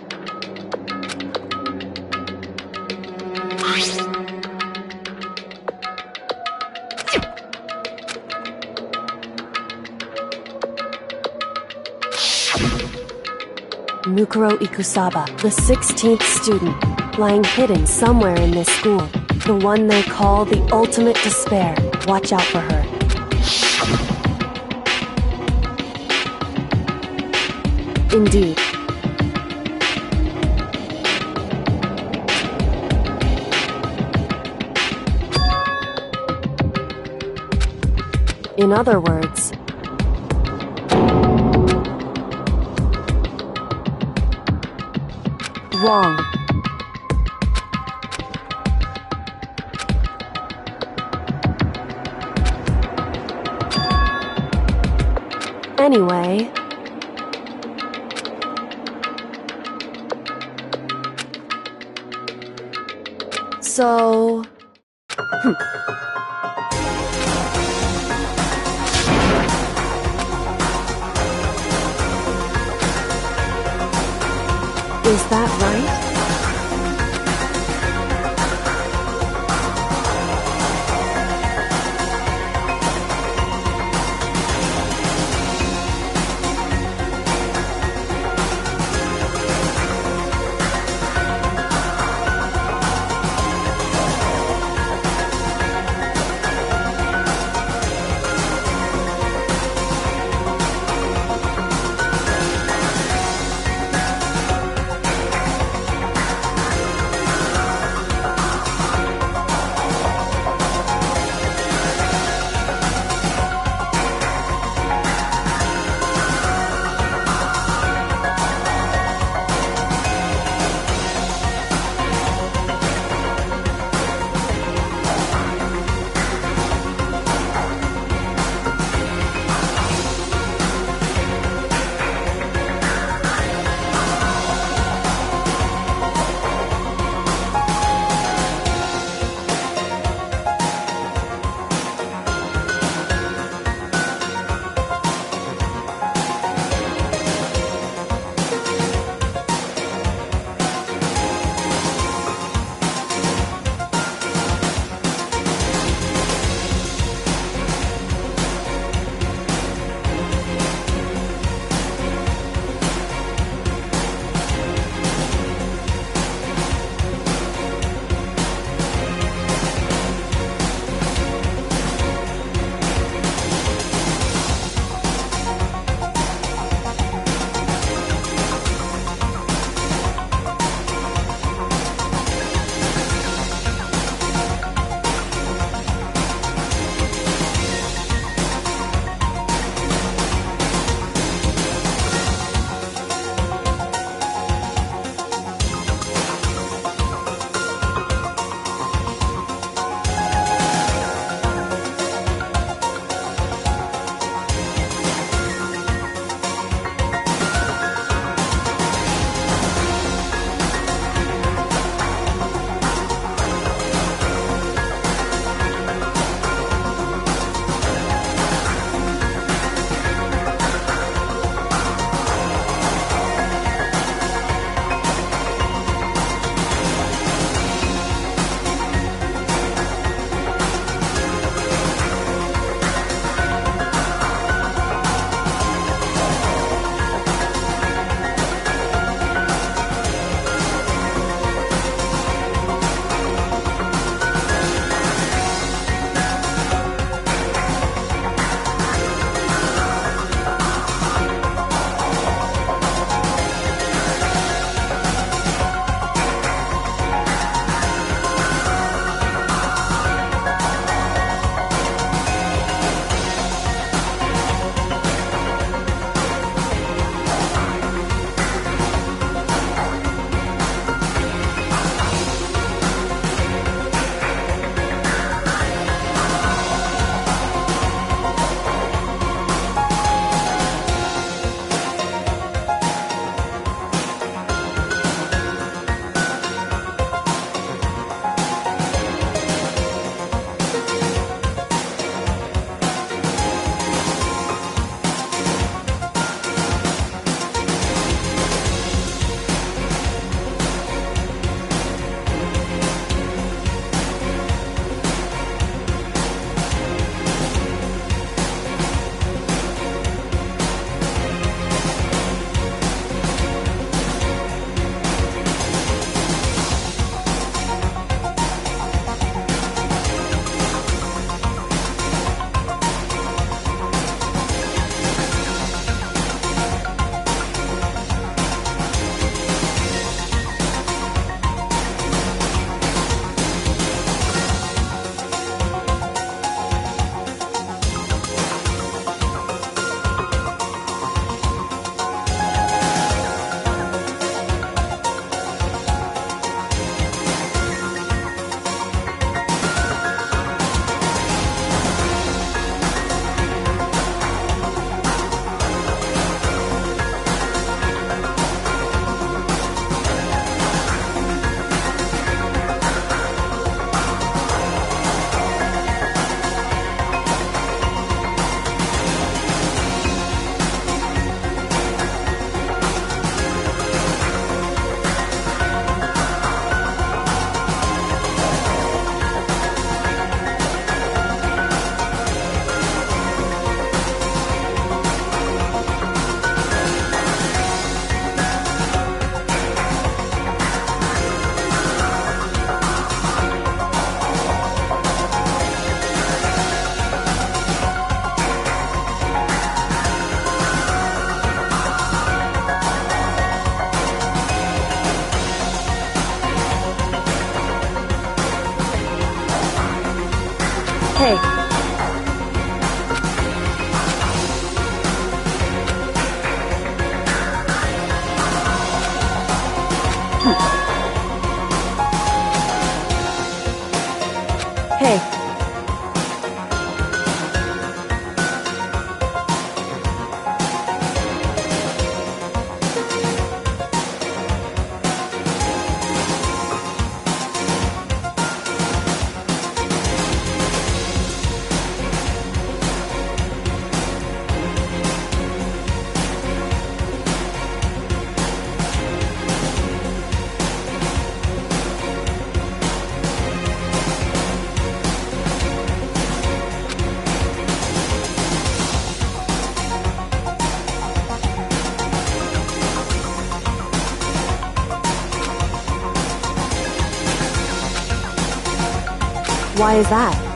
Mukuro Ikusaba, the 16th student, lying hidden somewhere in this school. The one they call the ultimate despair. Watch out for her. Indeed. In other words, wrong. Anyway, so... Is that right? Hey, hey. Why is that?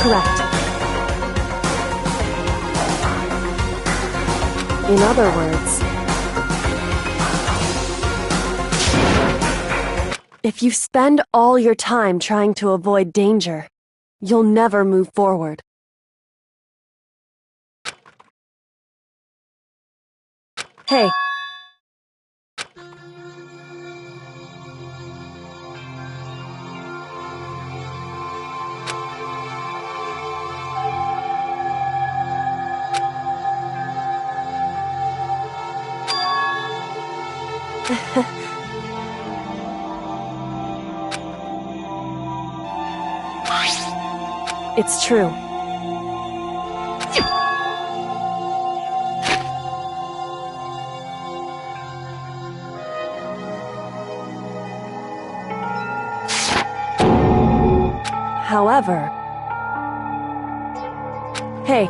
Correct. In other words, if you spend all your time trying to avoid danger, you'll never move forward. Hey. It's true. However... Hey.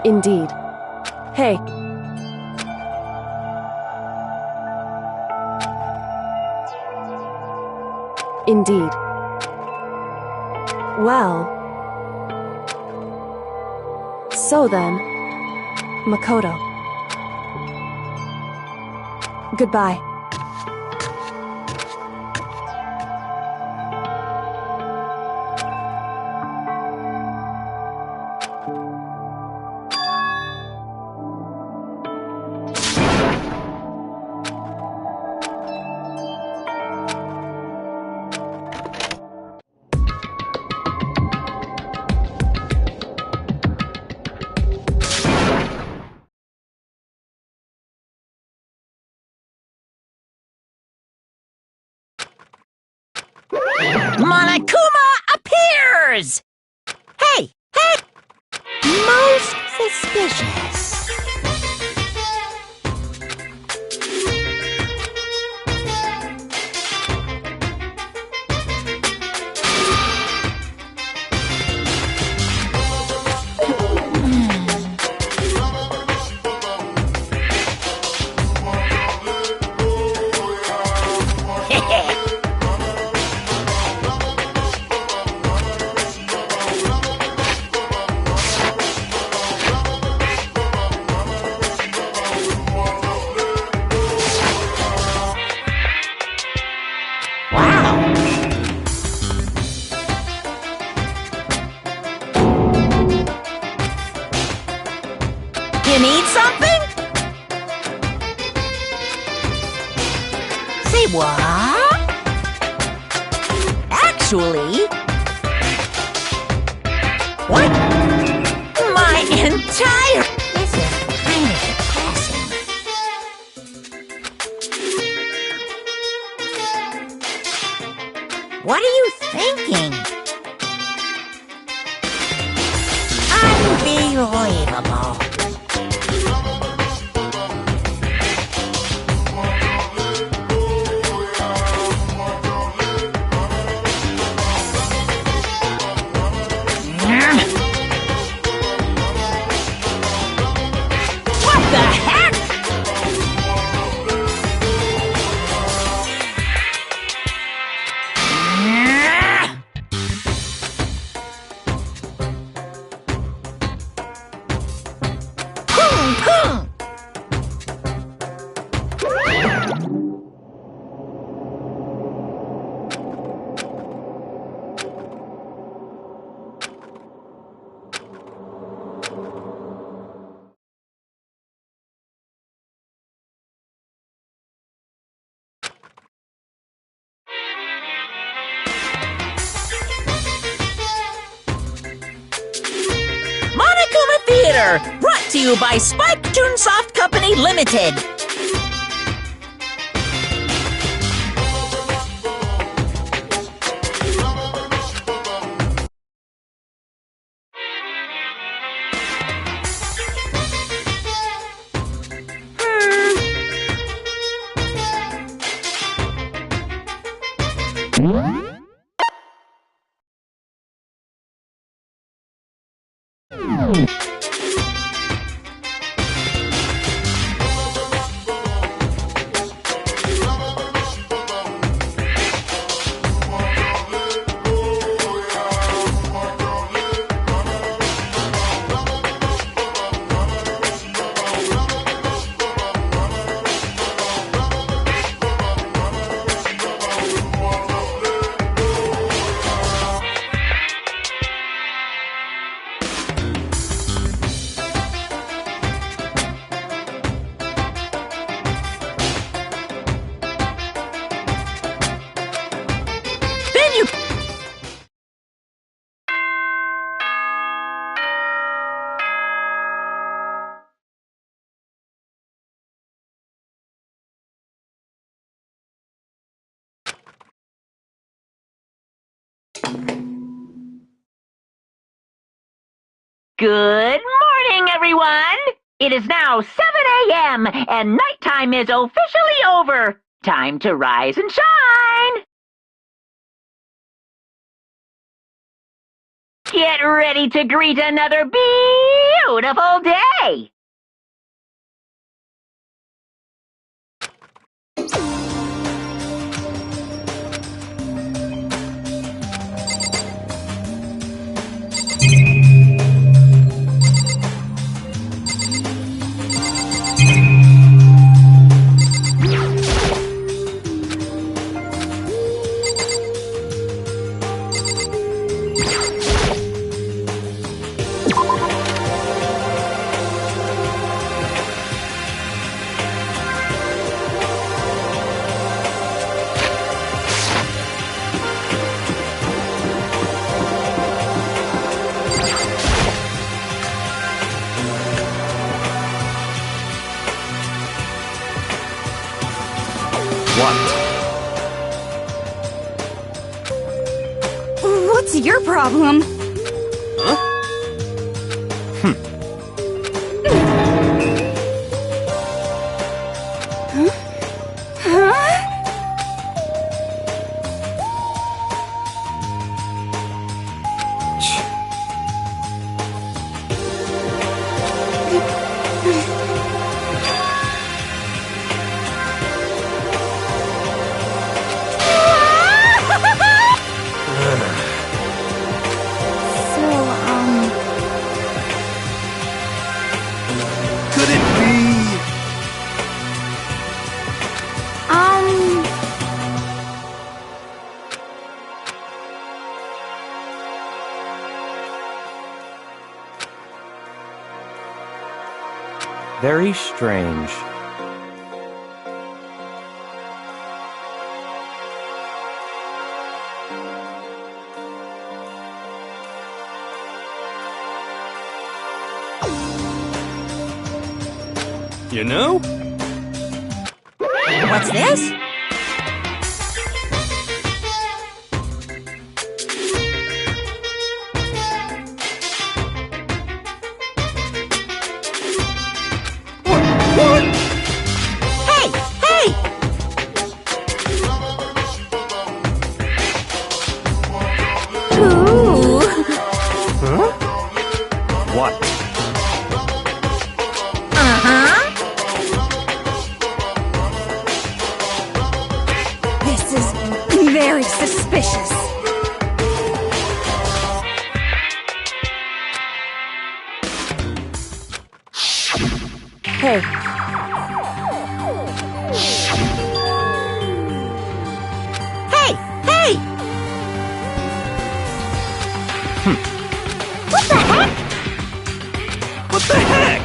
Indeed. Hey. Indeed. Well... So then, Makoto. Goodbye. Monokuma appears! Hey! Hey! Most suspicious. You need something? Say what? Actually... What? My entire... This is kind of depressing. What are you thinking? Unbelievable. What the heck? Theater, brought to you by Spike Toonsoft Company Limited. Good morning, everyone! It is now 7 a.m. and nighttime is officially over. Time to rise and shine! Get ready to greet another beautiful day! What's your problem? Could it be? Very strange. You know? What's this? Hey! Hey! Ooh. What? Uh-huh. This is very suspicious. Hey, Hey! Hey! What the heck?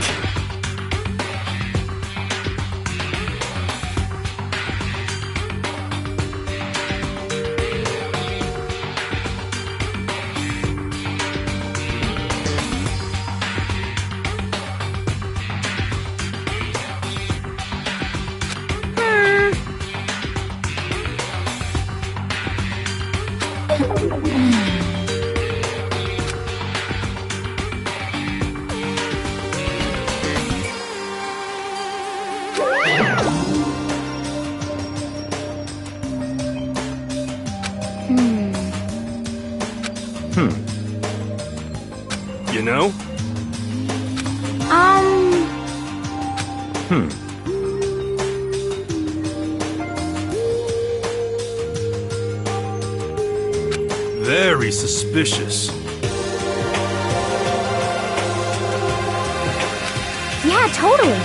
You know? Very suspicious. Yeah, totally.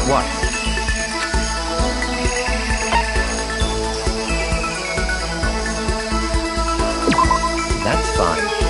What? That's fine.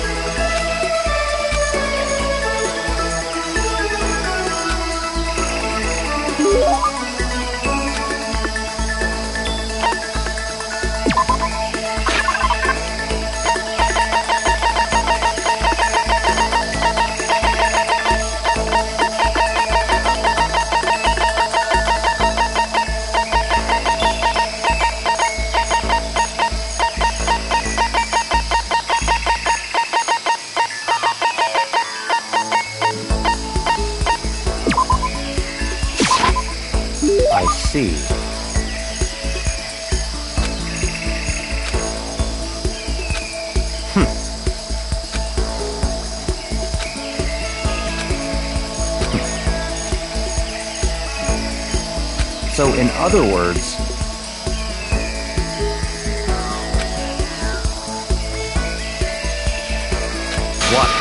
I see. So, in other words, what?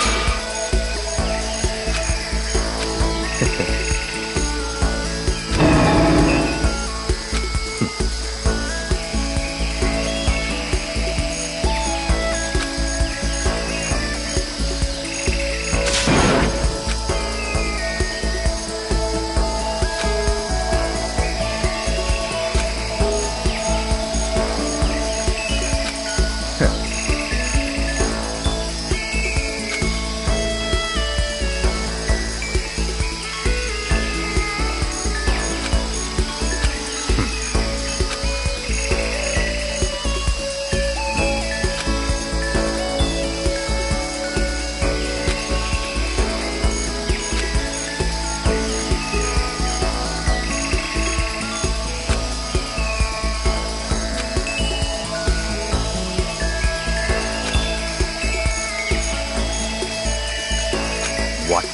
What?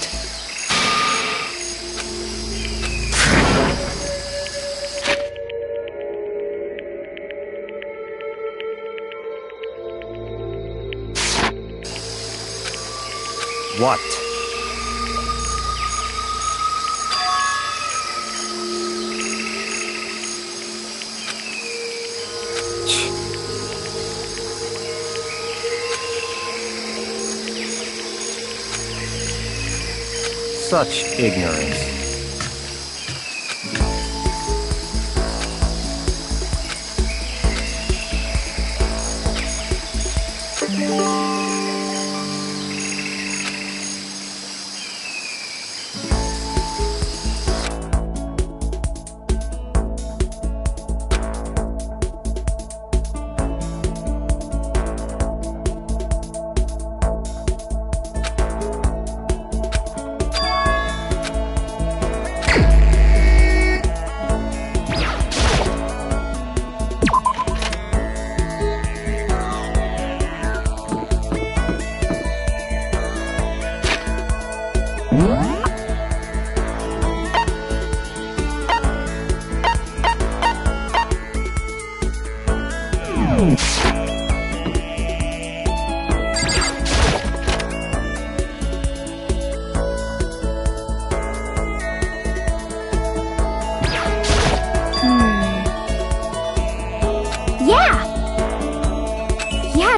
What? Such ignorance.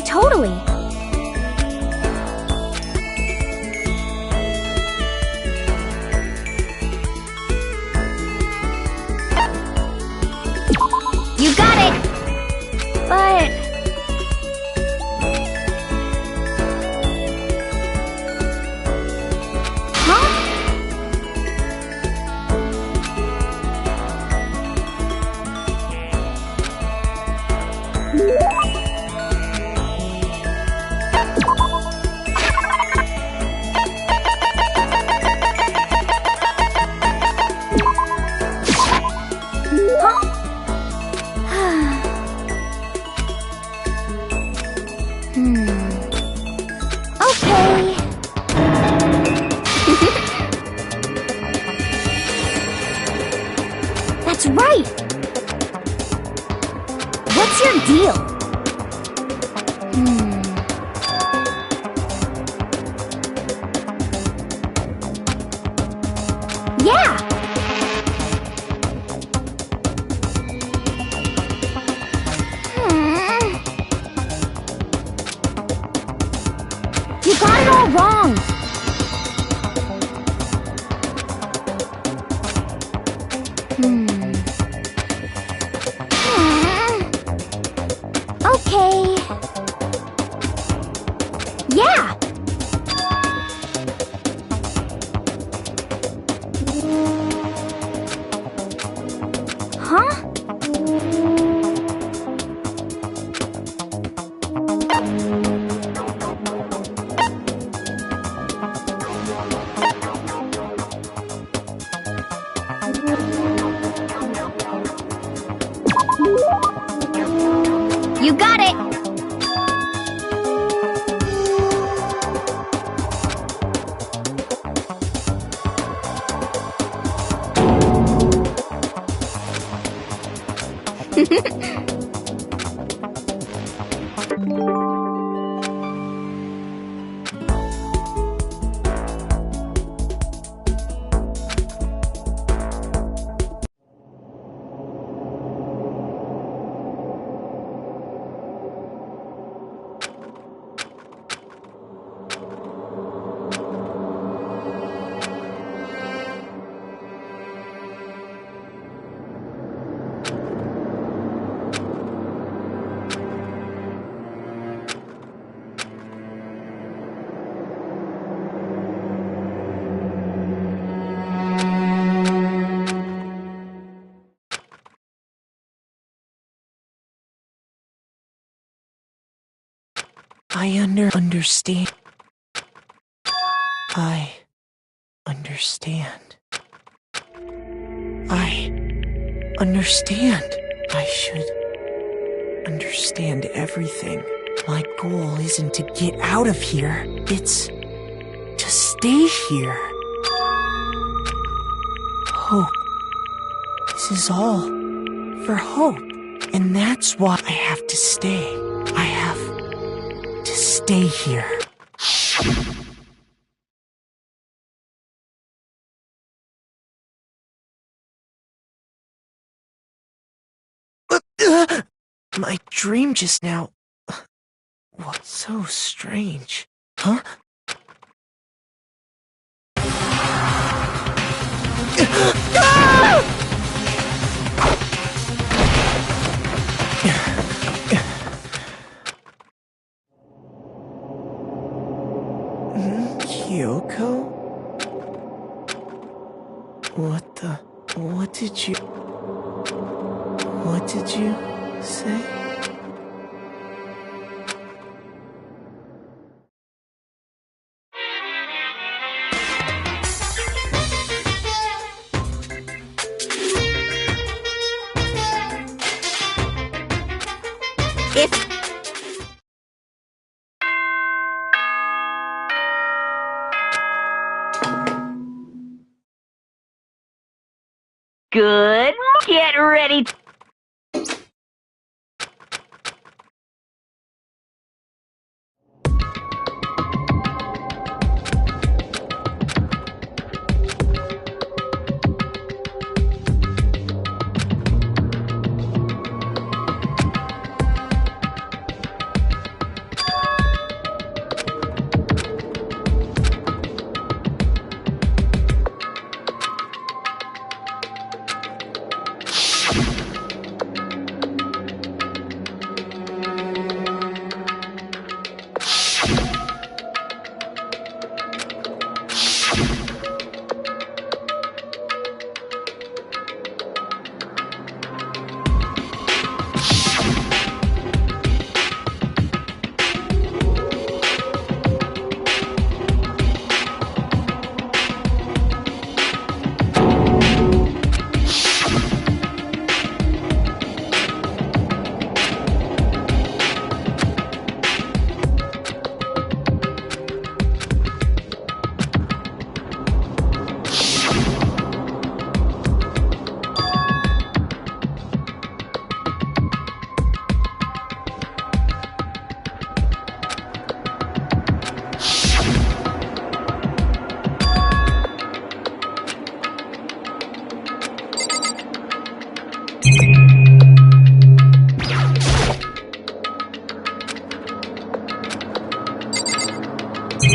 totally. You got it! But... Huh? Okay. That's right. What's your deal? Yeah. You got it all wrong. Okay. Yeah. Huh? You got it! I understand. I understand. I understand. I should understand everything. My goal isn't to get out of here. It's to stay here. Hope. This is all for hope. And that's why I have to stay. I have to stay here. My dream just now was so strange. Huh? Kyoko? What did you say? Good. Get ready. Hey,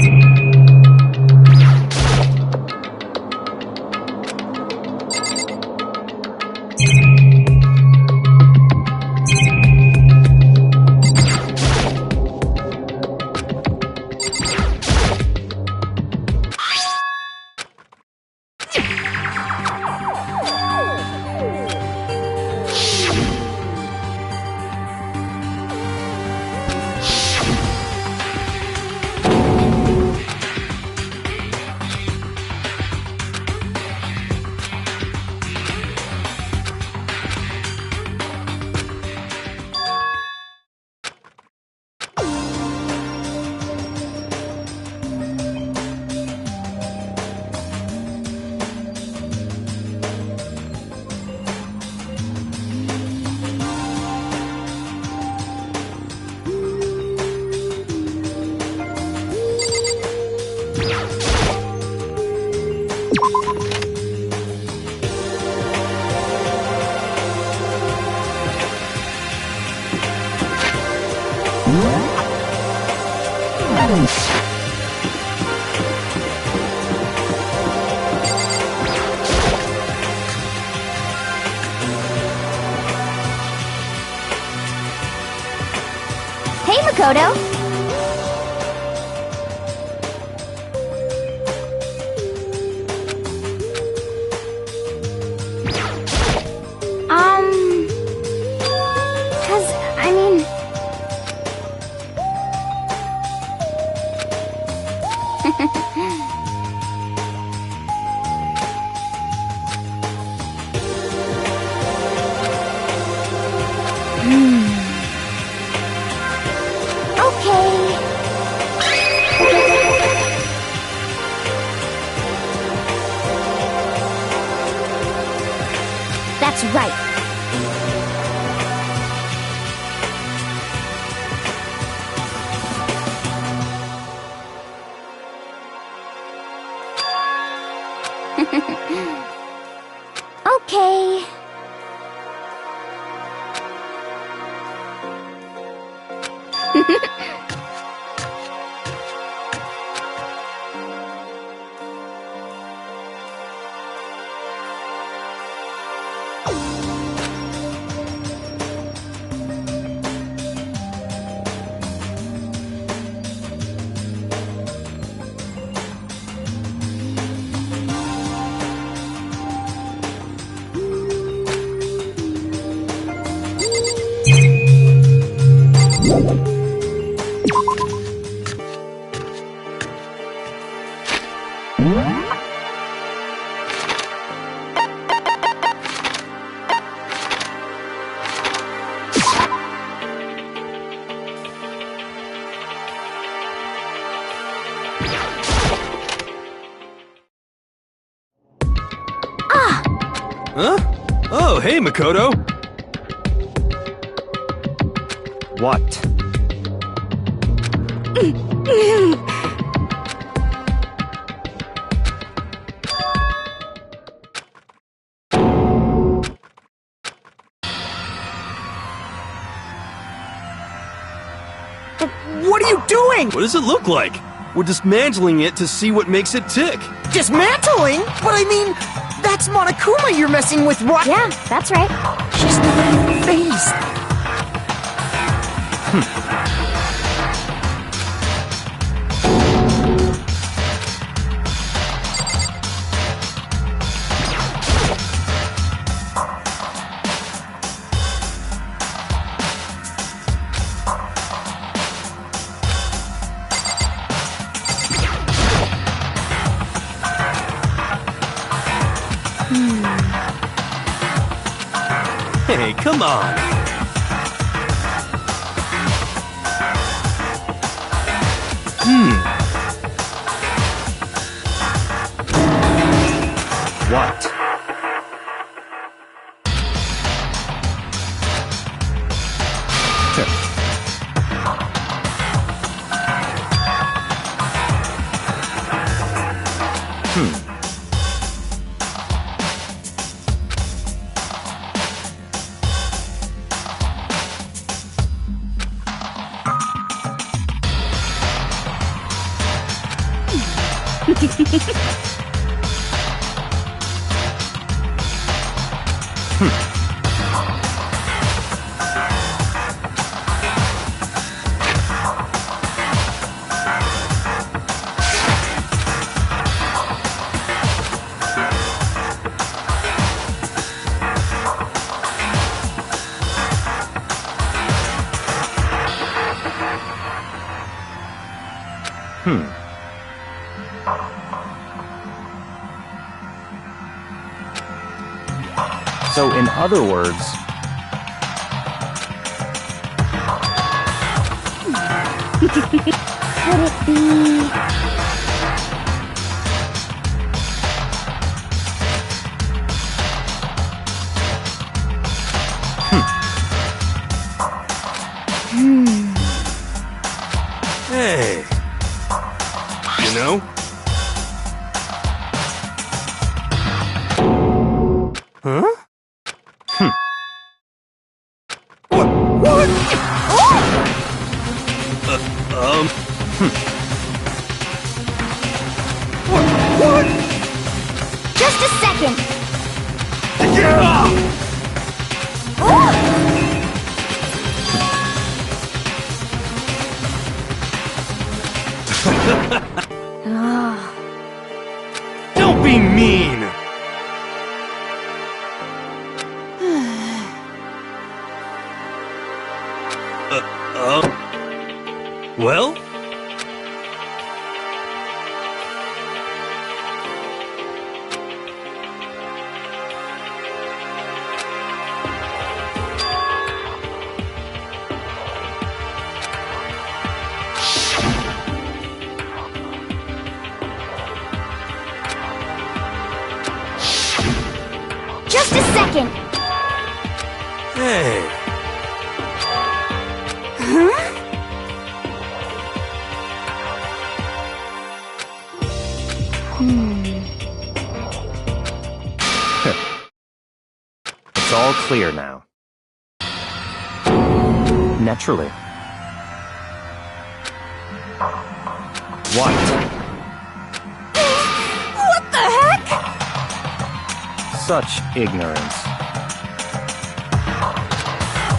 Makoto! I mean... Okay. That's right. Okay. Huh? Oh, hey, Makoto! What? What are you doing? What does it look like? We're dismantling it to see what makes it tick. Dismantling? But I mean, that's Monokuma you're messing with, right? Yeah, that's right. She's not phased. Hey, come on! What? So, in other words, Could it be... Hey. You know? Huh? What? What? Just a second! Yeah! Don't be mean! Well? Just a second! Hey. it's all clear now. Naturally. What? What the heck? Such ignorance.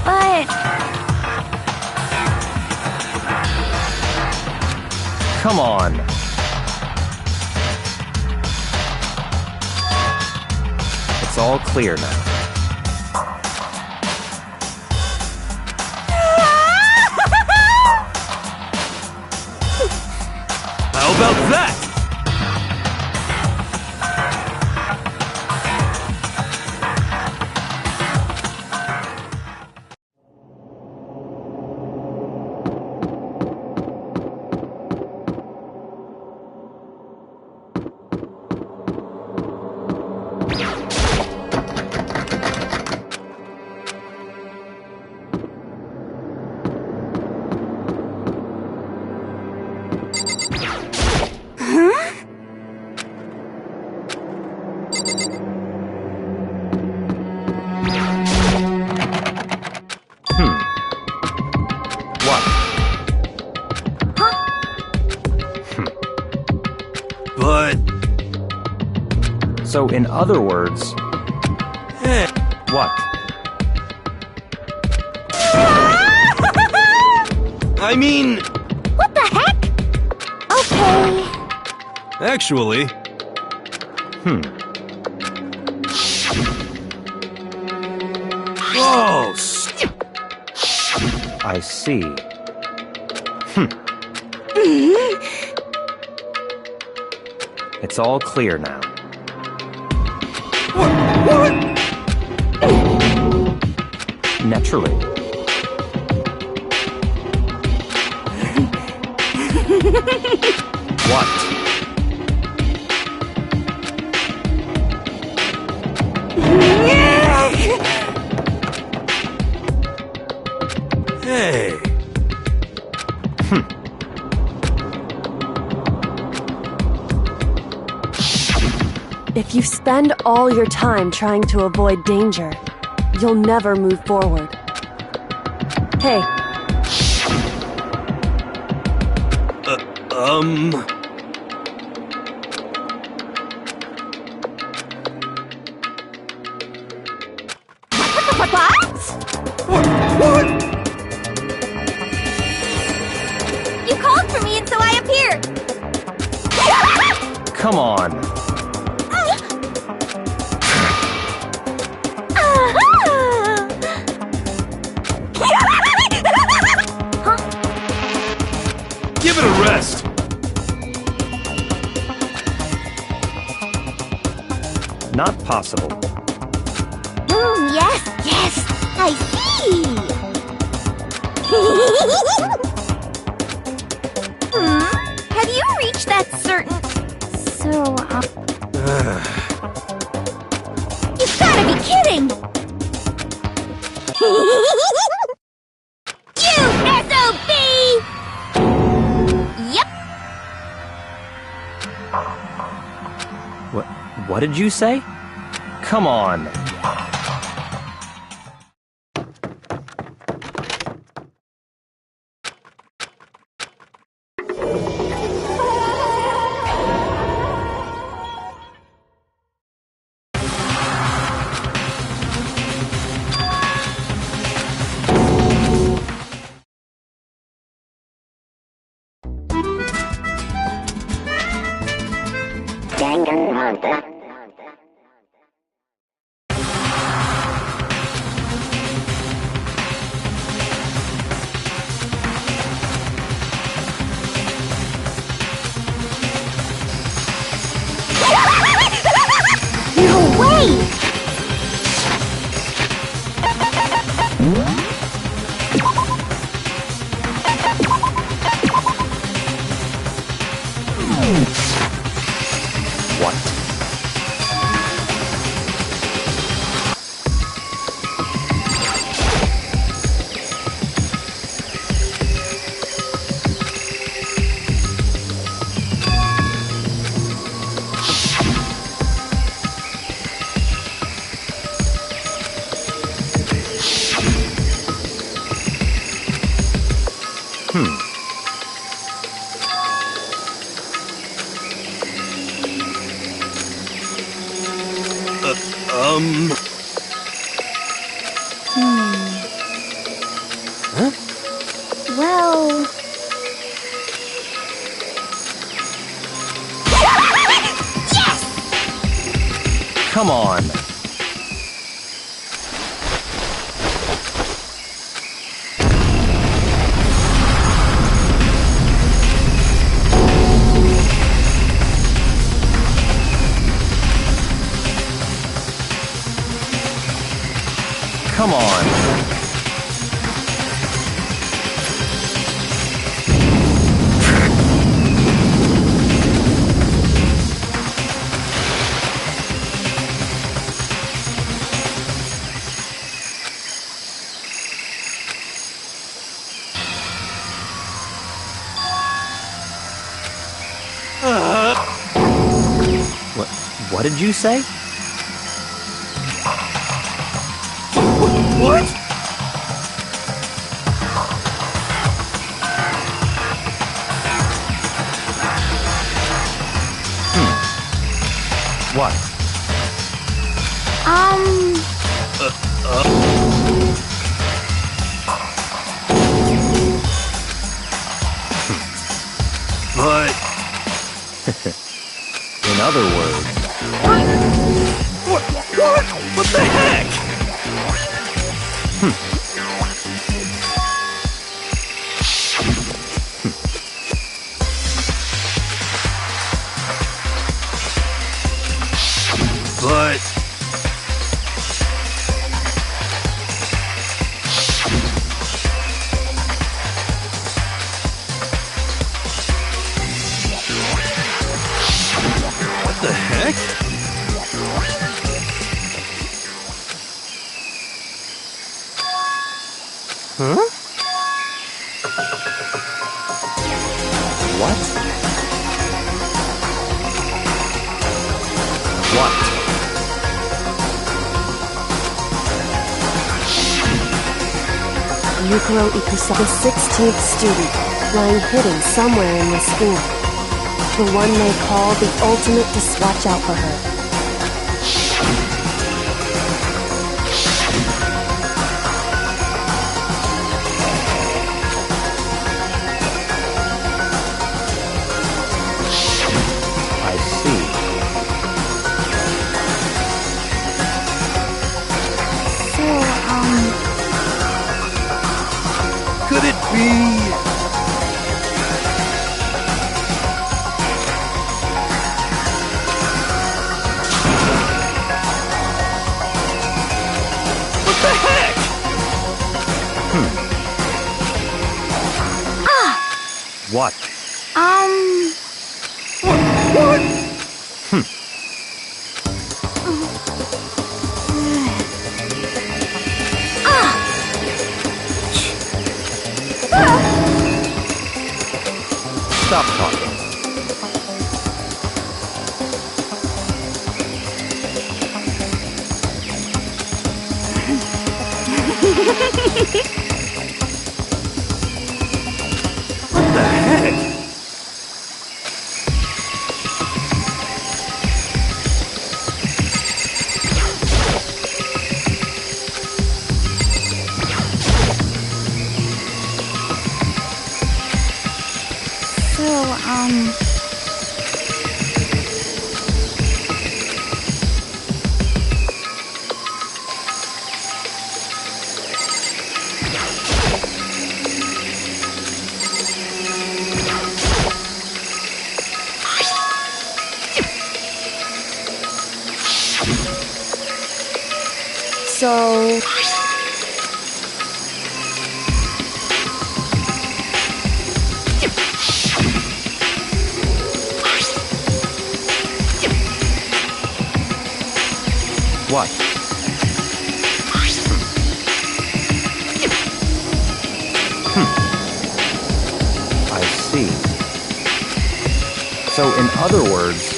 But... Come on. It's all clear now. How about that? What? But... So, in other words, Hey. what? I mean... What the heck? Okay. Actually... Oh, I see. It's all clear now. What? Naturally. What? Hey. If you spend all your time trying to avoid danger, you'll never move forward. Hey, Come on. Give it a rest. Not possible. Yes, yes, I see. Have you reached that certain... So, You've gotta be kidding! You SOB! Yep. What did you say? Come on. No way! What? Well... Yes! Come on. Come on. What did you say? What? What? But... In other words... What? What the heck? But... What the heck? Huh? What? What? Yukaro Ikusa, the 16th student, lying hidden somewhere in the school. The one they call the ultimate to watch out for her. I see. What? What? Stop talking. What the heck? So... What? I see. So, in other words,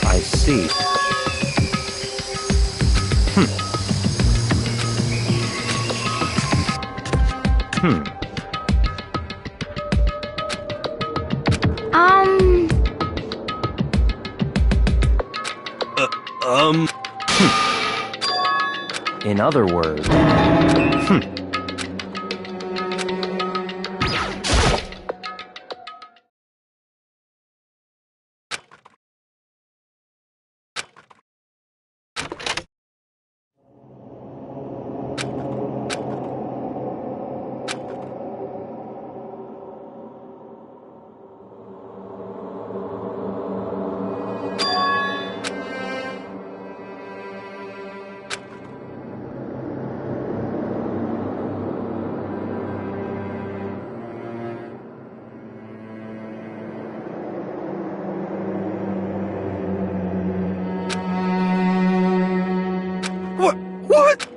I see. In other words, What? what?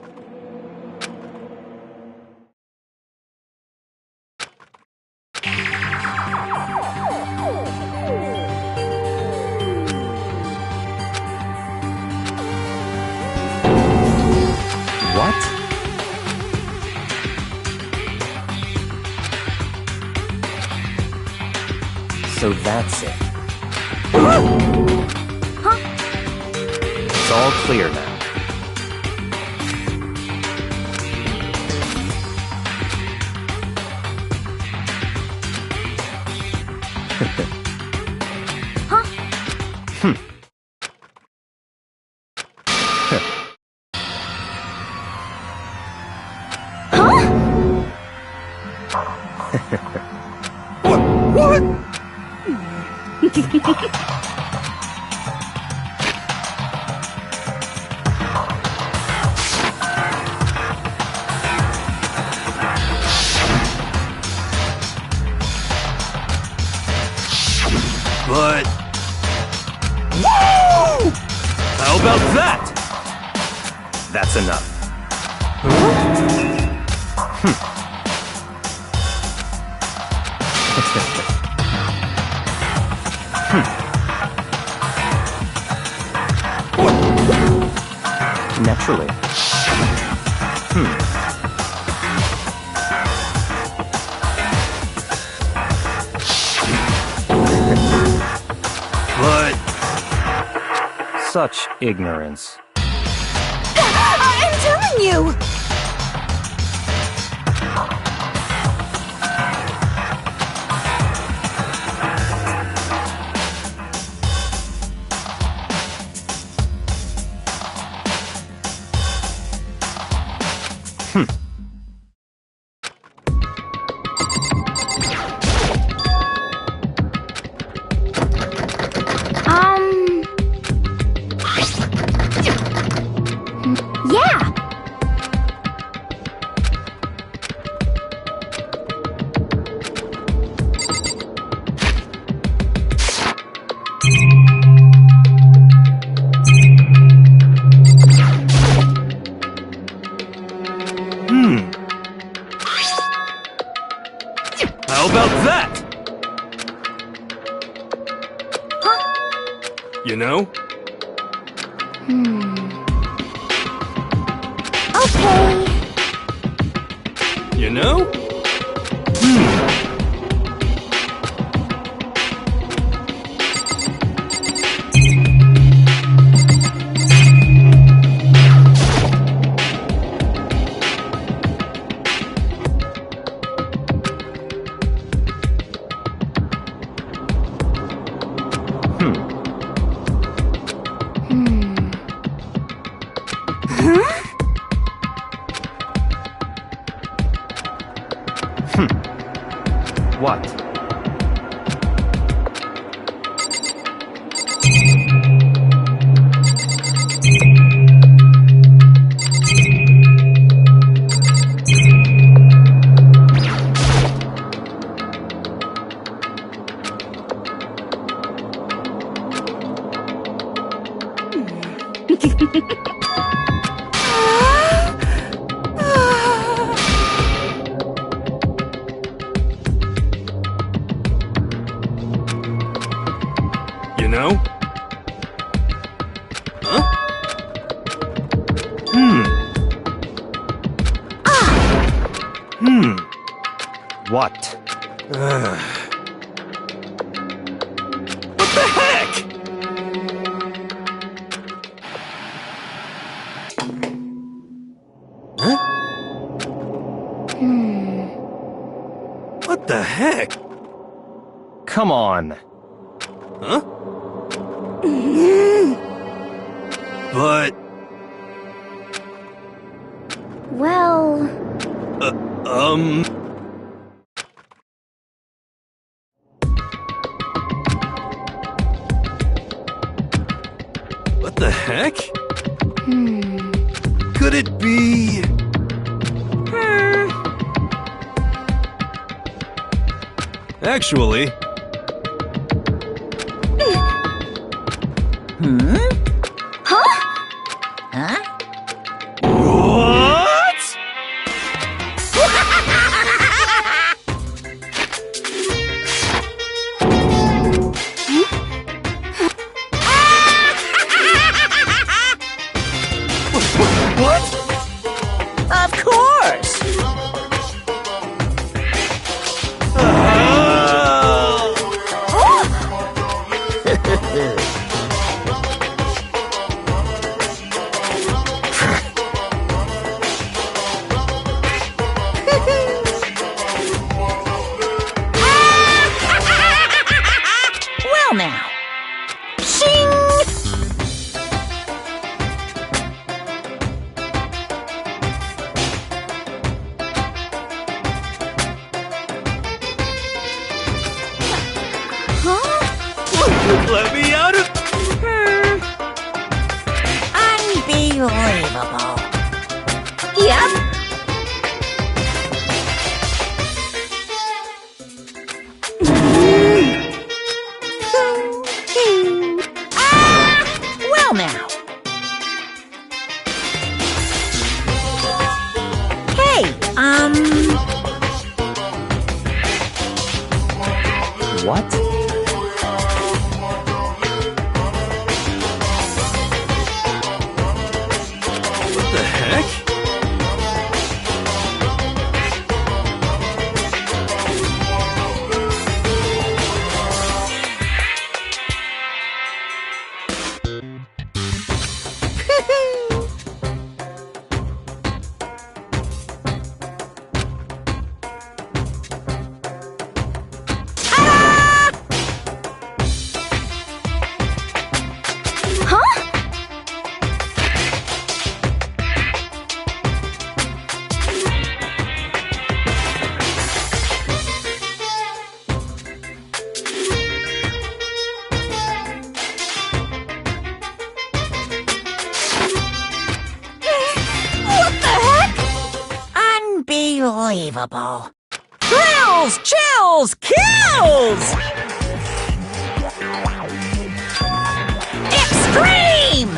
So that's it. It's all clear now. What? But... Woo! How about that? That's enough. Naturally. But... Such ignorance. I'm telling you! Yeah! How about that? You know? Okay. You know? What? You know? Huh? What? What the heck? Huh? What the heck? Come on. Huh? But, Well, what the heck? Could it be... Actually... Huh? What? What? Of course! Well now. Shing! Let me out of... Unbelievable. yep. Well now. Hey, What? What the heck? unbelievable. Thrills, chills, kills! Extreme!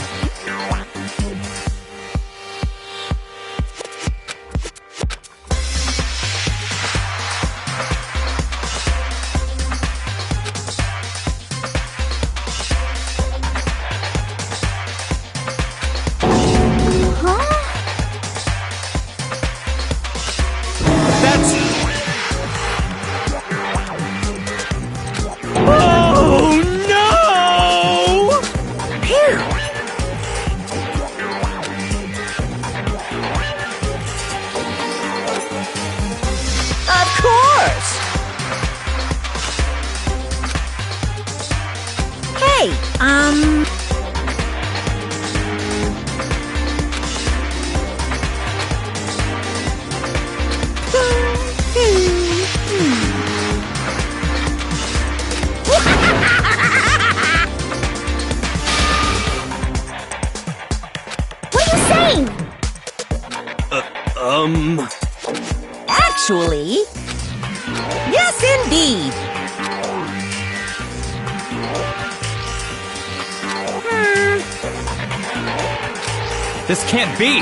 What are you saying? Actually, yes indeed. This can't be!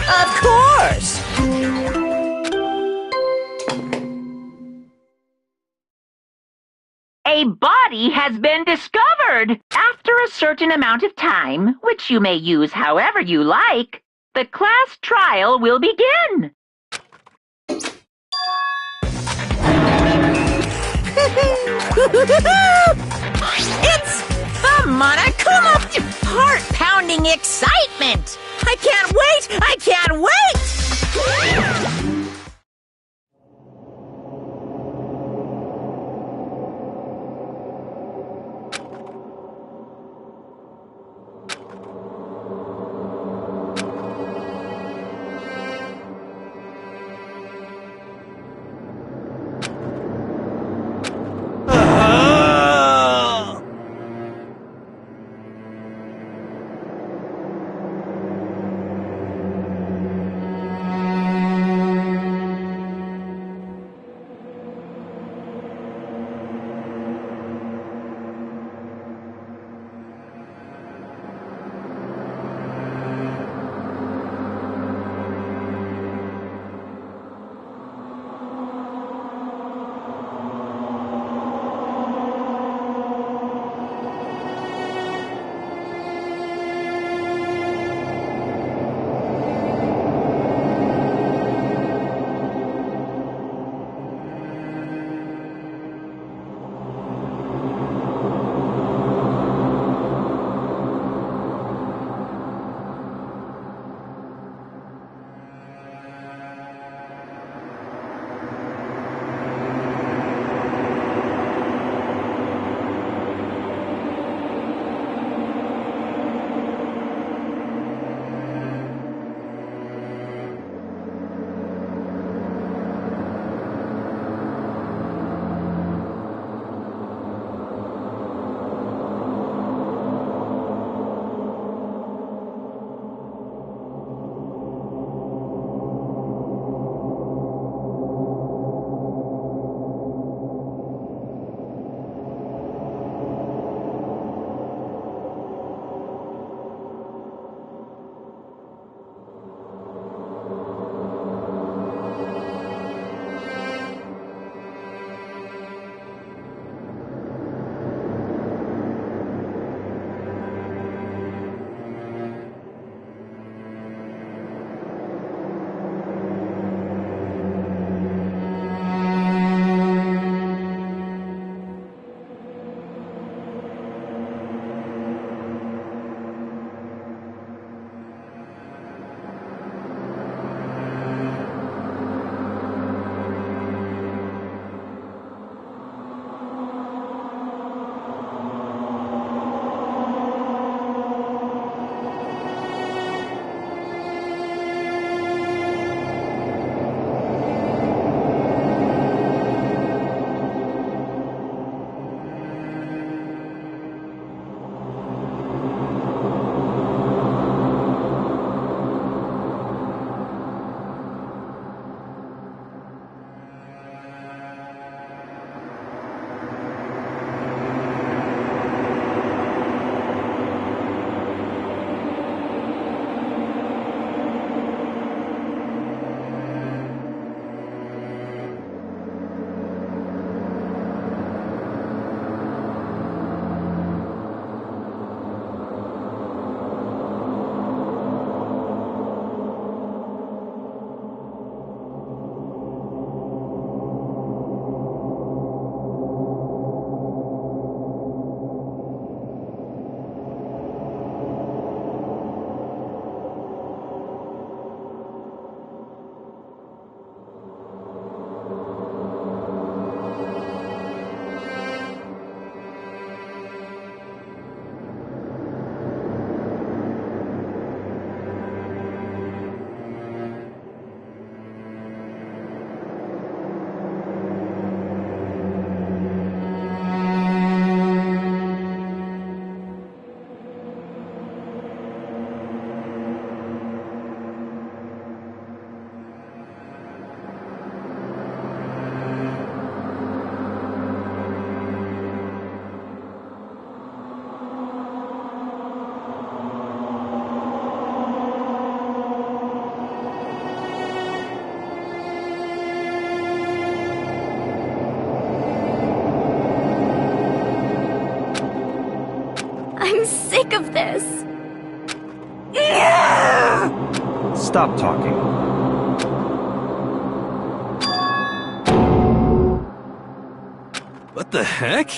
Of course! A body has been discovered! After a certain amount of time, which you may use however you like, the class trial will begin. It's the Monokuma heart-pounding excitement! I can't wait! I can't wait! this. Stop talking. What the heck?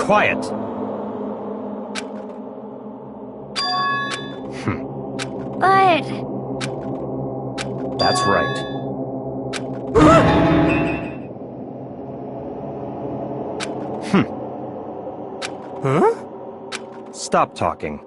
Quiet. But... That's right. Huh? Stop talking.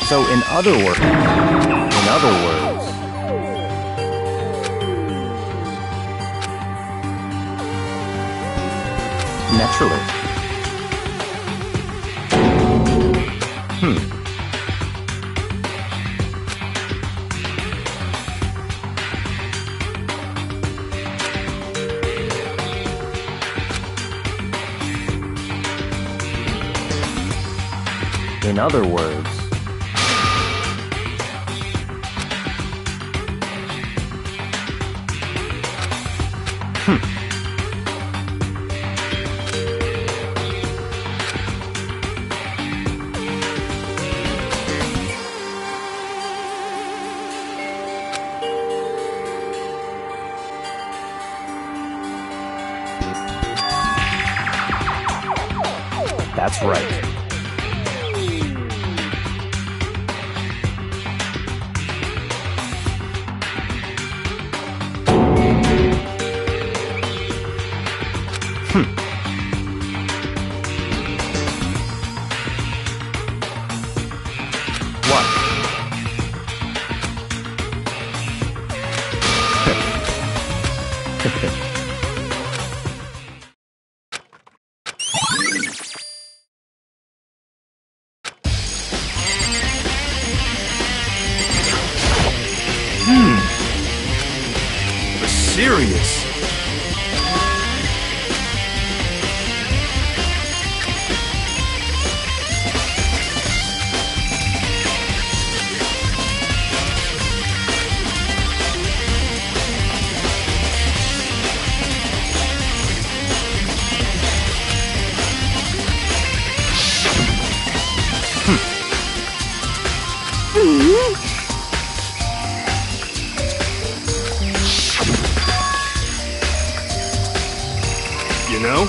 So in other words, naturally. In other words, that's right. What? Serious. You know?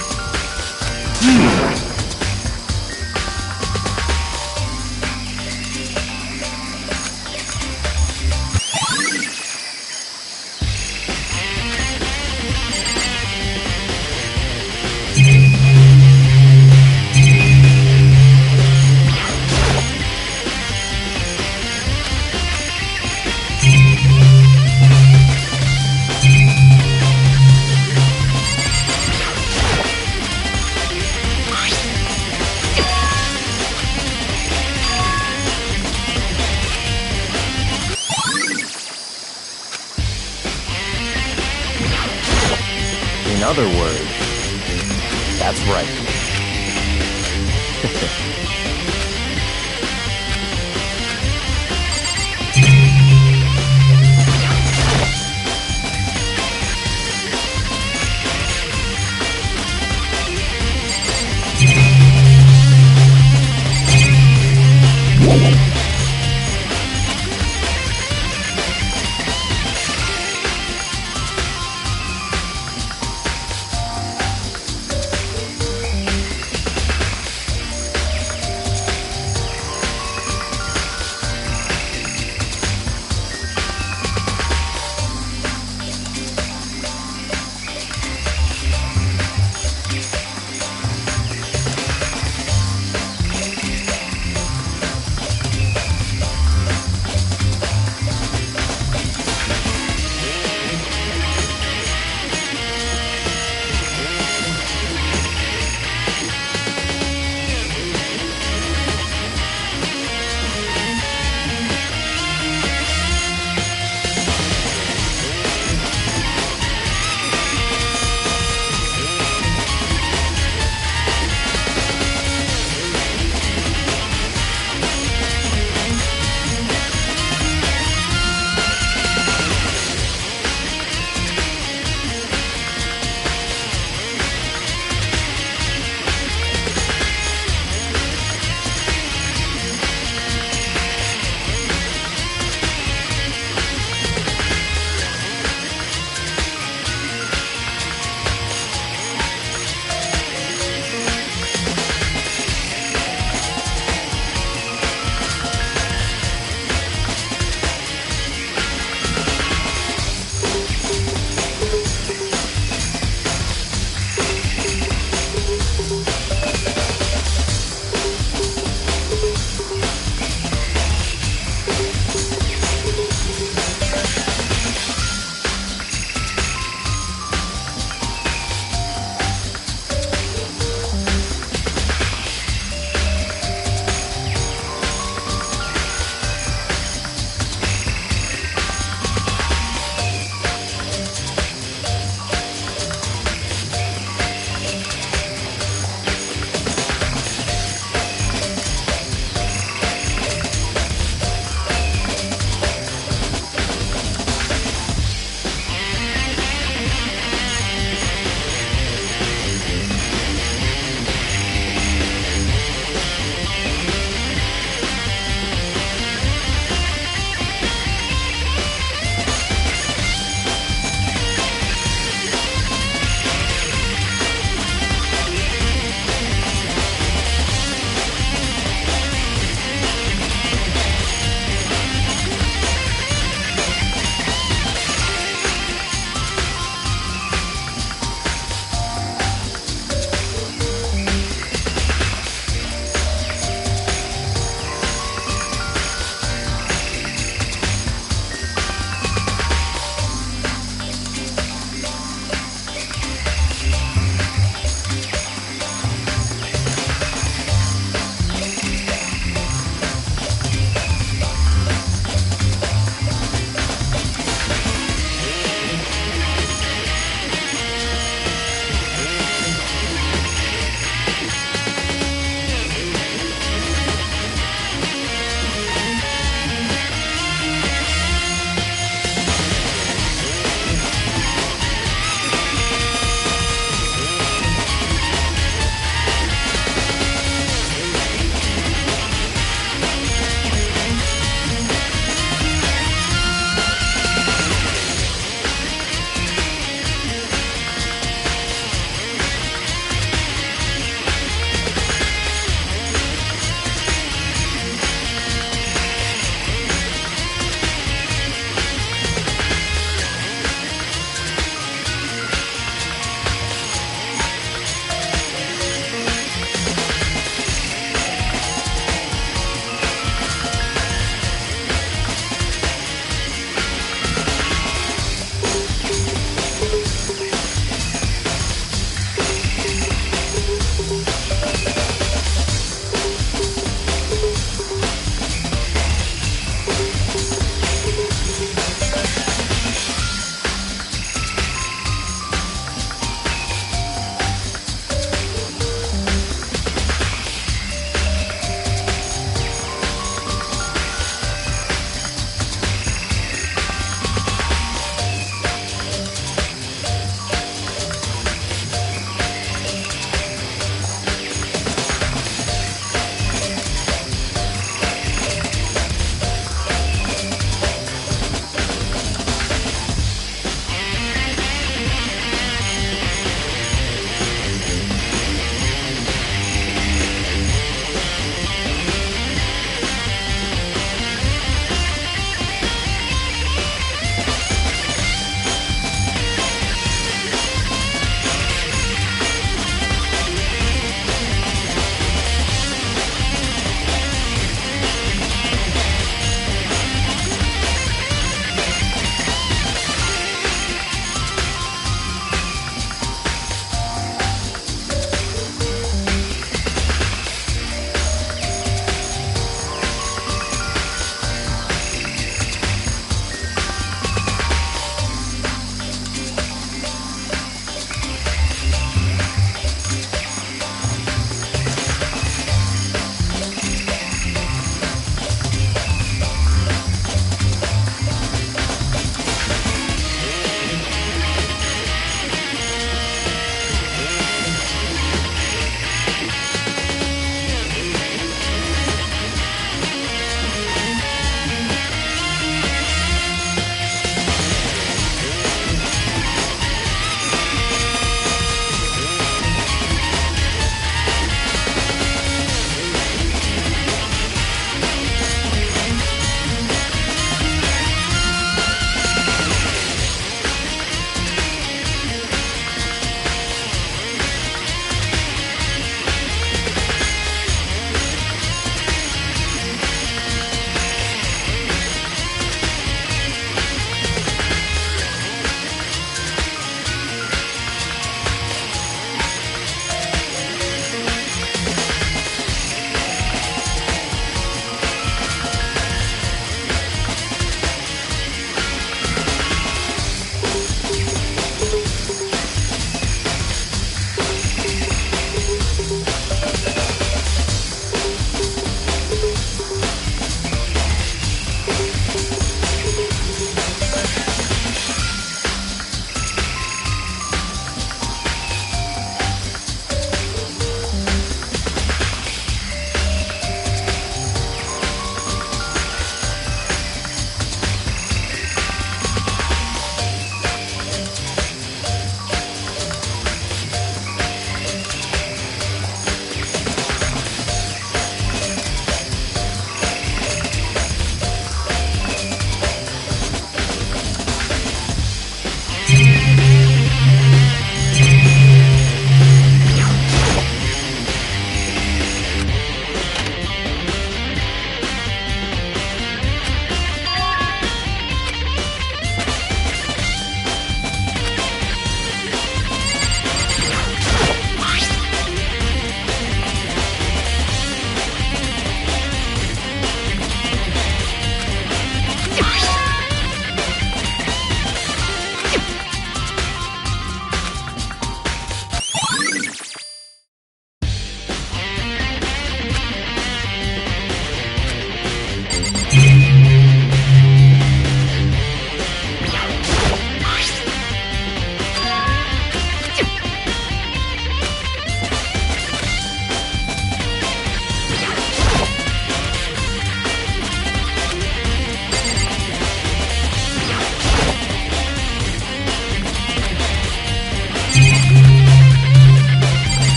In other words, that's right.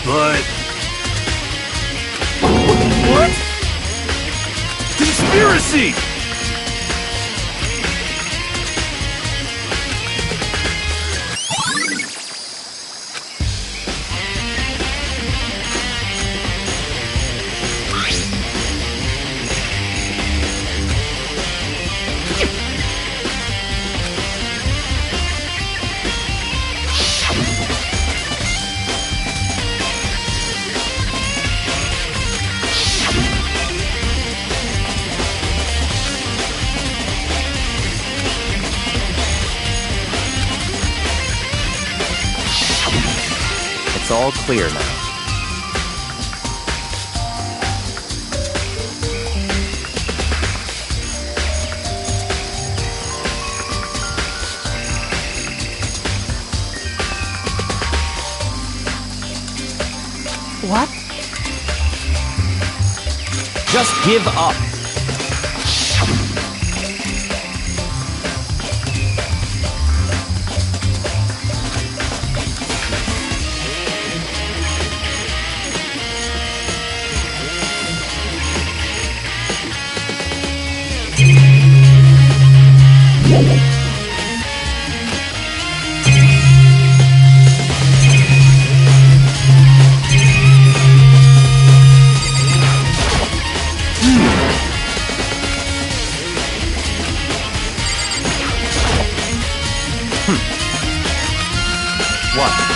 But... What? Conspiracy! It's all clear now. What? Just give up. What?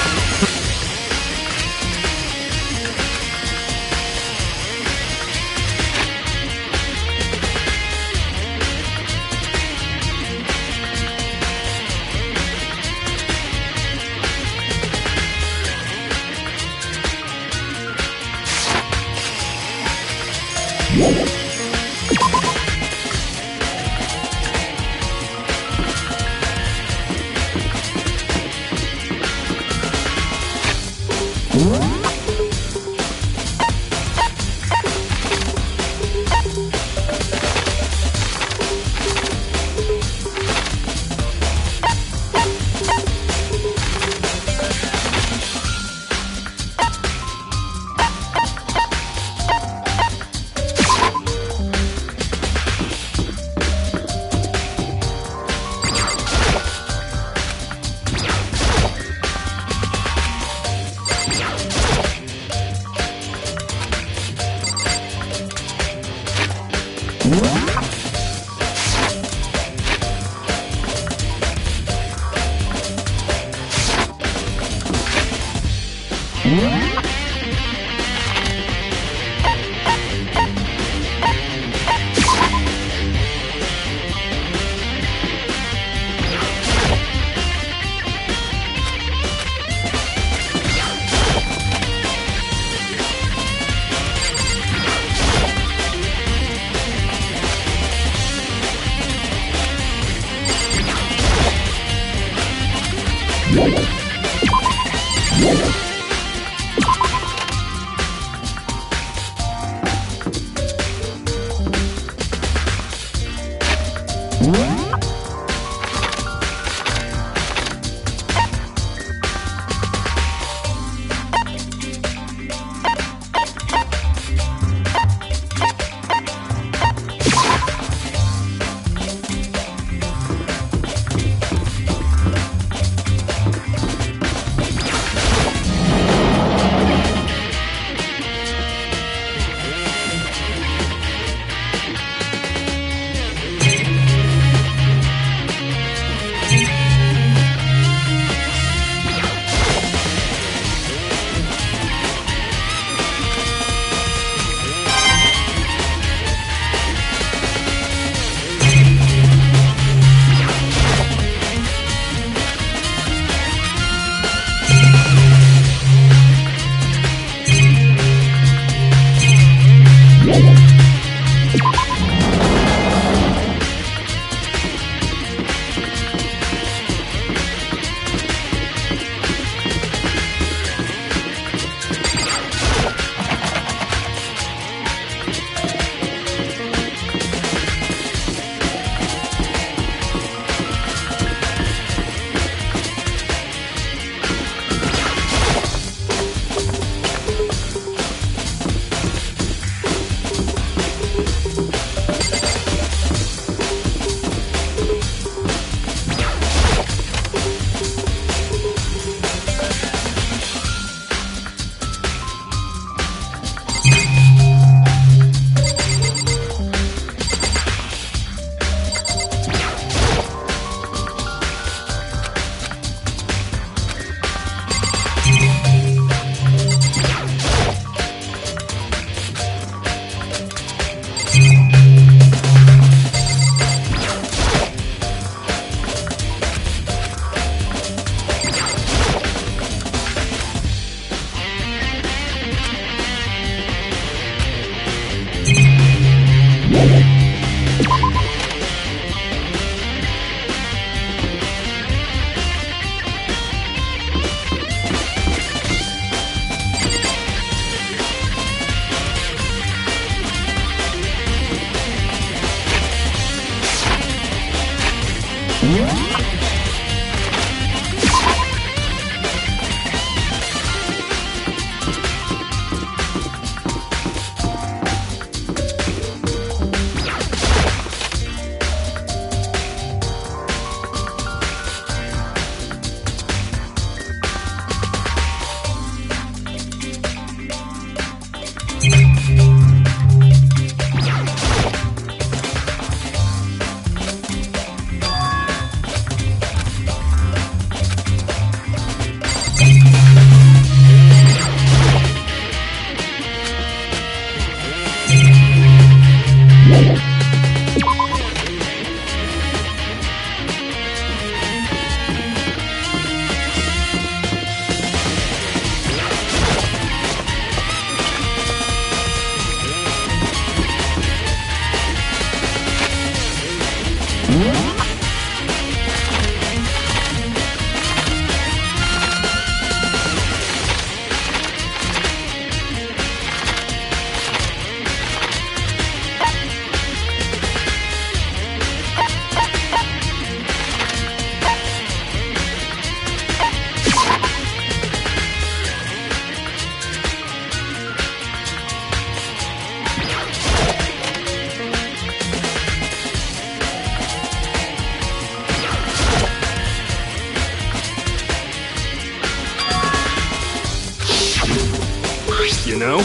You know?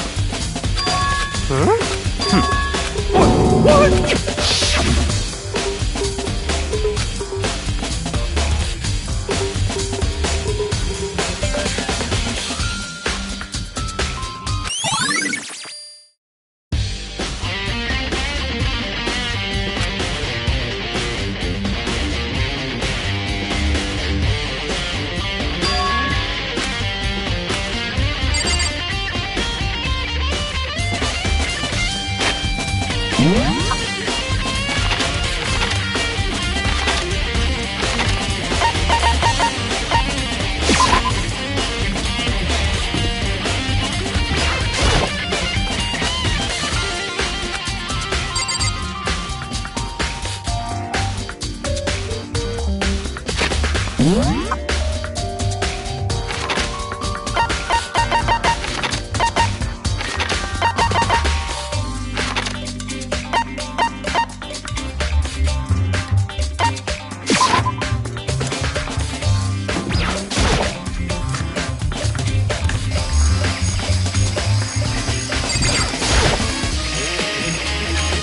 Huh? What?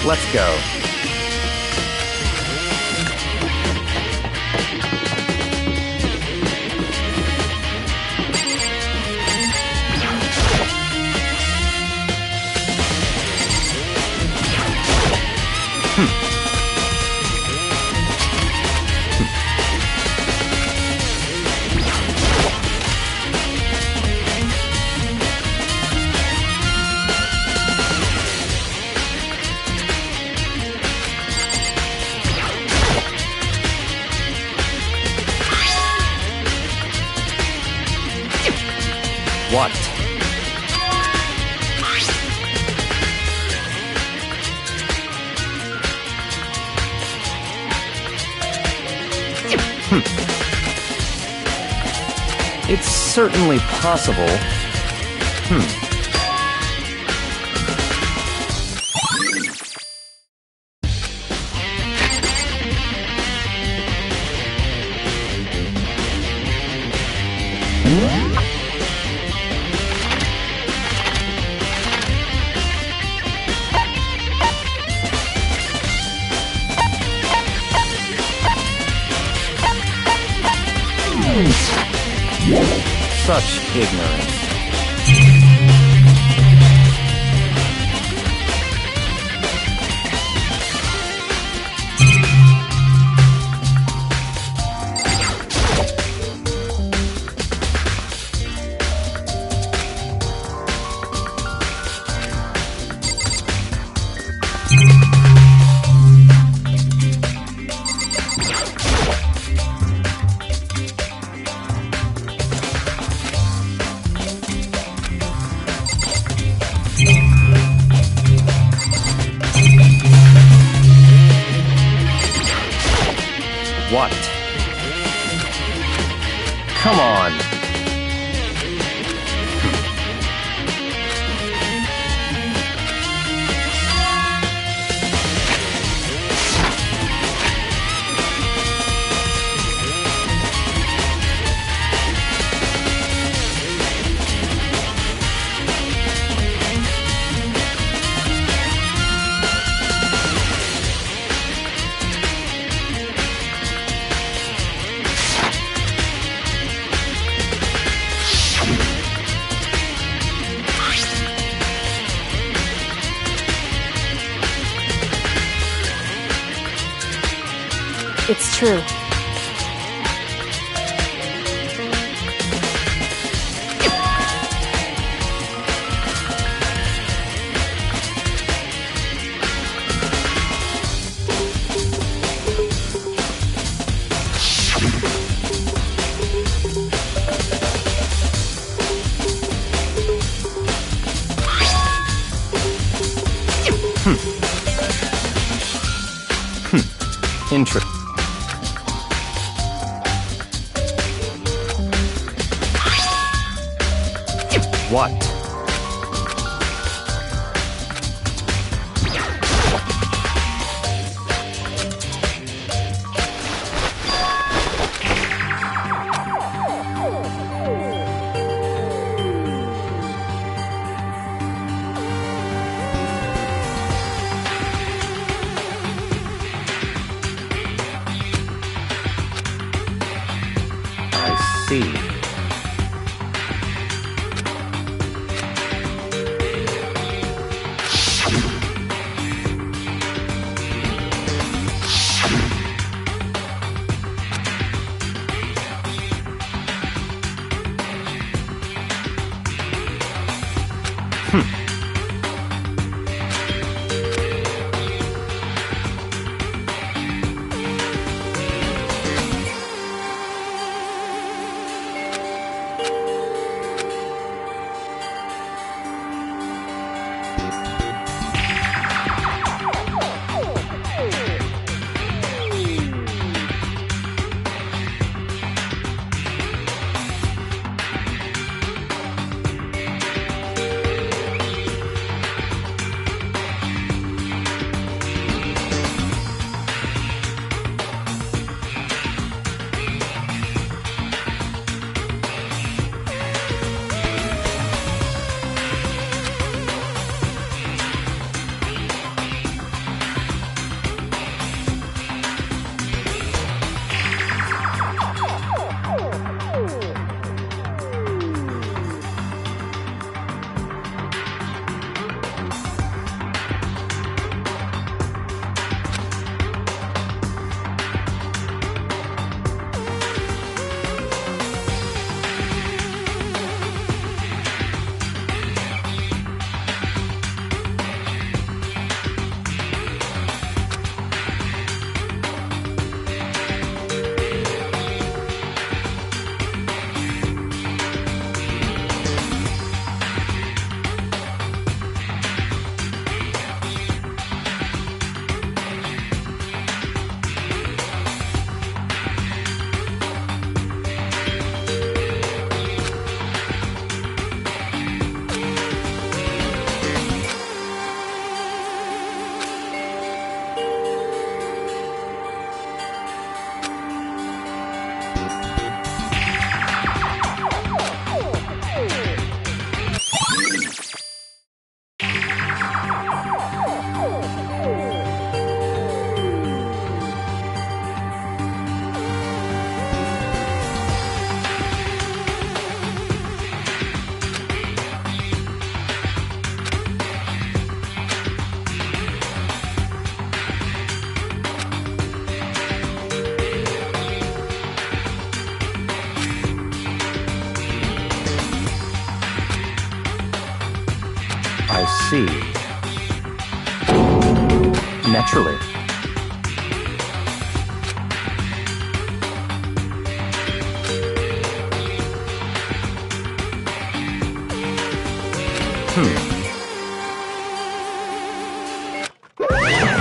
Let's go. What? It's certainly possible. Such ignorance. What? Come on. It's true. Interesting. What? I see. I see. Naturally.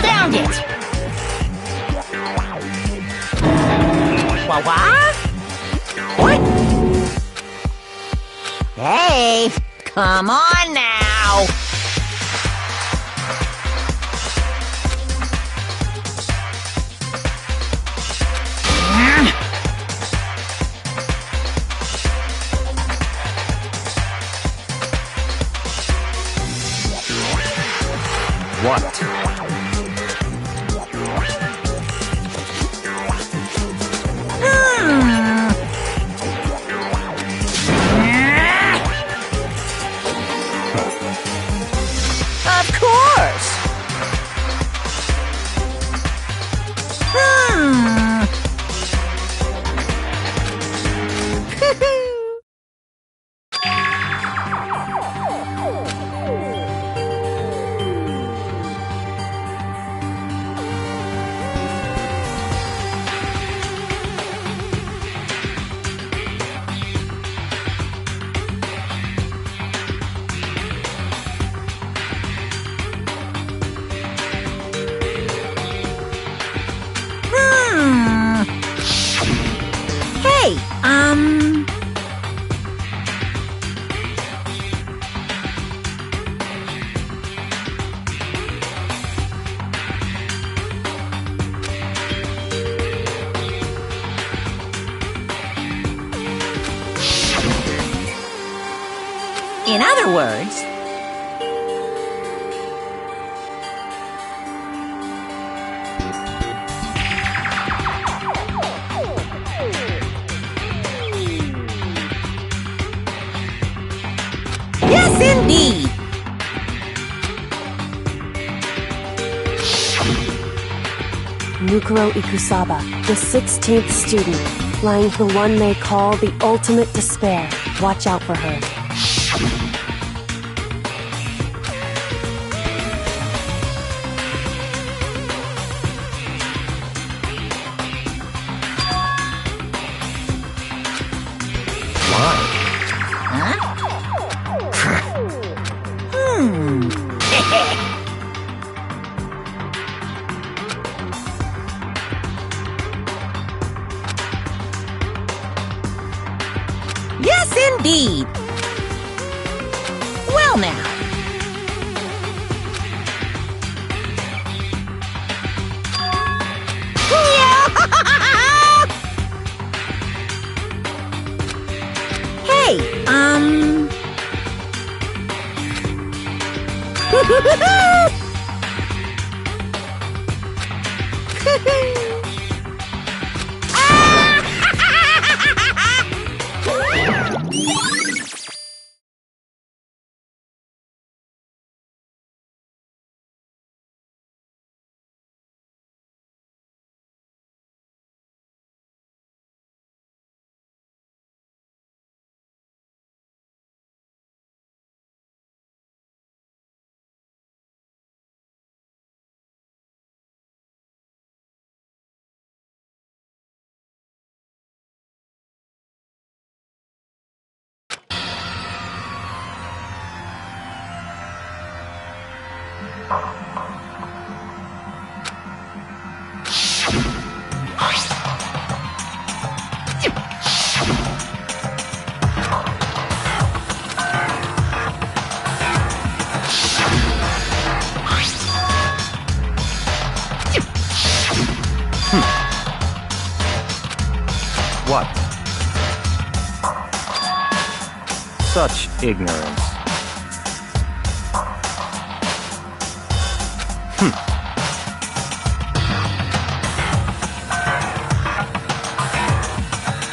Found it! What? Hey, come on now. What? Of course. Hey, in other words, yes, indeed. Mukuro Ikusaba, the 16th student, flying the one they call the ultimate despair. Watch out for her. Yes, indeed. Well, now. Hey, What? Such ignorance.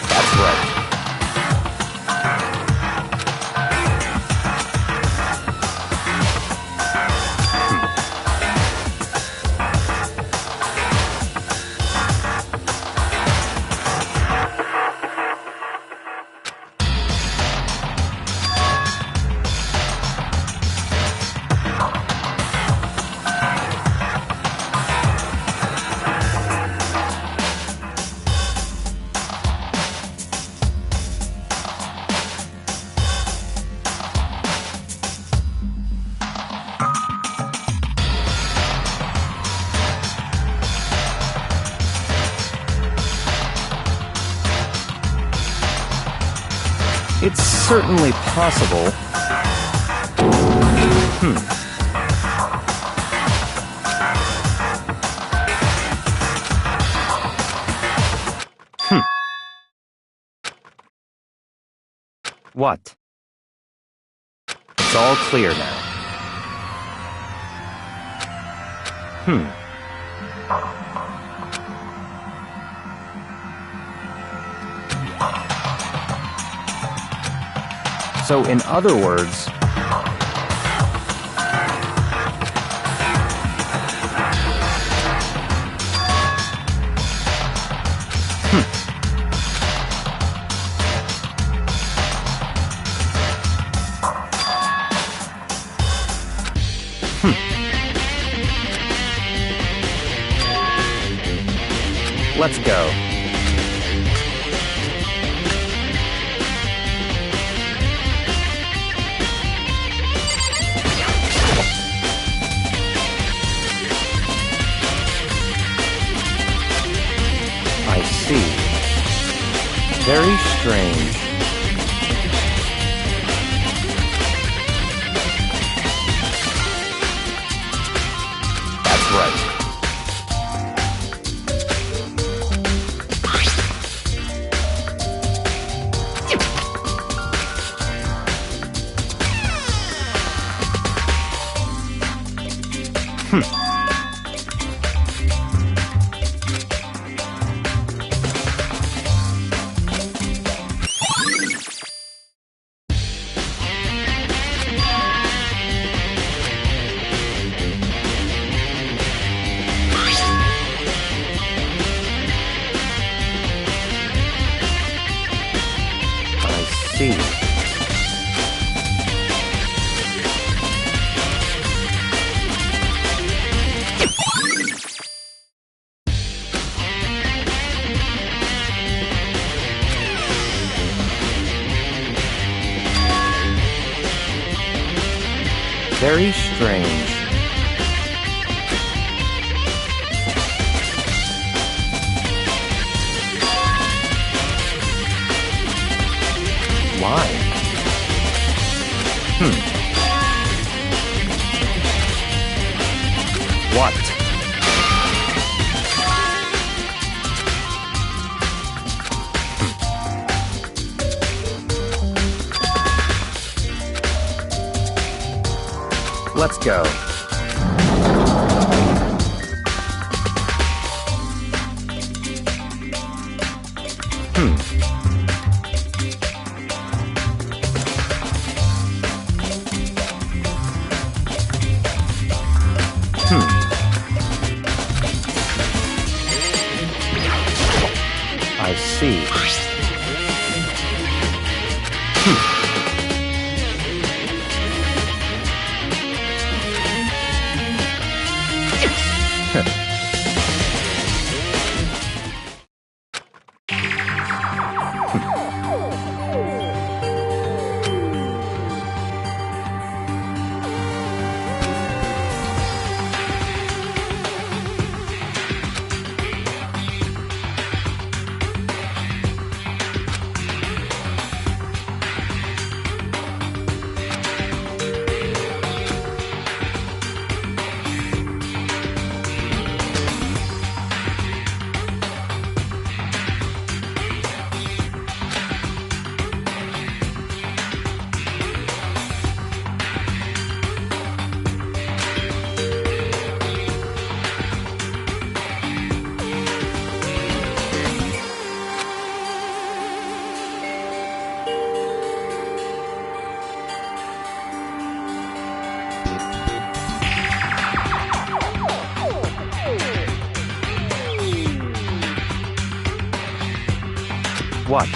That's right. It's certainly possible. What? It's all clear now. So, in other words, let's go. I see. Very strange. That's right. See. Very strange. Why? What? Let's go. I see. What?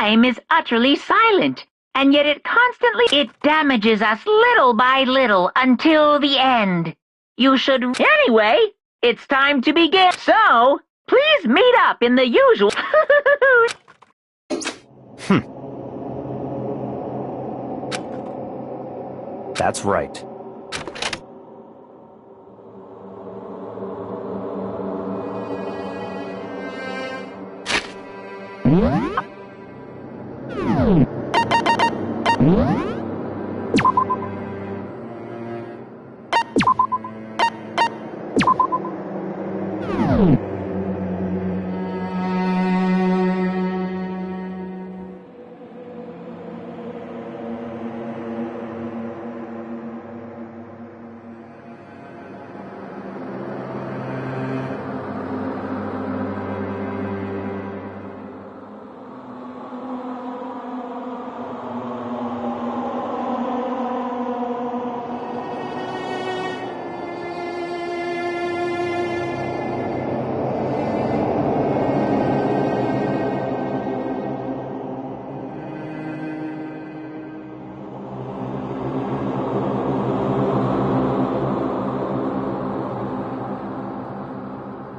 time is utterly silent, and yet it damages us little by little until the end. You should... Anyway, it's time to begin. So, please meet up in the usual... That's right. What?